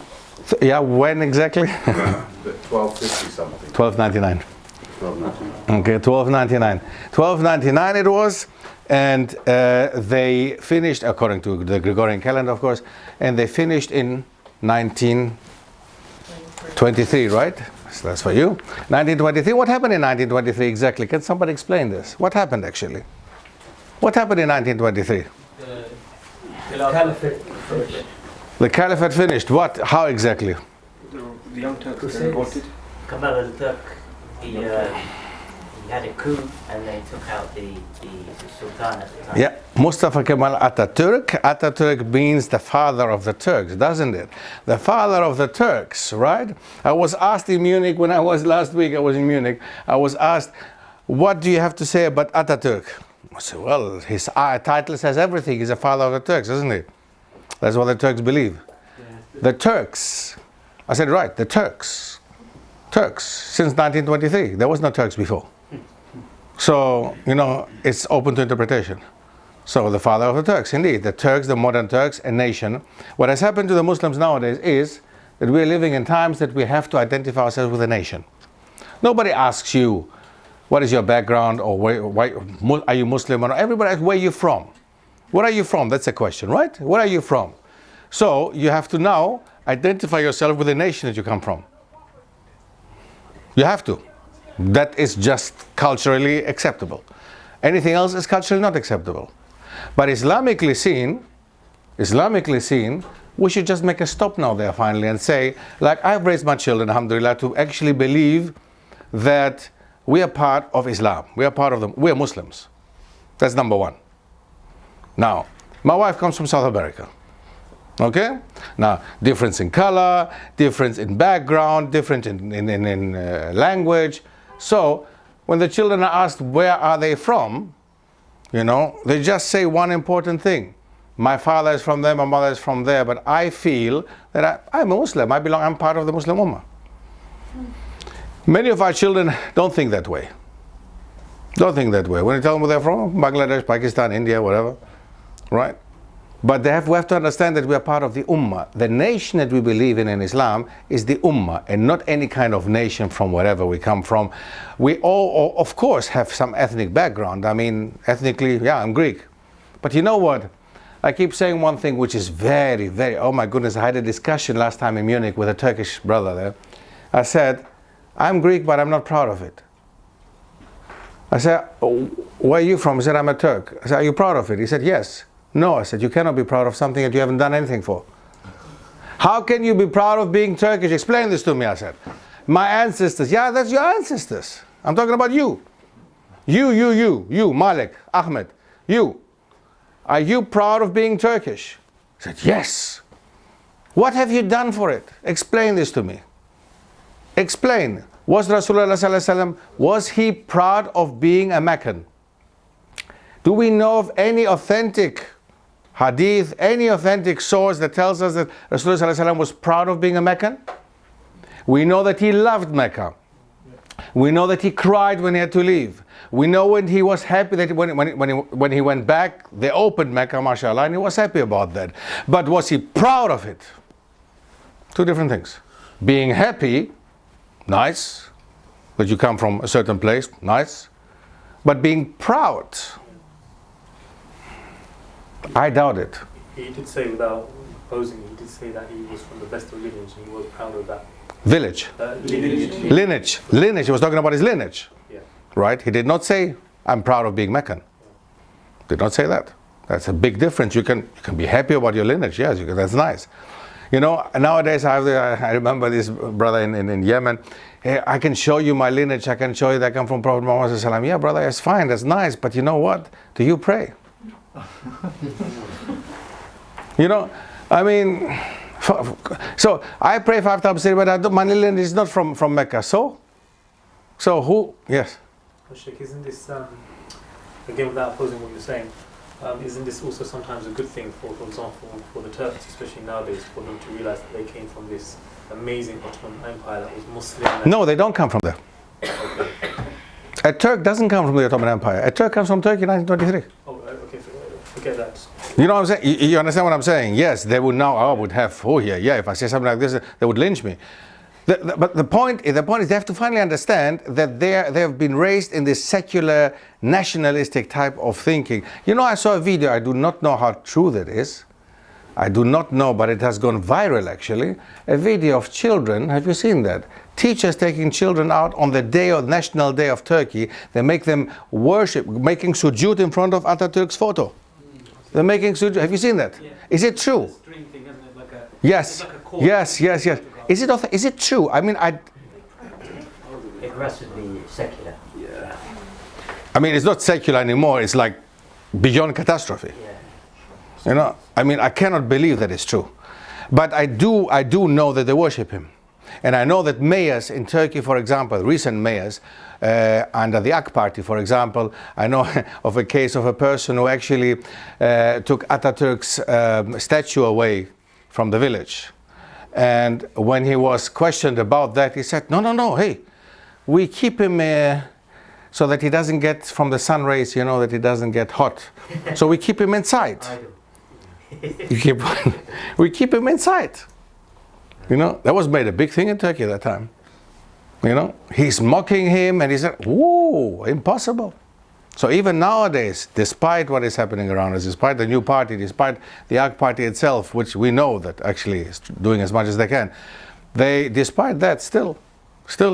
Yeah, when exactly? 1250 something. 1299. 1299. Okay, 1299. 1299 it was, and they finished, according to the Gregorian calendar, of course, and they finished in 1923, right? So that's for you. 1923. What happened in 1923 exactly? Can somebody explain this? What happened actually? What happened in 1923? The Caliphate finished. The Caliphate finished. What? How exactly? The Young Turks revolted. Kamal al-Turk, he had a coup and they took out the Sultan at the time. Yeah, Mustafa Kemal Ataturk. Ataturk means the father of the Turks, doesn't it? The father of the Turks, right? I was asked in Munich when I was last week, I was in Munich, I was asked, what do you have to say about Ataturk? I said, well, his title says everything. He's the father of the Turks, isn't he? That's what the Turks believe. The Turks. I said, right, the Turks. Turks, since 1923. There was no Turks before. So, you know, it's open to interpretation. So, the father of the Turks, indeed. The Turks, the modern Turks, a nation. What has happened to the Muslims nowadays is that we're living in times that we have to identify ourselves with a nation. Nobody asks you, what is your background, or why are you Muslim? Or everybody asks, where are you from? Where are you from? That's a question, right? Where are you from? So, you have to now identify yourself with the nation that you come from. You have to. That is just culturally acceptable. Anything else is culturally not acceptable. But Islamically seen, we should just make a stop now there finally and say, like I've raised my children, alhamdulillah, to actually believe that we are part of Islam. We are part of them. We are Muslims. That's number one. Now, my wife comes from South America. Okay? Now, difference in color, difference in background, difference in language. So, when the children are asked where are they from, you know, they just say one important thing. My father is from there, my mother is from there, but I feel that I'm a Muslim. I'm part of the Muslim Ummah. Many of our children don't think that way. Don't think that way. When you tell them where they're from, Bangladesh, Pakistan, India, whatever, right? But we have to understand that we are part of the Ummah. The nation that we believe in Islam is the Ummah, and not any kind of nation from wherever we come from. We all, of course, have some ethnic background. I mean, ethnically, yeah, I'm Greek. But you know what? I keep saying one thing which is very, very, oh my goodness, I had a discussion last time in Munich with a Turkish brother there. I said, I'm Greek, but I'm not proud of it. I said, oh, where are you from? He said, I'm a Turk. I said, are you proud of it? He said, yes. No, I said, you cannot be proud of something that you haven't done anything for. How can you be proud of being Turkish? Explain this to me, I said. My ancestors. Yeah, that's your ancestors. I'm talking about you. You, Malik, Ahmed, you. Are you proud of being Turkish? I said, yes. What have you done for it? Explain this to me. Explain. Was Rasulullah sallallahu alaihi wasallam, was he proud of being a Meccan? Do we know of any authentic hadith, any authentic source that tells us that Rasulullah sallallahu alaihi wasallam was proud of being a Meccan? We know that he loved Mecca. We know that he cried when he had to leave. We know when he was happy that when he went back, they opened Mecca, mashallah, and he was happy about that. But was he proud of it? Two different things. Being happy, nice, that you come from a certain place, nice. But being proud, I doubt it. He did say, without opposing, he did say that he was from the best of lineage and he was proud of that. Lineage. Lineage. He was talking about his lineage. Yeah. Right? He did not say, I'm proud of being Meccan. Did not say that. That's a big difference. You can be happy about your lineage. Yes, that's nice. You know, nowadays I remember this brother in Yemen. Hey, I can show you my lineage. I can show you that I come from Prophet Muhammad sallallahu alaihi wasallam. Yeah, brother, that's fine. That's nice. But you know what? Do you pray? You know, I mean, so I pray 5 times a day, but my lineage is not from Mecca. So who? Yes. Sheikh, isn't this again, without opposing what you're saying? Isn't this also sometimes a good thing for example, for the Turks, especially nowadays, for them to realize that they came from this amazing Ottoman Empire that was Muslim? No, they don't come from there. Okay. A Turk doesn't come from the Ottoman Empire. A Turk comes from Turkey in 1923. Oh, okay, forget that. You know what I'm saying? You understand what I'm saying? Yes, they would now, I would have, yeah, if I say something like this, they would lynch me. But the point is they have to finally understand that they have been raised in this secular, nationalistic type of thinking. You know, I saw a video, I do not know how true that is. I do not know, but it has gone viral actually. A video of children, have you seen that? Teachers taking children out on the National Day of Turkey. They make them worship, making sujood in front of Atatürk's photo. They're making sujood. Have you seen that? Yeah. Is it true? String thing, isn't it? Like a, yes. Like Yes. Is it true? I mean, it has to be secular. Yeah. I mean, it's not secular anymore. It's like beyond catastrophe. Yeah. You know, I mean, I cannot believe that it's true. But I do know that they worship him. And I know that mayors in Turkey, for example, recent mayors under the AK party, for example, I know of a case of a person who actually took Atatürk's statue away from the village. And when he was questioned about that, he said, no, hey, we keep him so that he doesn't get from the sun rays, you know, that he doesn't get hot. So we keep him inside. We keep him inside. You know, that was made a big thing in Turkey at that time. You know, he's mocking him and he said, whoa, impossible. So even nowadays, despite what is happening around us, despite the new party, despite the AK party itself, which we know that actually is doing as much as they can, despite that, still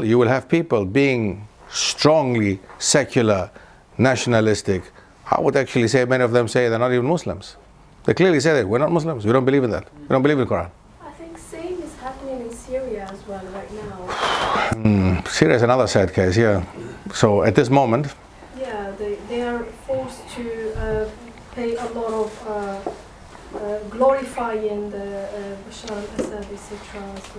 you will have people being strongly secular, nationalistic, I would actually say many of them say they're not even Muslims. They clearly say that we're not Muslims. We don't believe in that. We don't believe in the Quran. I think same is happening in Syria as well right now. Syria is another sad case, yeah. So at this moment, yeah, they are forced to pay a lot of glorifying the Bashar al-Assad, etc. So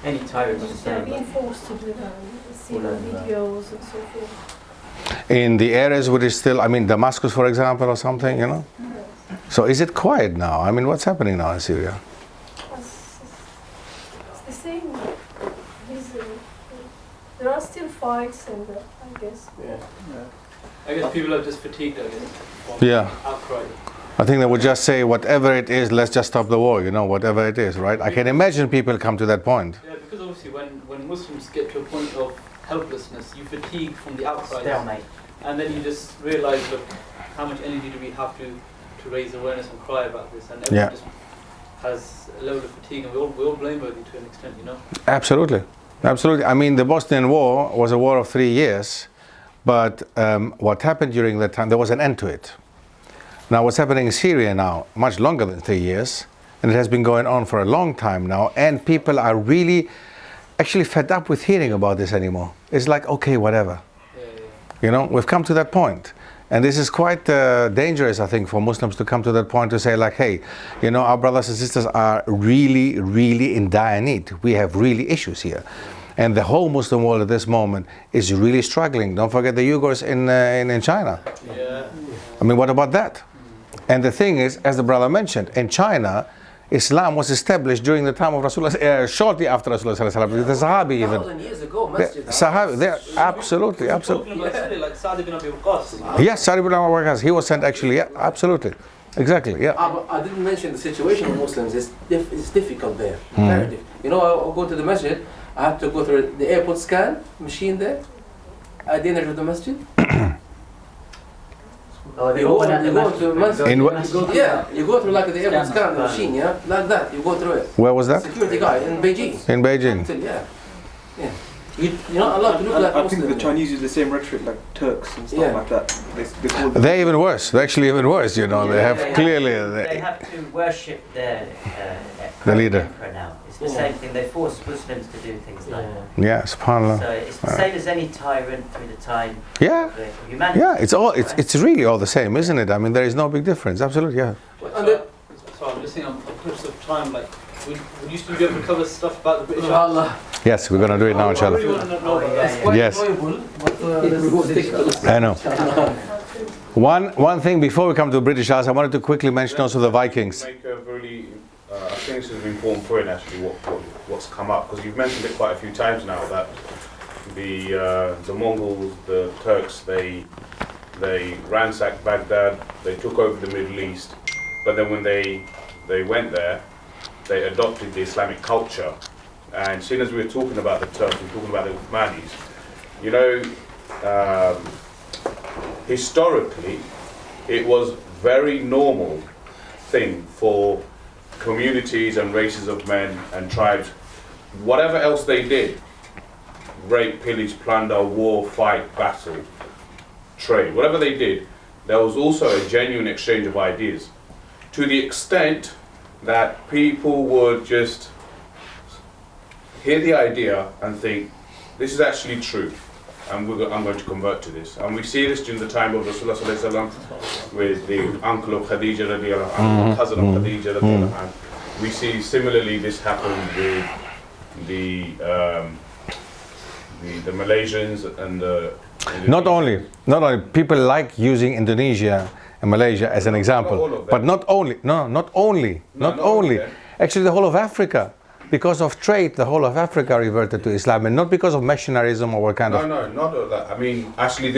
Any tyrants they're being forced to do that, seeing videos and so forth. in the areas which is still, I mean, Damascus, for example, or something, you know. So is it quiet now? I mean, what's happening now in Syria? It's the same. There are still fights, and I guess. I guess people are just fatigued, I guess. Yeah. Outcry. I think they would just say, whatever it is, let's just stop the war, you know, whatever it is, right? I can imagine people come to that point. Yeah, because obviously when Muslims get to a point of helplessness, you fatigue from the outcries. Stalemate. And then you just realise, look, how much energy do we have to raise awareness and cry about this? And everyone just has a level of fatigue, and we all blameworthy to an extent, you know? Absolutely. Absolutely. I mean, the Bosnian War was a war of 3 years, but what happened during that time, there was an end to it. Now, what's happening in Syria now, much longer than 3 years, and it has been going on for a long time now, and people are really actually fed up with hearing about this anymore. It's like, okay, whatever. You know, we've come to that point. And this is quite dangerous, I think, for Muslims to come to that point to say, like, hey, you know, our brothers and sisters are really, really in dire need. We have really issues here. And the whole Muslim world at this moment is really struggling. Don't forget the Uyghurs in China. I mean, what about that? And the thing is, as the brother mentioned, in China, Islam was established during the time of Rasulullah, shortly after Rasulullah, the Sahabi even. 1,000 years ago, Masjid. Sahabi, they're absolutely, absolutely. Like Sa'd ibn Abi Waqqas. Yes, Sa'd ibn Abi Waqqas, he was sent actually, yeah, absolutely. Exactly, yeah. I didn't mention the situation of Muslims. It's difficult there. Very difficult. You know, I'll go to the masjid, I have to go through the airport scan machine there. At the end of the masjid. You go to masjid. Yeah, you go through like the airport scan machine, yeah? Like that, you go through it. Where was that? Security guy in Beijing. In Beijing. Yeah. Yeah. You're not allowed to look like I think the Chinese use the same rhetoric like Turks and stuff like that. They call them. They're even worse. They're actually even worse, you know. They have clearly... They have to worship their the leader. emperor now. It's the same thing. They force Muslims to do things like that. Yeah, subhanAllah. So it's the same as any tyrant through the time Yeah. of humanity. Yeah, it's really all the same, isn't it? I mean, there is no big difference. Absolutely, yeah. So I'm just saying, I'm conscious of time, like, we used to be able to cover stuff about the British Army. Yes, we're going to do it now, inshallah. Yes. I know. One thing before we come to British Isles, I wanted to quickly mention also the Vikings. Make a really, I think this is an important point actually, what's come up, because you've mentioned it quite a few times now, that the Mongols, the Turks, they ransacked Baghdad, they took over the Middle East, but then when they went there, they adopted the Islamic culture. And seeing as we were talking about the Turks, we were talking about the Uthmanis, you know, historically, it was very normal thing for communities and races of men and tribes, whatever else they did, rape, pillage, plunder, war, fight, battle, trade, whatever they did, there was also a genuine exchange of ideas, to the extent that people would just hear the idea and think, this is actually true, and I'm going to convert to this. And we see this during the time of Rasulullah with the uncle of Khadija radiallahu anhu, cousin of Khadija radiallahu anhu. We see similarly this happened with the Malaysians and the Not only people like using Indonesia and Malaysia as an example, but not only. Actually, the whole of Africa, because of trade, the whole of Africa reverted to Islam, and not because of missionarism or what kind of. No, not all that. I mean, actually,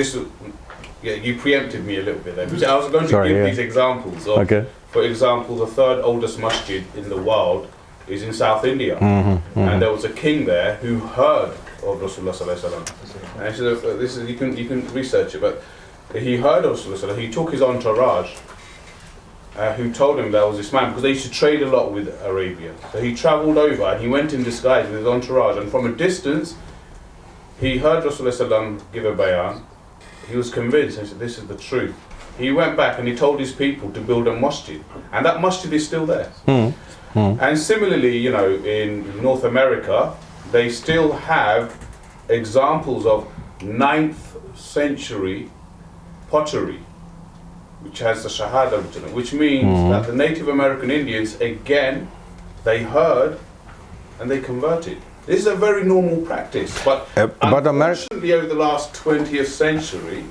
you preempted me a little bit there. Because I was going to give these examples of, for example, the third oldest masjid in the world is in South India, and there was a king there who heard of Rasulullah sallallahu alaihi wasallam. And this is you can research it, but he heard of Rasulullah. He took his entourage, who told him there was this man, because they used to trade a lot with Arabia. So he travelled over and he went in disguise with his entourage, and from a distance he heard Rasulullah sallam give a bayan. He was convinced and said, this is the truth. he went back and he told his people to build a masjid, and that masjid is still there. And similarly, you know, in North America, they still have examples of 9th century pottery, which has the Shahada written on it, which means that the Native American Indians, again, they heard and they converted. This is a very normal practice, but unfortunately over the last 20th century,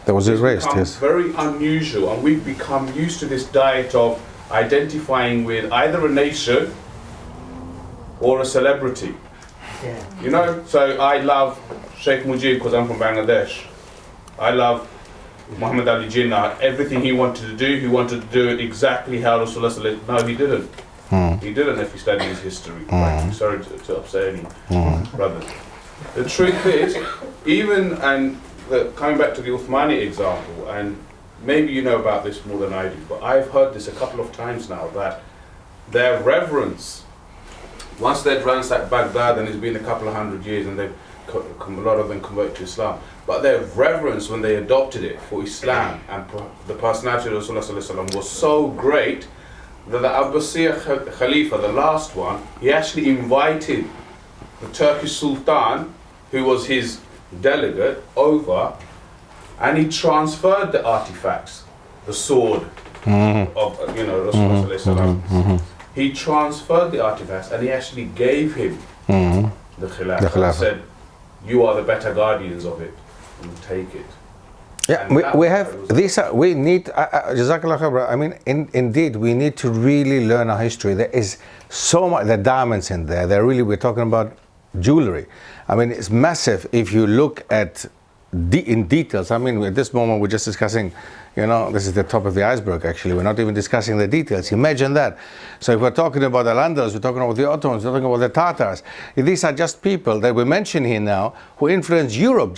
there was erased, yes. Very unusual, and we've become used to this diet of identifying with either a nation or a celebrity. Yeah. You know, so I love Sheikh Mujib because I'm from Bangladesh. I love Muhammad Ali Jinnah. Everything he wanted to do it exactly how Rasulullah said. No, he didn't. He didn't, if you study his history. I'm sorry to upset any brothers. The truth is, even, coming back to the Uthmani example, and maybe you know about this more than I do, but I've heard this a couple of times now, that their reverence, once they'd ransacked Baghdad, and it's been a couple of hundred years, and a lot of them converted to Islam, but their reverence when they adopted it for Islam and the personality of Rasulullah was so great that the Abbasiyya Khalifa, the last one, he actually invited the Turkish Sultan, who was his delegate, over, and he transferred the artifacts, the sword of Rasulullah. He transferred the artifacts and he actually gave him the Khilafah. He said, you are the better guardians of it, and take it. Yeah, we have these. We need. Jazakallah khair. I mean, indeed, we need to really learn our history. There is so much. The diamonds in there. We're talking about jewelry. I mean, it's massive. If you look at in details. I mean, at this moment, we're just discussing. You know, this is the top of the iceberg. Actually, we're not even discussing the details. Imagine that. So, if we're talking about the Andalus, we're talking about the Ottomans, we're talking about the Tatars. These are just people that we mention here now who influenced Europe.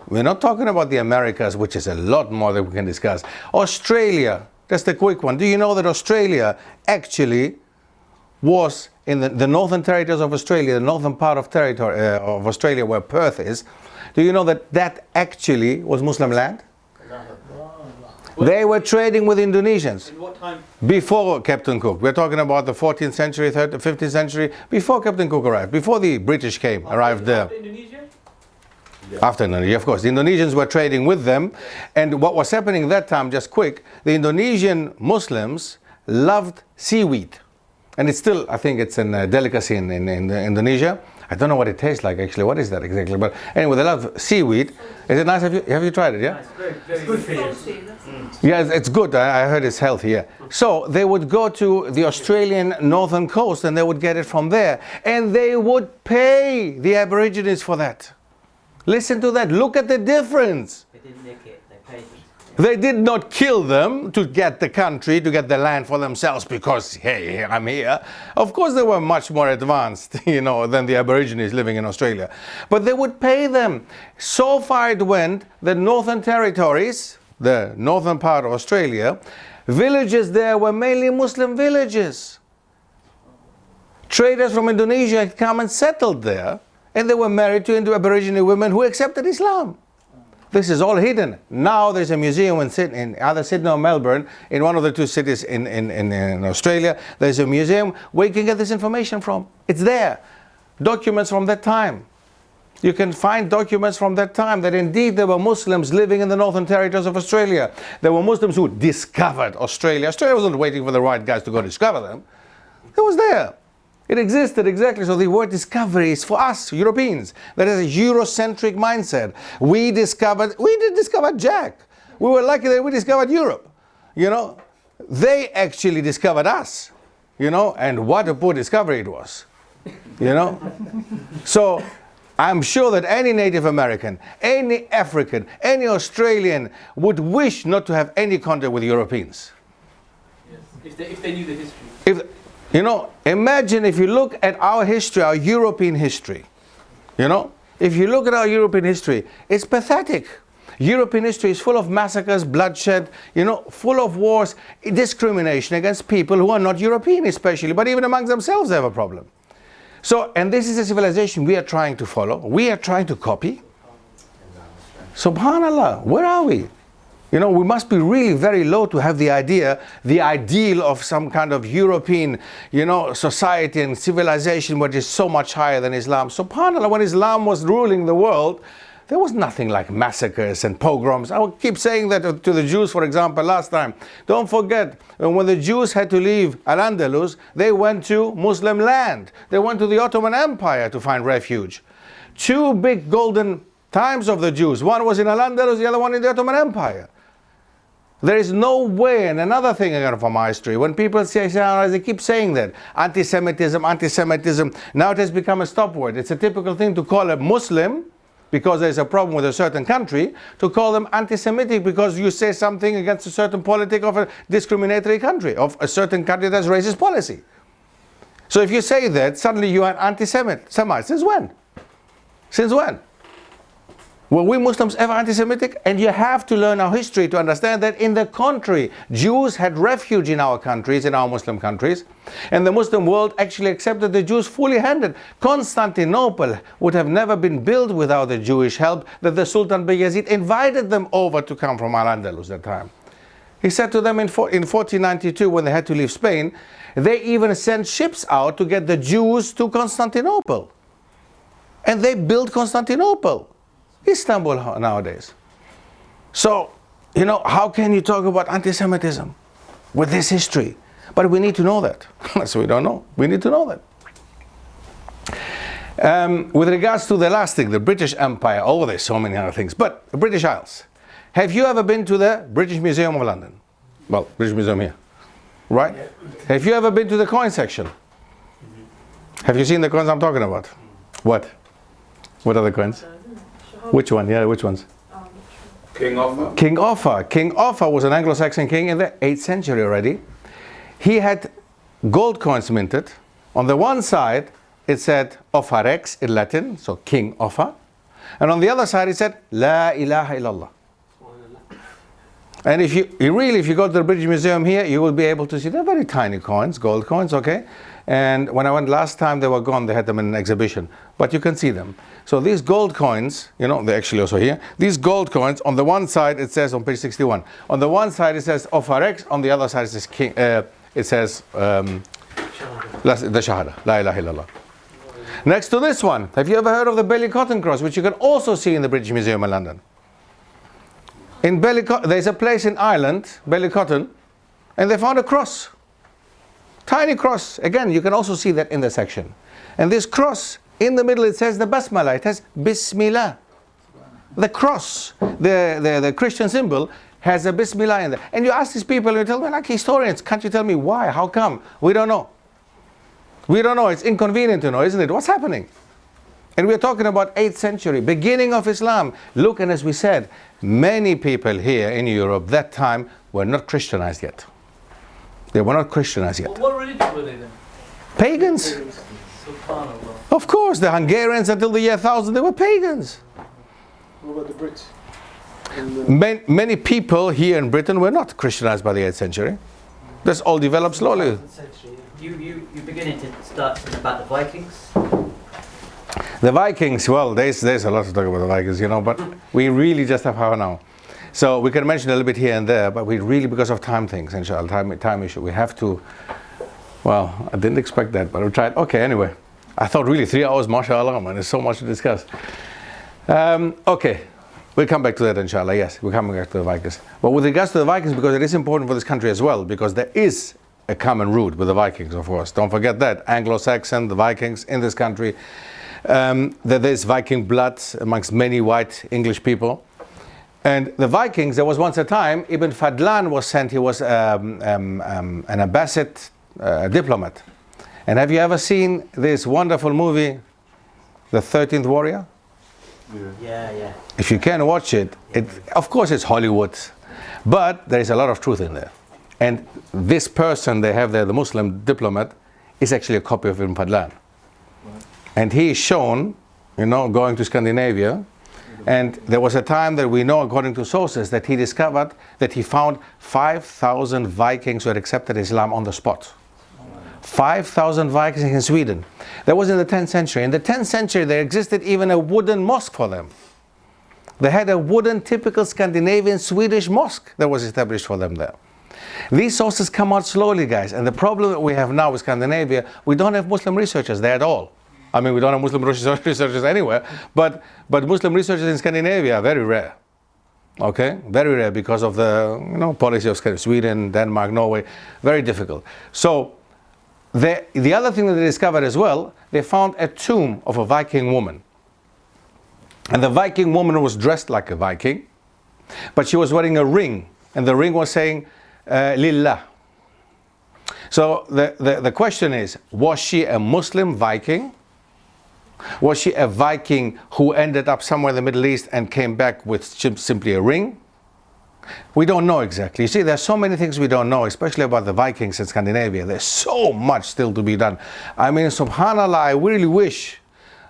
We're not talking about the Americas, which is a lot more that we can discuss. Australia, just a quick one. Do you know that Australia actually was in the northern territories of Australia, the northern part of of Australia where Perth is? Do you know that actually was Muslim land? They were trading with Indonesians. In what time? Before Captain Cook. We're talking about the 14th century, 15th century, before Captain Cook arrived, before the British arrived there. After Indonesia? After Indonesia, of course. The Indonesians were trading with them. And what was happening that time, just quick, the Indonesian Muslims loved seaweed. And it's still, I think it's a delicacy in Indonesia. I don't know what it tastes like, actually. What is that exactly? But anyway, they love seaweed. Is it nice? Have you tried it, yeah? It's good for you. Yeah, it's good. I heard it's healthy, yeah. So they would go to the Australian northern coast and they would get it from there. And they would pay the Aborigines for that. Listen to that. Look at the difference. They didn't nick it, they paid them. They did not kill them to get the country, to get the land for themselves because, hey, I'm here. Of course, they were much more advanced, you know, than the Aborigines living in Australia. But they would pay them. So far it went, the Northern Territories, the northern part of Australia, villages there were mainly Muslim villages. Traders from Indonesia had come and settled there. And they were married to Aboriginal women who accepted Islam. This is all hidden. Now there's a museum in either Sydney or Melbourne, in one of the two cities in Australia. There's a museum where you can get this information from. It's there. Documents from that time. You can find documents from that time that indeed there were Muslims living in the Northern Territories of Australia. There were Muslims who discovered Australia. Australia wasn't waiting for the right guys to go discover them. It was there. It existed, exactly. So the word discovery is for us, Europeans. That is a Eurocentric mindset. We didn't discover Jack. We were lucky that we discovered Europe. You know, they actually discovered us. You know, and what a poor discovery it was. You know? So I'm sure that any Native American, any African, any Australian would wish not to have any contact with Europeans. Yes. If they knew the history. You know, imagine if you look at our history, our European history. You know, if you look at our European history, it's pathetic. European history is full of massacres, bloodshed, you know, full of wars, discrimination against people who are not European especially, but even amongst themselves they have a problem. So, and this is a civilization we are trying to follow, we are trying to copy. Subhanallah, where are we? You know, we must be really very low to have the ideal of some kind of European, you know, society and civilization which is so much higher than Islam. SubhanAllah, when Islam was ruling the world, there was nothing like massacres and pogroms. I will keep saying that to the Jews, for example, last time. Don't forget, when the Jews had to leave Al-Andalus, they went to Muslim land. They went to the Ottoman Empire to find refuge. Two big golden times of the Jews. One was in Al-Andalus, the other one in the Ottoman Empire. There is no way, and another thing again from my history, when people say, they keep saying that, anti-Semitism, anti-Semitism, now it has become a stop word. It's a typical thing to call a Muslim, because there's a problem with a certain country, to call them anti-Semitic because you say something against a certain politic of a discriminatory country, of a certain country that's racist policy. So if you say that, suddenly you are anti-Semite. Since when? Since when? Were we Muslims ever anti-Semitic? And you have to learn our history to understand that in the contrary, Jews had refuge in our countries, in our Muslim countries, and the Muslim world actually accepted the Jews fully handed. Constantinople would have never been built without the Jewish help that the Sultan Bayezid invited them over to come from Al-Andalus at that time. He said to them in 1492, when they had to leave Spain, they even sent ships out to get the Jews to Constantinople. And they built Constantinople. Istanbul nowadays. So, you know, how can you talk about anti-Semitism with this history? But we need to know that. So we don't know. We need to know that. With regards to the last thing, the British Empire, oh, there's so many other things. But the British Isles. Have you ever been to the British Museum of London? Well, British Museum here. Right? Yeah. Have you ever been to the coin section? Have you seen the coins I'm talking about? What? What are the coins? Which one? Yeah, which ones? King Offa. King Offa. King Offa was an Anglo-Saxon king in the 8th century already. He had gold coins minted. On the one side, it said Offa Rex in Latin, so King Offa. And on the other side, it said La ilaha illallah. And if you go to the British Museum here, you will be able to see they're very tiny coins, gold coins, okay? And when I went last time, they were gone. They had them in an exhibition. But you can see them. So these gold coins, you know, they're actually also here. These gold coins, on the one side, it says on page 61. On the one side, it says Offa Rex. On the other side, it says King. It says the Shahada, La ilaha illallah. Next to this one, have you ever heard of the Ballycotton cross, which you can also see in the British Museum in London? In Ballycotton, there's a place in Ireland, Ballycotton, and they found a cross. Tiny cross. Again, you can also see that in the section. And this cross, in the middle, it says the Basmala. It has Bismillah. The cross, the Christian symbol, has a Bismillah in there. And you ask these people, and you tell me, like historians, can't you tell me why? How come? We don't know. We don't know. It's inconvenient to know, isn't it? What's happening? And we're talking about 8th century, beginning of Islam. Look, and as we said, many people here in Europe that time were not Christianized yet. They were not Christianized yet. What religion were they then? Pagans. Of course, the Hungarians until the year 1000, they were pagans. What about the Brits? Many people here in Britain were not Christianized by the 8th century. This all developed slowly. You're beginning to start talking about the Vikings? The Vikings, well, there's a lot to talk about the Vikings, you know, but we really just have half an hour. So we can mention a little bit here and there, but we really, because of time things, inshallah, time issue, we have to, well, I didn't expect that, but we tried. Okay, anyway. I thought really 3 hours, mashallah, man, there's so much to discuss. Okay, we'll come back to that, inshallah, yes, we're coming back to the Vikings. But with regards to the Vikings, because it is important for this country as well, because there is a common root with the Vikings, of course. Don't forget that. Anglo-Saxon, the Vikings in this country. There is Viking blood amongst many white English people. And the Vikings, there was once a time, Ibn Fadlan was sent, he was an ambassador, diplomat. And have you ever seen this wonderful movie, The 13th Warrior? Yeah. If you can watch it, of course it's Hollywood, but there is a lot of truth in there. And this person they have there, the Muslim diplomat, is actually a copy of Ibn Fadlan. And he is shown, you know, going to Scandinavia. And there was a time that we know, according to sources, that he discovered that he found 5,000 Vikings who had accepted Islam on the spot. 5,000 Vikings in Sweden. That was in the 10th century. In the 10th century, there existed even a wooden mosque for them. They had a wooden, typical Scandinavian Swedish mosque that was established for them there. These sources come out slowly, guys, and the problem that we have now with Scandinavia, we don't have Muslim researchers there at all. I mean, we don't have Muslim researchers anywhere, but Muslim researchers in Scandinavia are very rare. Okay, very rare because of the policy of Sweden, Denmark, Norway, very difficult. So the other thing that they discovered as well, they found a tomb of a Viking woman. And the Viking woman was dressed like a Viking, but she was wearing a ring, and the ring was saying, Lilla. So the question is, was she a Muslim Viking? Was she a Viking who ended up somewhere in the Middle East and came back with simply a ring? We don't know exactly. You see, there's so many things we don't know, especially about the Vikings in Scandinavia. There's so much still to be done. I mean, subhanAllah, I really wish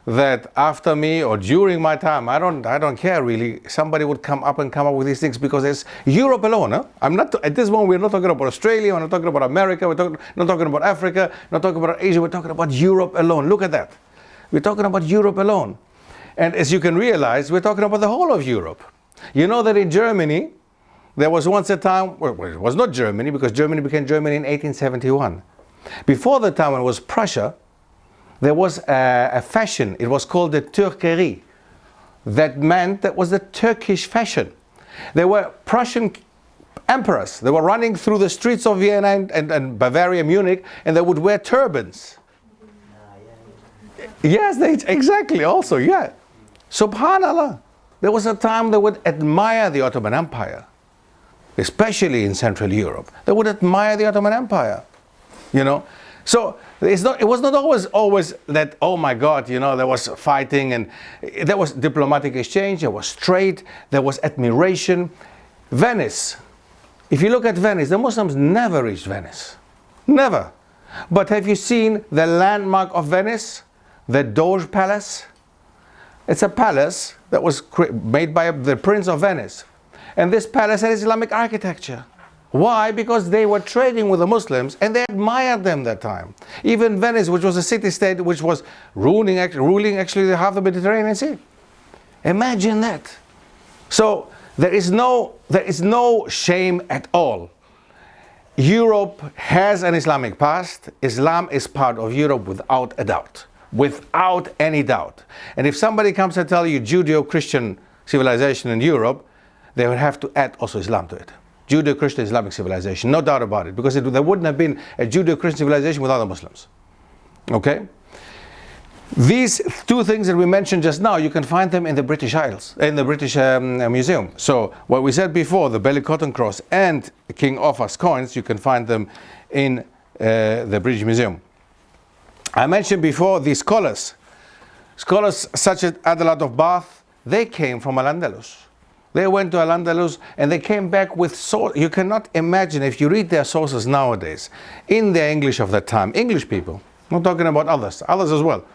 that after me or during my time, I don't care really, somebody would come up with these things, because there's Europe alone. Huh? I'm not, at this moment, we're not talking about Australia, we're not talking about America, we're not talking about Africa, not talking about Asia, we're talking about Europe alone. Look at that. We're talking about Europe alone. And as you can realize, we're talking about the whole of Europe. You know that in Germany, there was once a time, well, it was not Germany, because Germany became Germany in 1871. Before the time when it was Prussia, there was a fashion, it was called the Turkerie. That meant that was the Turkish fashion. There were Prussian emperors, they were running through the streets of Vienna and Bavaria, Munich, and they would wear turbans. Yes, exactly, also, yeah. Subhanallah. There was a time they would admire the Ottoman Empire, especially in Central Europe. They would admire the Ottoman Empire, So it was not always that, oh my God, there was fighting, and there was diplomatic exchange, there was trade, there was admiration. Venice. If you look at Venice, the Muslims never reached Venice. Never. But have you seen the landmark of Venice? The Doge Palace? It's a palace that was made by the Prince of Venice. And this palace had Islamic architecture. Why? Because they were trading with the Muslims and they admired them that time. Even Venice, which was a city-state which was ruling actually half the Mediterranean Sea. Imagine that. So there is no shame at all. Europe has an Islamic past. Islam is part of Europe without a doubt. Without any doubt. And if somebody comes and tells you Judeo-Christian civilization in Europe, they would have to add also Islam to it. Judeo-Christian Islamic civilization, no doubt about it, because there wouldn't have been a Judeo-Christian civilization without the Muslims. Okay? These two things that we mentioned just now, you can find them in the British Isles, in the British Museum. So what we said before, the belly cotton cross and King Offa's coins, you can find them in the British Museum. I mentioned before the scholars such as Andalus of Bath, they came from Al-Andalus. They went to Al-Andalus and they came back with you cannot imagine, if you read their sources nowadays, in their English of that time, English people, I'm not talking about others as well,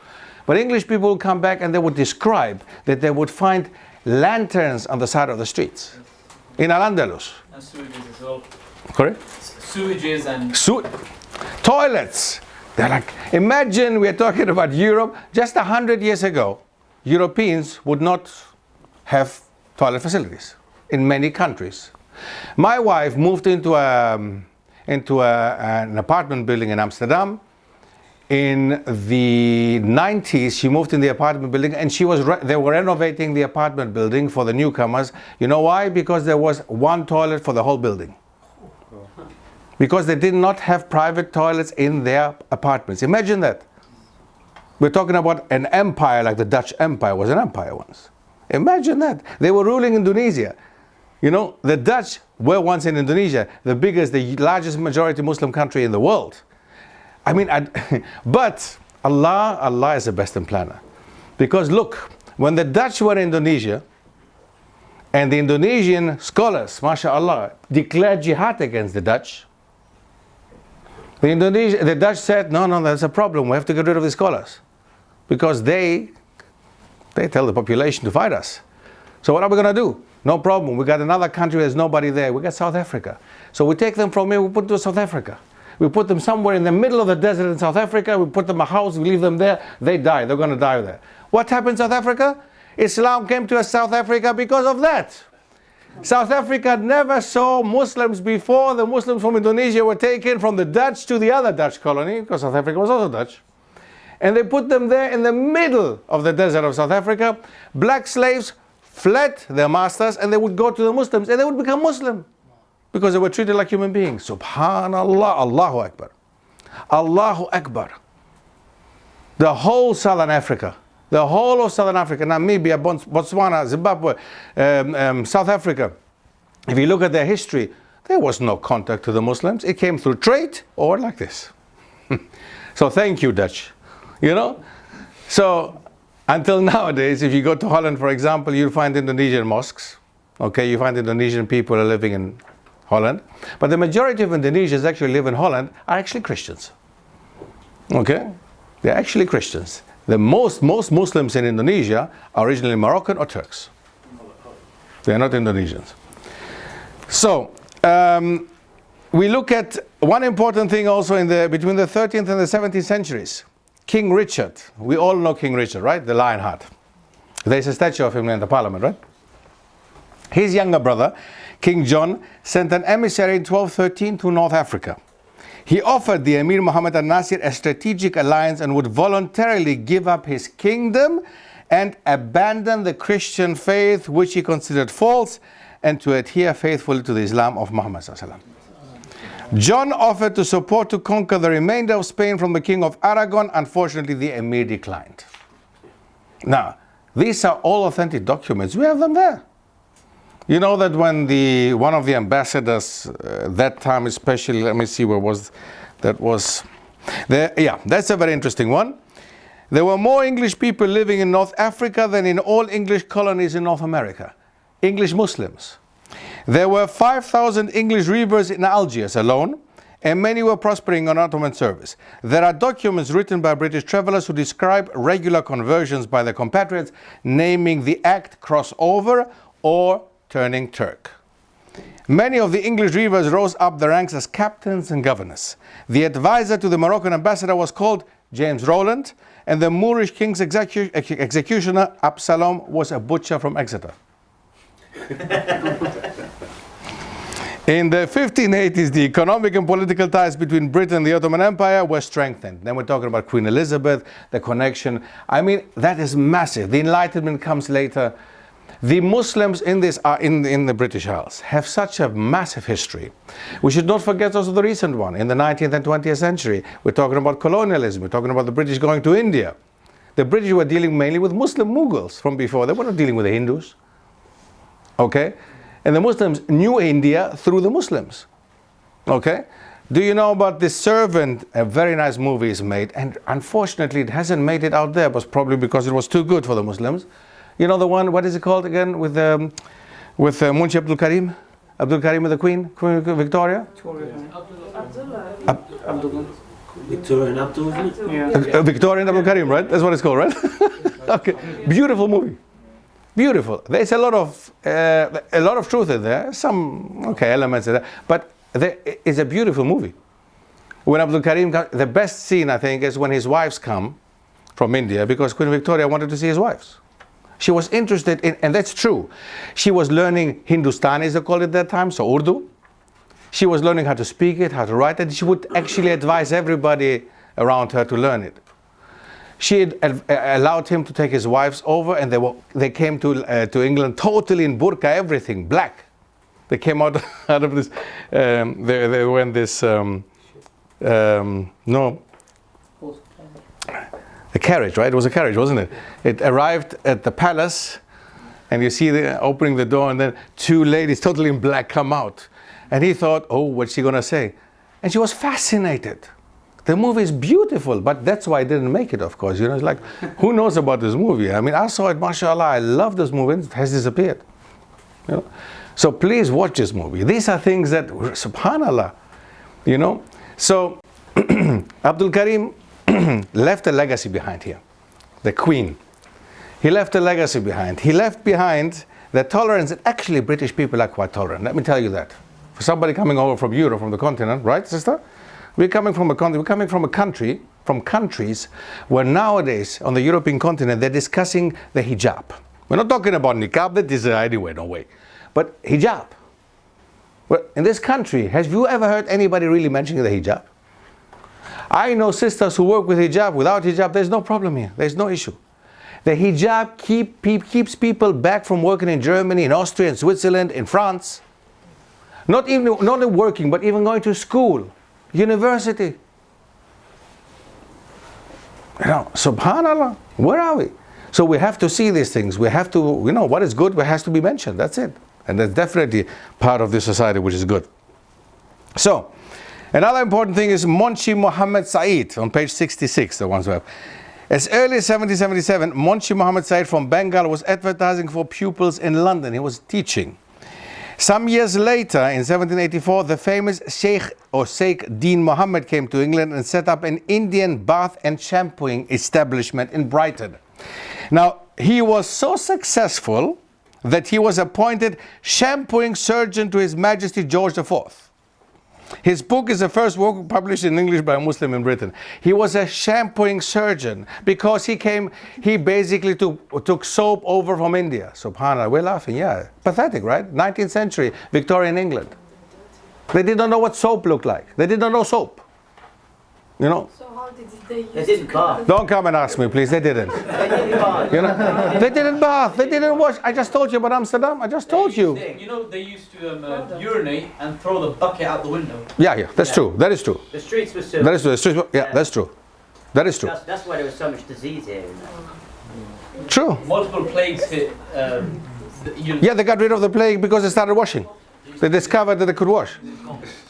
but English people would come back and they would describe that they would find lanterns on the side of the streets in Al-Andalus. And sewages as well. Correct? Sewages and... Toilets. They're like, imagine we're talking about Europe, just 100 years ago, Europeans would not have toilet facilities in many countries. My wife moved into an apartment building in Amsterdam. In the 90s, she moved in the apartment building, and they were renovating the apartment building for the newcomers. You know why? Because there was one toilet for the whole building. Because they did not have private toilets in their apartments. Imagine that. We're talking about an empire like the Dutch Empire was an empire once. Imagine that. They were ruling Indonesia. The Dutch were once in Indonesia, the largest majority Muslim country in the world. I mean, but Allah is the best planner. Because look, when the Dutch were in Indonesia, and the Indonesian scholars, mashallah, declared jihad against the Dutch, the Dutch said, no, there's a problem. We have to get rid of the scholars. Because they tell the population to fight us. So what are we going to do? No problem. We got another country, there's nobody there. We got South Africa. So we take them from here, we put them to South Africa. We put them somewhere in the middle of the desert in South Africa. We put them a house, we leave them there. They die. They're going to die there. What happened in South Africa? Islam came to South Africa because of that. South Africa never saw Muslims before the Muslims from Indonesia were taken from the Dutch to the other Dutch colony, because South Africa was also Dutch. And they put them there in the middle of the desert of South Africa. Black slaves fled their masters and they would go to the Muslims and they would become Muslim because they were treated like human beings. Subhanallah, Allahu Akbar. Allahu Akbar. The whole Southern Africa, the whole of Southern Africa, Namibia, Botswana, Zimbabwe, South Africa, if you look at their history, there was no contact to the Muslims. It came through trade or like this. So thank you, Dutch. You know? So until nowadays, if you go to Holland, for example, you'll find Indonesian mosques. Okay, you find Indonesian people are living in Holland. But the majority of Indonesians actually live in Holland are actually Christians. Okay? They're actually Christians. The most Muslims in Indonesia are originally Moroccan or Turks. They're not Indonesians. So, we look at one important thing also between the 13th and the 17th centuries. King Richard. We all know King Richard, right? The Lionheart. There's a statue of him in the parliament, right? His younger brother, King John, sent an emissary in 1213 to North Africa. He offered the Emir Muhammad al-Nasir a strategic alliance and would voluntarily give up his kingdom and abandon the Christian faith, which he considered false, and to adhere faithfully to the Islam of Muhammad sallallahu alaihi wasallam. John offered to support to conquer the remainder of Spain from the King of Aragon. Unfortunately, the Emir declined. Now, these are all authentic documents. We have them there. You know that when one of the ambassadors, that time especially, let me see where was, that was, there, yeah, that's a very interesting one. There were more English people living in North Africa than in all English colonies in North America. English Muslims. There were 5,000 English reavers in Algiers alone, and many were prospering on Ottoman service. There are documents written by British travelers who describe regular conversions by their compatriots, naming the act crossover or turning Turk. Many of the English reavers rose up the ranks as captains and governors. The advisor to the Moroccan ambassador was called James Rowland, and the Moorish king's executioner, Absalom, was a butcher from Exeter. In the 1580s, the economic and political ties between Britain and the Ottoman Empire were strengthened. Then we're talking about Queen Elizabeth, the connection. I mean, that is massive. The Enlightenment comes later. The Muslims in the British Isles have such a massive history. We should not forget also the recent one. In the 19th and 20th century, we're talking about colonialism. We're talking about the British going to India. The British were dealing mainly with Muslim Mughals from before. They were not dealing with the Hindus. Okay? And the Muslims knew India through the Muslims. Okay? Do you know about The Servant? A very nice movie is made, and unfortunately it hasn't made it out there, but probably because it was too good for the Muslims. You know the one, what is it called again, with Munshi Abdul Karim? Abdul Karim with the Queen Victoria? Victoria and Abdul, isn't it? Yeah. Victoria and Abdul Karim, right? That's what it's called, right? Okay. Beautiful movie. Beautiful. There's a lot of truth in there. Some elements in there, but there is a beautiful movie. When Abdul Karim comes, the best scene I think is when his wives come from India, because Queen Victoria wanted to see his wives. She was interested in, and that's true. She was learning Hindustani, as they called it at that time, so Urdu. She was learning how to speak it, how to write it. She would actually advise everybody around her to learn it. She had allowed him to take his wives over, and they came to England totally in burqa, everything black. They came out of this. They went this a carriage, right? It was a carriage, wasn't it? It arrived at the palace, and you see opening the door, and then two ladies totally in black come out, and he thought, "Oh, what's she gonna say?" And she was fascinated. The movie is beautiful, but that's why I didn't make it, of course. You know, it's like, who knows about this movie? I mean, I saw it, mashallah, I love this movie, it has disappeared. You know? So please watch this movie. These are things that, subhanallah, you know. So Abdul Karim left a legacy behind here, the Queen. He left a legacy behind. He left behind the tolerance, and actually British people are quite tolerant, let me tell you that. For somebody coming over from Europe, from the continent, right, sister? We're coming from a continent, we're coming from a country, from countries where nowadays on the European continent they're discussing the hijab. We're not talking about niqab, that is anyway, no way. But hijab. Well, in this country, have you ever heard anybody really mentioning the hijab? I know sisters who work with hijab. Without hijab, there's no problem here. There's no issue. The hijab keeps people back from working in Germany, in Austria, in Switzerland, in France. Not only working, but even going to school, university. You know, subhanallah, where are we? So we have to see these things. We have to, you know, what is good has to be mentioned. That's it. And that's definitely part of this society which is good. So, another important thing is Monchi Muhammad Said on page 66, the ones who have. As early as 1777, Monchi Muhammad Said from Bengal was advertising for pupils in London. He was teaching. Some years later, in 1784, the famous Sheikh Dean Muhammad came to England and set up an Indian bath and shampooing establishment in Brighton. Now, he was so successful that he was appointed shampooing surgeon to His Majesty George IV. His book is the first work published in English by a Muslim in Britain. He was a shampooing surgeon because he basically took soap over from India. SubhanAllah, we're laughing, yeah. Pathetic, right? 19th century, Victorian England. They didn't know what soap looked like. They didn't know soap. You know? So how did they use They didn't bath. Don't come and ask me, please. They didn't. They didn't bath. You know? They didn't bath. They didn't wash. I just told you about Amsterdam. I just told you. You know, they used to urinate and throw the bucket out the window. Yeah, that's true. That is true. The streets were still. That is true. The streets, yeah, that's true. That is true. That's why there was so much disease here. True. Multiple plagues hit. Yeah, they got rid of the plague because they started washing. They discovered that they could wash.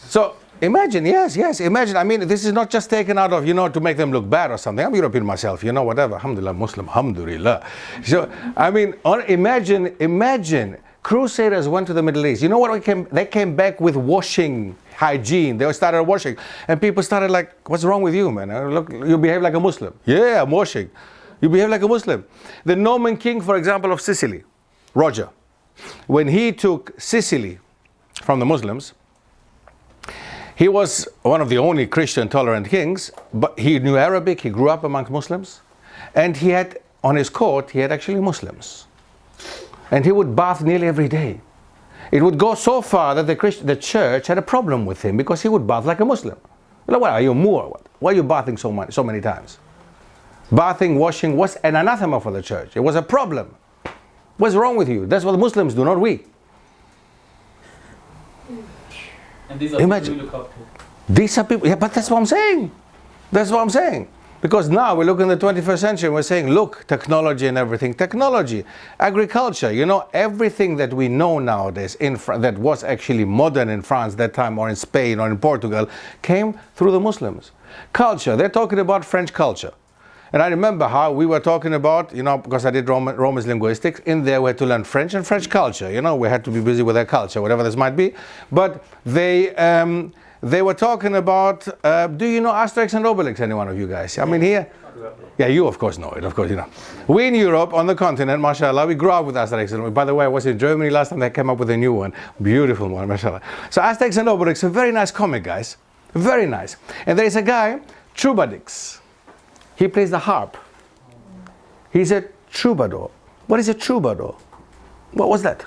So imagine, yes, imagine. I mean, this is not just taken out of, you know, to make them look bad or something. I'm European myself, you know, whatever. Alhamdulillah, Muslim, alhamdulillah. So, I mean, imagine crusaders went to the Middle East. You know what? They came back with washing hygiene. They started washing. And people started like, what's wrong with you, man? Look, you behave like a Muslim. Yeah, I'm washing. You behave like a Muslim. The Norman king, for example, of Sicily, Roger, when he took Sicily from the Muslims, he was one of the only Christian tolerant kings, but he knew Arabic, he grew up amongst Muslims, and he had, on his court, he had actually Muslims. And he would bath nearly every day. It would go so far that the church had a problem with him because he would bath like a Muslim. Like, what, are you Moor? Why are you bathing so many times? Bathing, washing was an anathema for the church. It was a problem. What's wrong with you? That's what the Muslims do, not we. And these are Imagine. people we look up to. These are people, yeah, but that's what I'm saying. That's what I'm saying. Because now we look in the 21st century and we're saying, look, technology and everything. Technology, agriculture, you know, everything that we know nowadays that was actually modern in France that time, or in Spain or in Portugal, came through the Muslims. Culture, they're talking about French culture. And I remember how we were talking about, you know, because I did Romance linguistics, in there we had to learn French and French culture. You know, we had to be busy with their culture, whatever this might be. But they were talking about, do you know Asterix and Obelix, any one of you guys? I mean, here, yeah, you of course know it, of course, you know. We in Europe, on the continent, mashallah, we grew up with Asterix and Obelix. By the way, I was in Germany last time, they came up with a new one, beautiful one, mashallah. So Asterix and Obelix, a very nice comic, guys, very nice. And there is a guy, Trubadix. He plays the harp. He's a troubadour. What is a troubadour? What was that?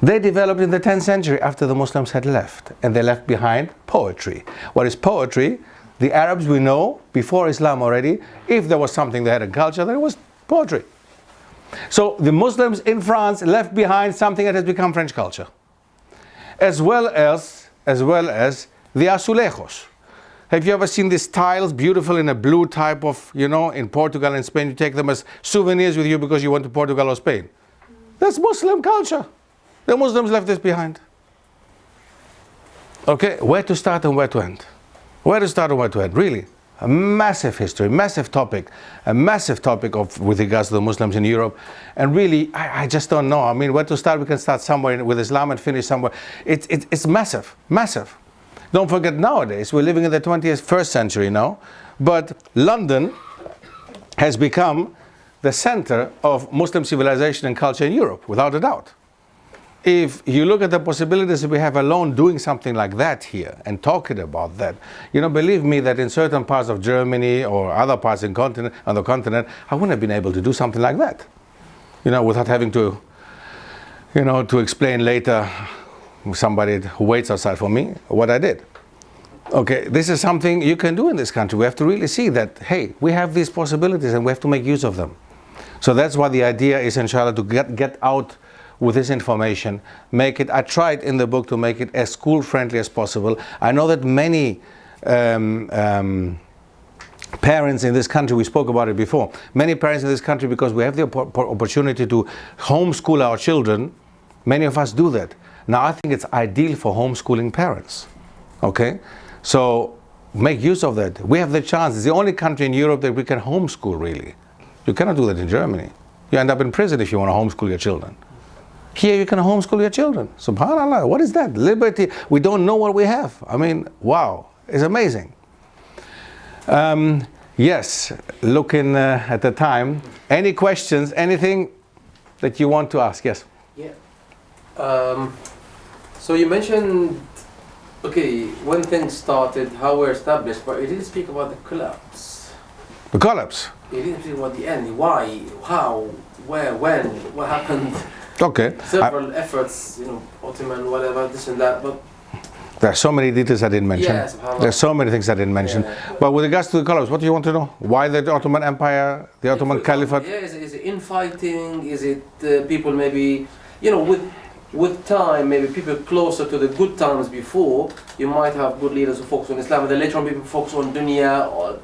They developed in the 10th century after the Muslims had left, and they left behind poetry. What is poetry? The Arabs, we know, before Islam already, if there was something they had in culture, then it was poetry. So the Muslims in France left behind something that has become French culture, as well as the azulejos. Have you ever seen these tiles, beautiful in a blue type of, you know, in Portugal and Spain, you take them as souvenirs with you because you went to Portugal or Spain? That's Muslim culture. The Muslims left this behind. Okay, where to start and where to end? Where to start and where to end? Really, a massive history, massive topic with regards to the Muslims in Europe. And really, I just don't know. I mean, where to start? We can start somewhere with Islam and finish somewhere. It's massive, massive. Don't forget, nowadays, we're living in the 21st century now, but London has become the center of Muslim civilization and culture in Europe, without a doubt. If you look at the possibilities we have alone doing something like that here and talking about that, you know, believe me that in certain parts of Germany or other parts on the continent, I wouldn't have been able to do something like that. you know, without having to, you know, to explain later somebody who waits outside for me what I did. Okay, this is something you can do in this country. We have to really see that, hey, we have these possibilities and we have to make use of them. So that's why the idea is, inshallah, to get out with this information, make it, I tried in the book to make it as school friendly as possible. I know that many parents in this country, we spoke about it before, many parents in this country, because we have the opportunity to homeschool our children, many of us do that. Now I think it's ideal for homeschooling parents, okay? So make use of that. We have the chance. It's the only country in Europe that we can homeschool, really. You cannot do that in Germany. You end up in prison if you want to homeschool your children. Here you can homeschool your children. SubhanAllah, what is that? Liberty. We don't know what we have. I mean, wow, it's amazing. Yes, looking at the time. Any questions, anything that you want to ask? Yes? Yeah. So you mentioned, okay, when things started, how we're established, but you didn't speak about the collapse. The collapse? You didn't speak about the end. Why? How? Where? When? What happened? Okay. Several efforts, you know, Ottoman, whatever, this and that, but there are so many details I didn't mention. Yes, there are so many things I didn't mention. Yeah. But with regards to the collapse, what do you want to know? Why the Ottoman Empire, the Ottoman Caliphate? Yeah, is it infighting? Is it people maybe, you know, with time, maybe people closer to the good times before, you might have good leaders who focus on Islam, and then later on people focus on dunya or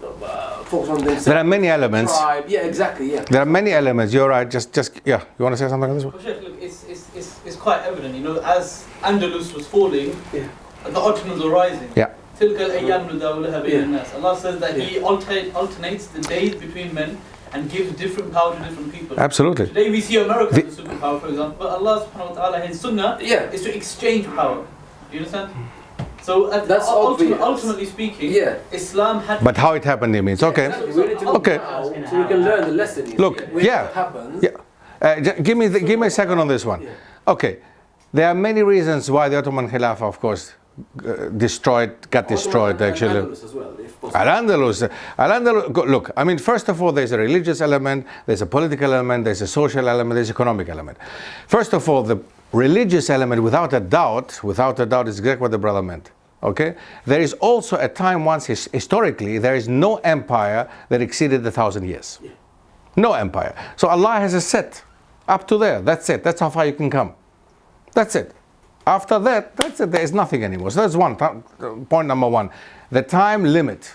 focus on themselves. There are many elements. Tribe. Yeah, exactly, yeah. There are many elements, you're right, just yeah. You want to say something on this one? Well, Sheikh, look, it's quite evident, you know, as Andalus was falling, the Ottomans were rising. Yeah. Allah says that He alternates the days between men and gives different power to different people. Absolutely. Today we see America as a superpower, for example, but Allah subhanahu wa ta'ala, His sunnah is to exchange power. Do you understand? So that's ultimately speaking, Islam had. But how it happened, it means okay. Okay. So we can learn the lesson. Look, what happens. Give me a second on this one. Okay, there are many reasons why the Ottoman Khilafah, of course, got destroyed actually. Andalus as well, if possible. Al-Andalus, look, I mean, first of all, there's a religious element, there's a political element, there's a social element, there's an economic element. First of all, the religious element, without a doubt, is exactly what the brother meant. Okay? There is also a time once, historically, there is no empire that exceeded 1,000 years. Yeah. No empire. So Allah has a set up to there. That's it. That's how far you can come. That's it. After that, that's it. There is nothing anymore. So that's point number one. The time limit.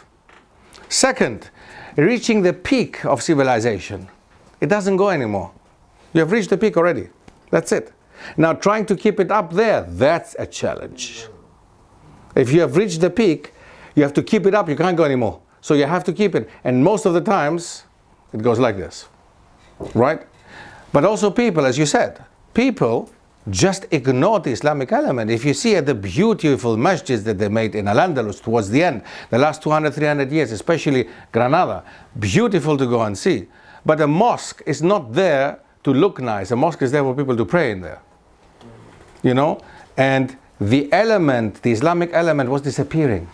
Second, reaching the peak of civilization. It doesn't go anymore. You have reached the peak already. That's it. Now trying to keep it up there, that's a challenge. If you have reached the peak, you have to keep it up. You can't go anymore. So you have to keep it. And most of the times, it goes like this. Right? But also people, as you said, people just ignore the Islamic element. If you see at the beautiful masjids that they made in Al-Andalus towards the end, the last 200, 300 years, especially Granada, beautiful to go and see. But a mosque is not there to look nice. A mosque is there for people to pray in there. You know? And the element, the Islamic element was disappearing.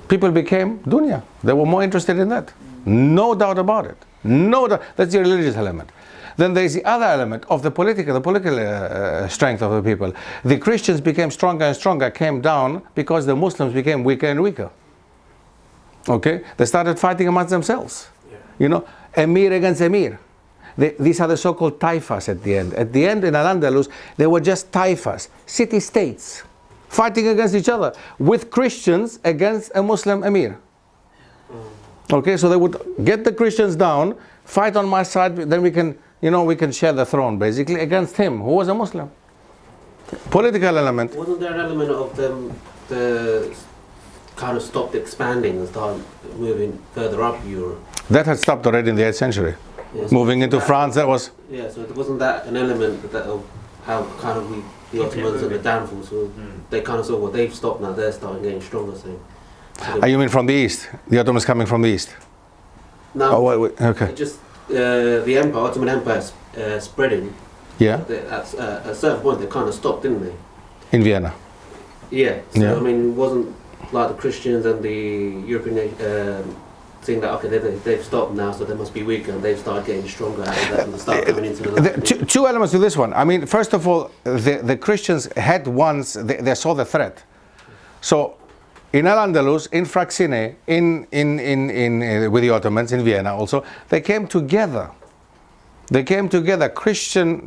People became dunya. They were more interested in that. No doubt about it. No doubt. That's the religious element. Then there is the other element of the political strength of the people. The Christians became stronger and stronger, came down because the Muslims became weaker and weaker. Okay? They started fighting amongst themselves. Yeah. You know, emir against emir. These are the so-called taifas at the end. At the end in Al-Andalus, they were just taifas, city-states, fighting against each other, with Christians against a Muslim emir. Okay, so they would get the Christians down, fight on my side, then we can, you know, we can share the throne basically against him, who was a Muslim. Political element. Wasn't there an element of them the kind of stopped expanding and started moving further up Europe? That had stopped already in the 8th century. Yeah, so moving into France, that was... Yeah, so wasn't that an element of how kind of the Ottomans and the downfall, so they kind of saw what they've stopped now, they're starting getting stronger, so you mean from the east? The Ottomans coming from the east? No, wait, okay. Just the empire, Ottoman Empire spreading. Yeah. At a certain point they kind of stopped, didn't they? In Vienna? Yeah, so I mean, it wasn't like the Christians and the European seeing that okay, they've stopped now, so they must be weaker, and they've started getting stronger out of that and start coming into the two elements to this one. I mean, first of all, the Christians had once, they saw the threat. So in Andalus, in Fraxine, with the Ottomans, in Vienna also, they came together. They came together.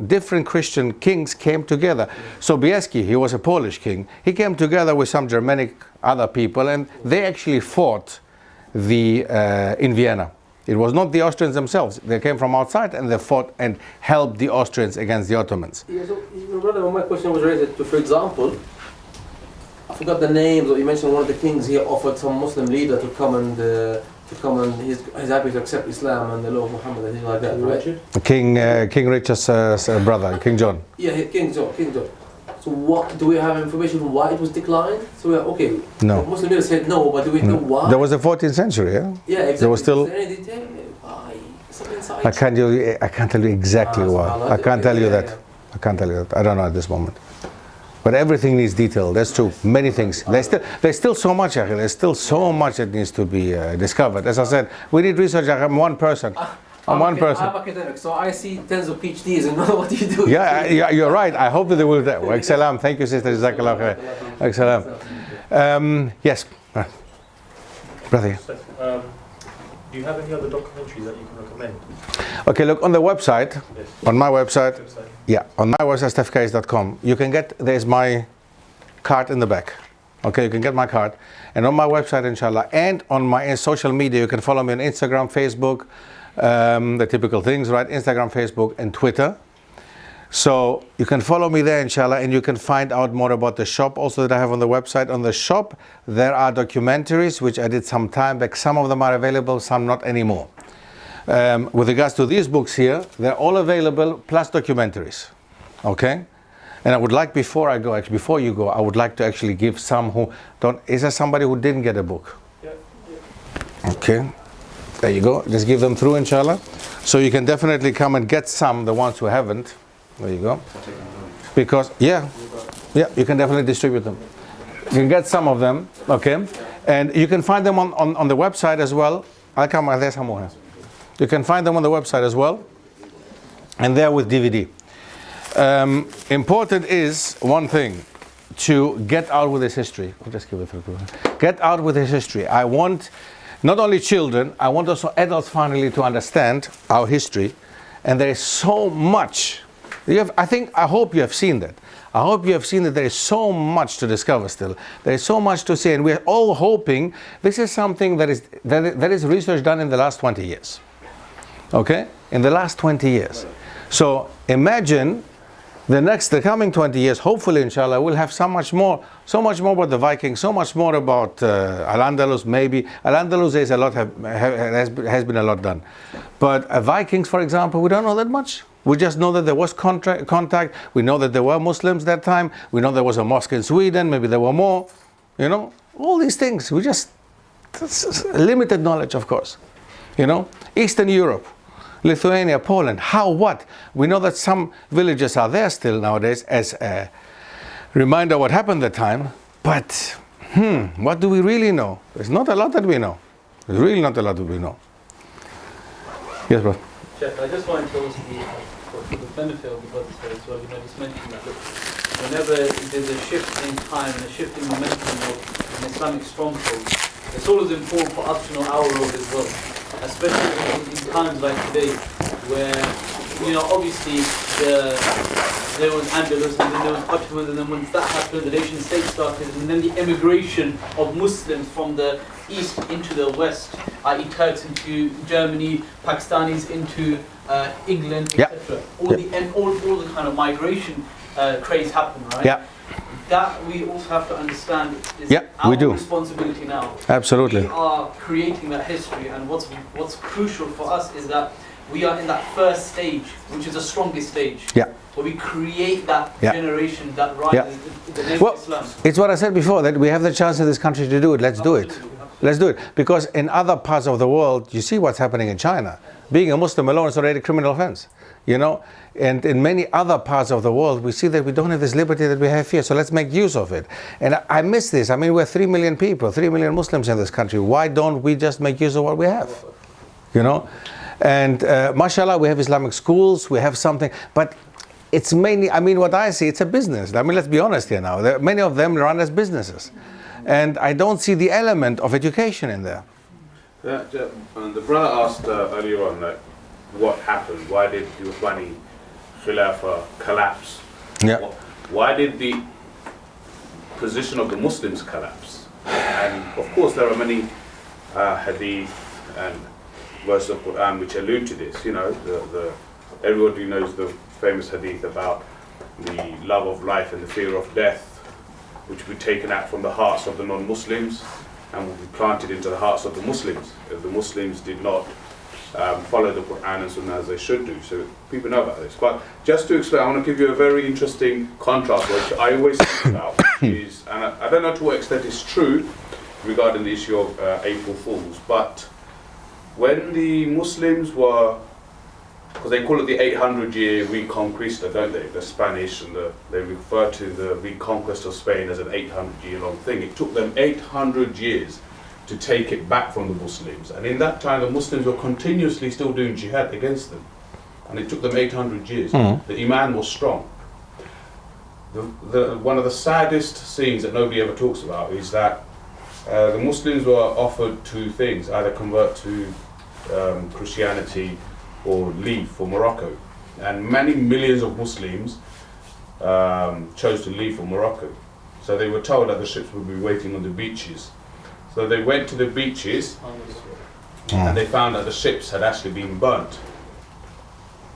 Different Christian kings came together. Sobieski, he was a Polish king. He came together with some Germanic other people, and they actually fought in Vienna. It was not the Austrians themselves. They came from outside, and they fought and helped the Austrians against the Ottomans. Yeah, so, brother, my question was raised to, for example, I forgot the names, or you mentioned one of the kings here offered some Muslim leader to come and he's happy to accept Islam and the law of Muhammad and things like that, right? King Richard's brother, King John. Yeah, King John. So what, do we have information why it was declined? So we are, okay, no. The Muslim leader said no, but do we know why? There was the 14th century, yeah? Yeah, exactly. There was still... Is there any detail? Why? Something inside? I can't tell you exactly why. I can't tell you that. I can't tell you that. I don't know at this moment. But everything needs detail. That's true. Many things. There's still so much. There's still so much that needs to be discovered. As I said, we need research. I'm one person. I'm academic, so I see tens of PhDs and what do you do? Yeah, you're right. I hope that they will. Excellent. Thank you, sister. Jazakallah khair. Excellent. Yes, brother. Do you have any other documentaries that you can recommend? Okay, look on the website. Yes. On my website. Yeah, on my website, stefkeris.com. You can get, there's my card in the back. Okay, you can get my card. And on my website, inshallah, and on my social media, you can follow me on Instagram, Facebook, the typical things, right? Instagram, Facebook, and Twitter. So you can follow me there, inshallah, and you can find out more about the shop also that I have on the website. On the shop, there are documentaries, which I did some time back. Some of them are available, some not anymore. With regards to these books here, they're all available, plus documentaries, okay? And I would like, before you go, I would like to actually give some who don't, is there somebody who didn't get a book? Yeah. Okay, there you go, just give them through, inshallah. So you can definitely come and get some, the ones who haven't, there you go. Because, yeah, you can definitely distribute them. You can get some of them, okay? And you can find them on the website as well. I'll come, there's some more. You can find them on the website as well, and they're with DVD. Important is one thing, to get out with this history. I'll just give it through. Get out with this history. I want not only children, I want also adults finally to understand our history, and there is so much. I hope you have seen that. I hope you have seen that there is so much to discover still. There is so much to see, and we're all hoping this is something that is research done in the last 20 years. Okay, in the last 20 years. So imagine the coming 20 years, hopefully, inshallah, we'll have so much more about the Vikings, so much more about Al-Andalus, maybe. Al-Andalus is has been a lot done. But Vikings, for example, we don't know that much. We just know that there was contact. We know that there were Muslims that time. We know there was a mosque in Sweden. Maybe there were more. You know, all these things. That's limited knowledge, of course. You know, Eastern Europe. Lithuania, Poland, what? We know that some villages are there still nowadays as a reminder of what happened at the time, but what do we really know? There's not a lot that we know. There's really not a lot that we know. Yes, bro. Chef, I just wanted to obviously, for the benefit of the brothers here as well, just mention that, look, whenever there's a shift in time and a shift in momentum of an Islamic stronghold, it's always important for us to know our role as well. Especially in times like today, where, obviously there was Andalus, and then there was Ottomans, and then once that happened, the nation state started, and then the emigration of Muslims from the east into the west, i.e. Turks into Germany, Pakistanis into England, etc. All the kind of migration craze happened, right? Yeah. That we also have to understand is our responsibility now. Absolutely. We are creating that history, and what's crucial for us is that we are in that first stage, which is the strongest stage. Yeah. Where we create that generation that rises in the name of Islam. It's what I said before, that we have the chance in this country to do it. Let's do it. Let's do it. Because in other parts of the world, you see what's happening in China. Being a Muslim alone is already a criminal offense, you know. And in many other parts of the world, we see that we don't have this liberty that we have here. So let's make use of it. And I miss this. I mean, we're 3 million people, 3 million Muslims in this country. Why don't we just make use of what we have? You know? And mashallah, we have Islamic schools, we have something. But it's mainly, I mean, what I see, it's a business. I mean, let's be honest here now. Many of them run as businesses. And I don't see the element of education in there. The brother asked earlier on, like, what happened? Why did the Uthmani Khilafah collapse? Yeah. Why did the position of the Muslims collapse? And of course, there are many hadith and verses of Quran which allude to this. You know, everybody knows the famous hadith about the love of life and the fear of death, which will be taken out from the hearts of the non-Muslims and will be planted into the hearts of the Muslims if the Muslims did not follow the Quran and Sunnah as they should do. So people know about this. But just to explain, I want to give you a very interesting contrast, which I always think about, is, and I don't know to what extent it's true regarding the issue of April Fools, but when the Muslims were, because they call it the 800-year Reconquista, don't they? The Spanish, and they refer to the reconquest of Spain as an 800-year-long thing. It took them 800 years to take it back from the Muslims. And in that time, the Muslims were continuously still doing jihad against them. And it took them 800 years. Mm-hmm. The Iman was strong. One of the saddest scenes that nobody ever talks about is that the Muslims were offered two things, either convert to Christianity or leave for Morocco. And many millions of Muslims chose to leave for Morocco. So they were told that the ships would be waiting on the beaches. So they went to the beaches and they found that the ships had actually been burnt.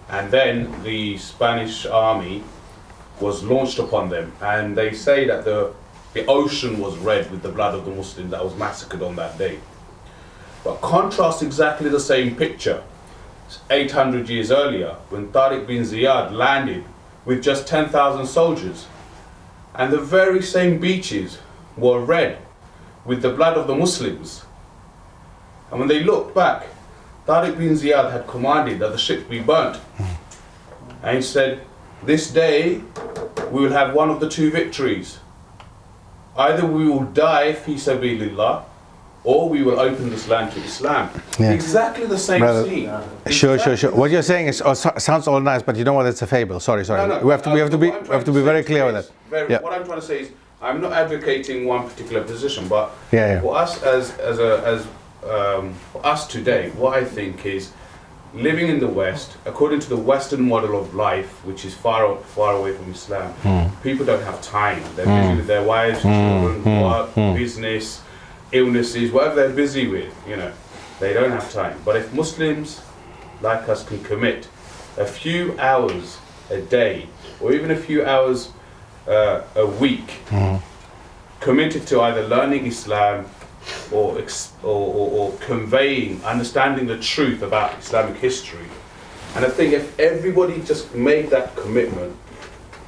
And then the Spanish army was launched upon them, and they say that the ocean was red with the blood of the Muslims that was massacred on that day. But contrast exactly the same picture 800 years earlier, when Tariq bin Ziyad landed with just 10,000 soldiers, and the very same beaches were red with the blood of the Muslims. And when they looked back, Tariq bin Ziyad had commanded that the ships be burnt. And he said, this day we will have one of the two victories. Either we will die fi sabilillah, or we will open this land to Islam. Yeah. Exactly the same scene. Sure. What you're saying is sounds all nice, but you know what? It's a fable. Sorry. No. We have to be very clear with it. What I'm trying to say is, I'm not advocating one particular position, but Yeah. for us for us today, what I think is, living in the West, according to the Western model of life, which is far away from Islam, people don't have time. They're busy with their wives, children, work, business, illnesses, whatever they're busy with, you know, they don't have time. But if Muslims like us can commit a few hours a day, or even a few hours a week, committed to either learning Islam or conveying, understanding the truth about Islamic history. And I think if everybody just made that commitment,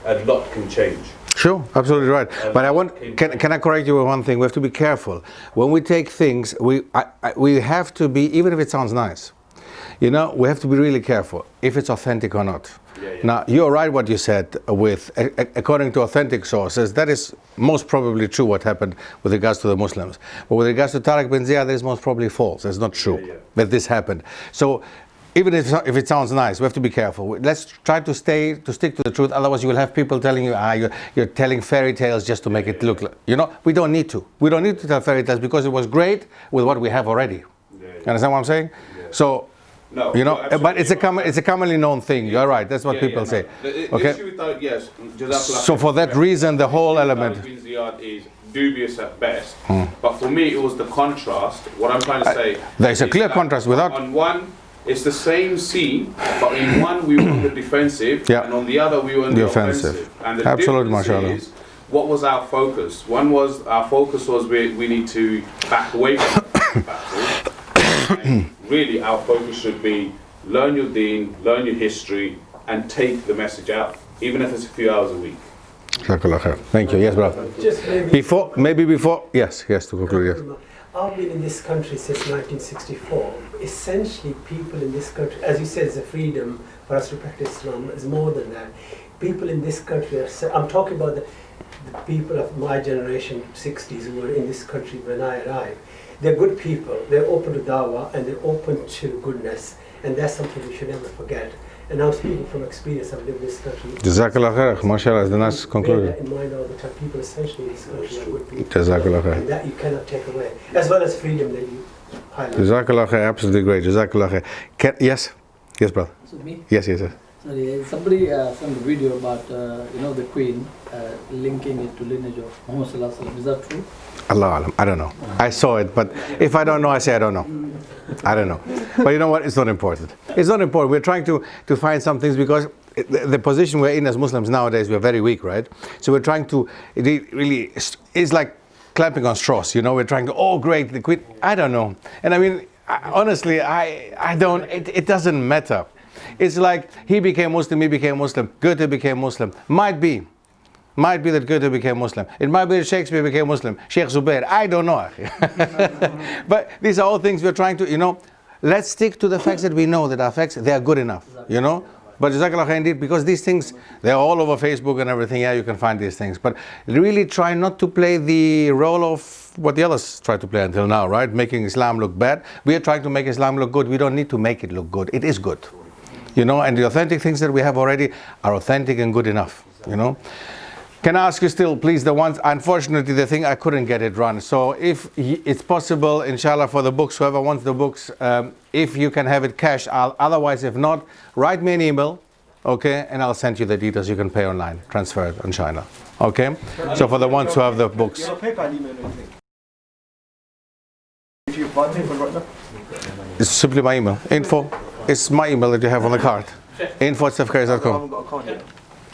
a lot can change. Sure, absolutely right. But can I correct you with one thing? We have to be careful. When we take things, we have to be, even if it sounds nice, you know, we have to be really careful if it's authentic or not. Now, you're right what you said with, according to authentic sources, that is most probably true what happened with regards to the Muslims. But with regards to Tariq bin Ziyad, that is most probably false. It's not true that this happened. So even if it sounds nice, we have to be careful. Let's try to stick to the truth. Otherwise, you will have people telling you, you're telling fairy tales just to make it look like, you know, we don't need to. We don't need to tell fairy tales because it was great with what we have already. Understand what I'm saying? So, no, you know, but it's a commonly known thing. You're right. That's what people say. Okay. So for that reason, the whole element is dubious at best. But for me, it was the contrast. What I'm trying to say. There's a clear contrast without. On one, it's the same scene, but in one we were on the defensive, and on the other we were on the offensive. And the difference is, what was our focus? Our focus was we need to back away from the battle. And really, our focus should be learn your deen, learn your history, and take the message out, even if it's a few hours a week. Thank you. Yes, brother. Just before, yes, to conclude, yes. I've been in this country since 1964. Essentially, people in this country, as you said, it's a freedom for us to practice Islam. It's more than that. People in this country are, I'm talking about the people of my generation, 60s, who were in this country when I arrived. They're good people. They're open to dawah and they're open to goodness. And that's something we should never forget. And I'm speaking from experience. I've lived in this country. Jazakallah khair. MashaAllah, the nice conclusion. Bear that in mind all the time. People essentially in this country are good people. Jazakallah khair. And that you cannot take away. As well as freedom that you highlight. Jazakallah khair, absolutely great. Jazakallah khair. Yes? Yes, brother. So me? Yes, yes, yes. Sorry, somebody sent a video about, the Queen linking it to lineage of Muhammad Sallallahu Alaihi Wasallam. Is that true? Allah Alam. I don't know. I saw it, but if I don't know, I say I don't know. I don't know. But you know what? It's not important. It's not important. We're trying to find some things because the position we're in as Muslims nowadays, we're very weak, right? So we're trying to, it really, it's like clamping on straws, we're trying to, oh great, the Queen, I don't know. And I mean, honestly, I don't, it doesn't matter. It's like he became Muslim, Goethe became Muslim. Might be that Goethe became Muslim. It might be that Shakespeare became Muslim. Sheikh Zubair, I don't know. But these are all things we're trying to, let's stick to the facts that we know that are facts, they are good enough, But Jazakallah khair indeed, because these things, they're all over Facebook and everything, you can find these things. But really try not to play the role of what the others try to play until now, right? Making Islam look bad. We are trying to make Islam look good. We don't need to make it look good. It is good. And the authentic things that we have already are authentic and good enough, Can I ask you still, please, the ones, unfortunately, the thing I couldn't get it run. So if it's possible, inshallah, for the books, whoever wants the books, if you can have it cash, otherwise, if not, write me an email, okay, and I'll send you the details. You can pay online, transfer it on China, okay? So for the ones who have the books. You have a PayPal email or anything? If you buy PayPal right now? It's simply my email, info. It's my email that you have on the card. info@stefkeris.com. I haven't got a card yet.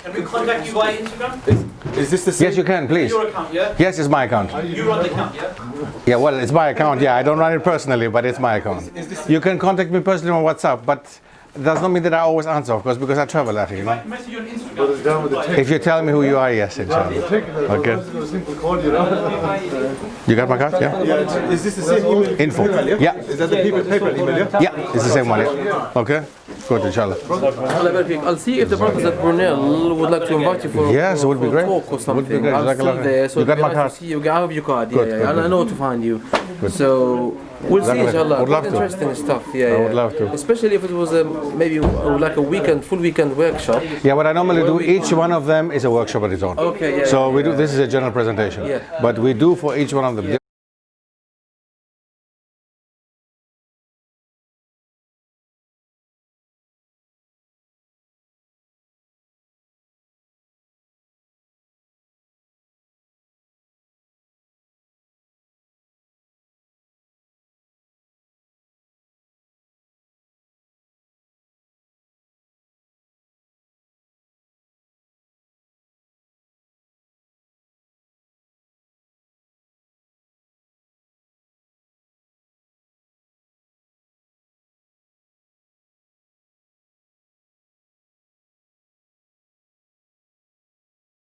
Can we contact you via Instagram? Is this the same? Yes, you can, please. Your account, yeah? Yes, it's my account. You run the account, yeah? Yeah, well, it's my account. Yeah, I don't run it personally, but it's my account. You can contact me personally on WhatsApp, but it does not mean that I always answer, of course, because I travel, Message you on Instagram. If you tell me who you are, yes, inshallah. Okay. You got my card? Yeah? Yeah. Is this the same email? Info. Yeah. Is that the PayPal email? Yeah, it's the same one. Yeah. Okay. Good, inshallah. I'll see if the brothers at Brunel would like to invite you for yes, it would be great. Talk or something. Would be great. I'm still there, so you got my card? See you. I have your card. Good, yeah. Good. I know where to find you. Good. So we'll see, inshallah. Would love to. Interesting stuff. Yeah, I would love to. Especially if it was maybe like a weekend, full weekend workshop. Yeah, what I normally do, each one of them is a workshop on its own. Okay. Yeah. So we do. This is a general presentation. Yeah. But we do for each one of them.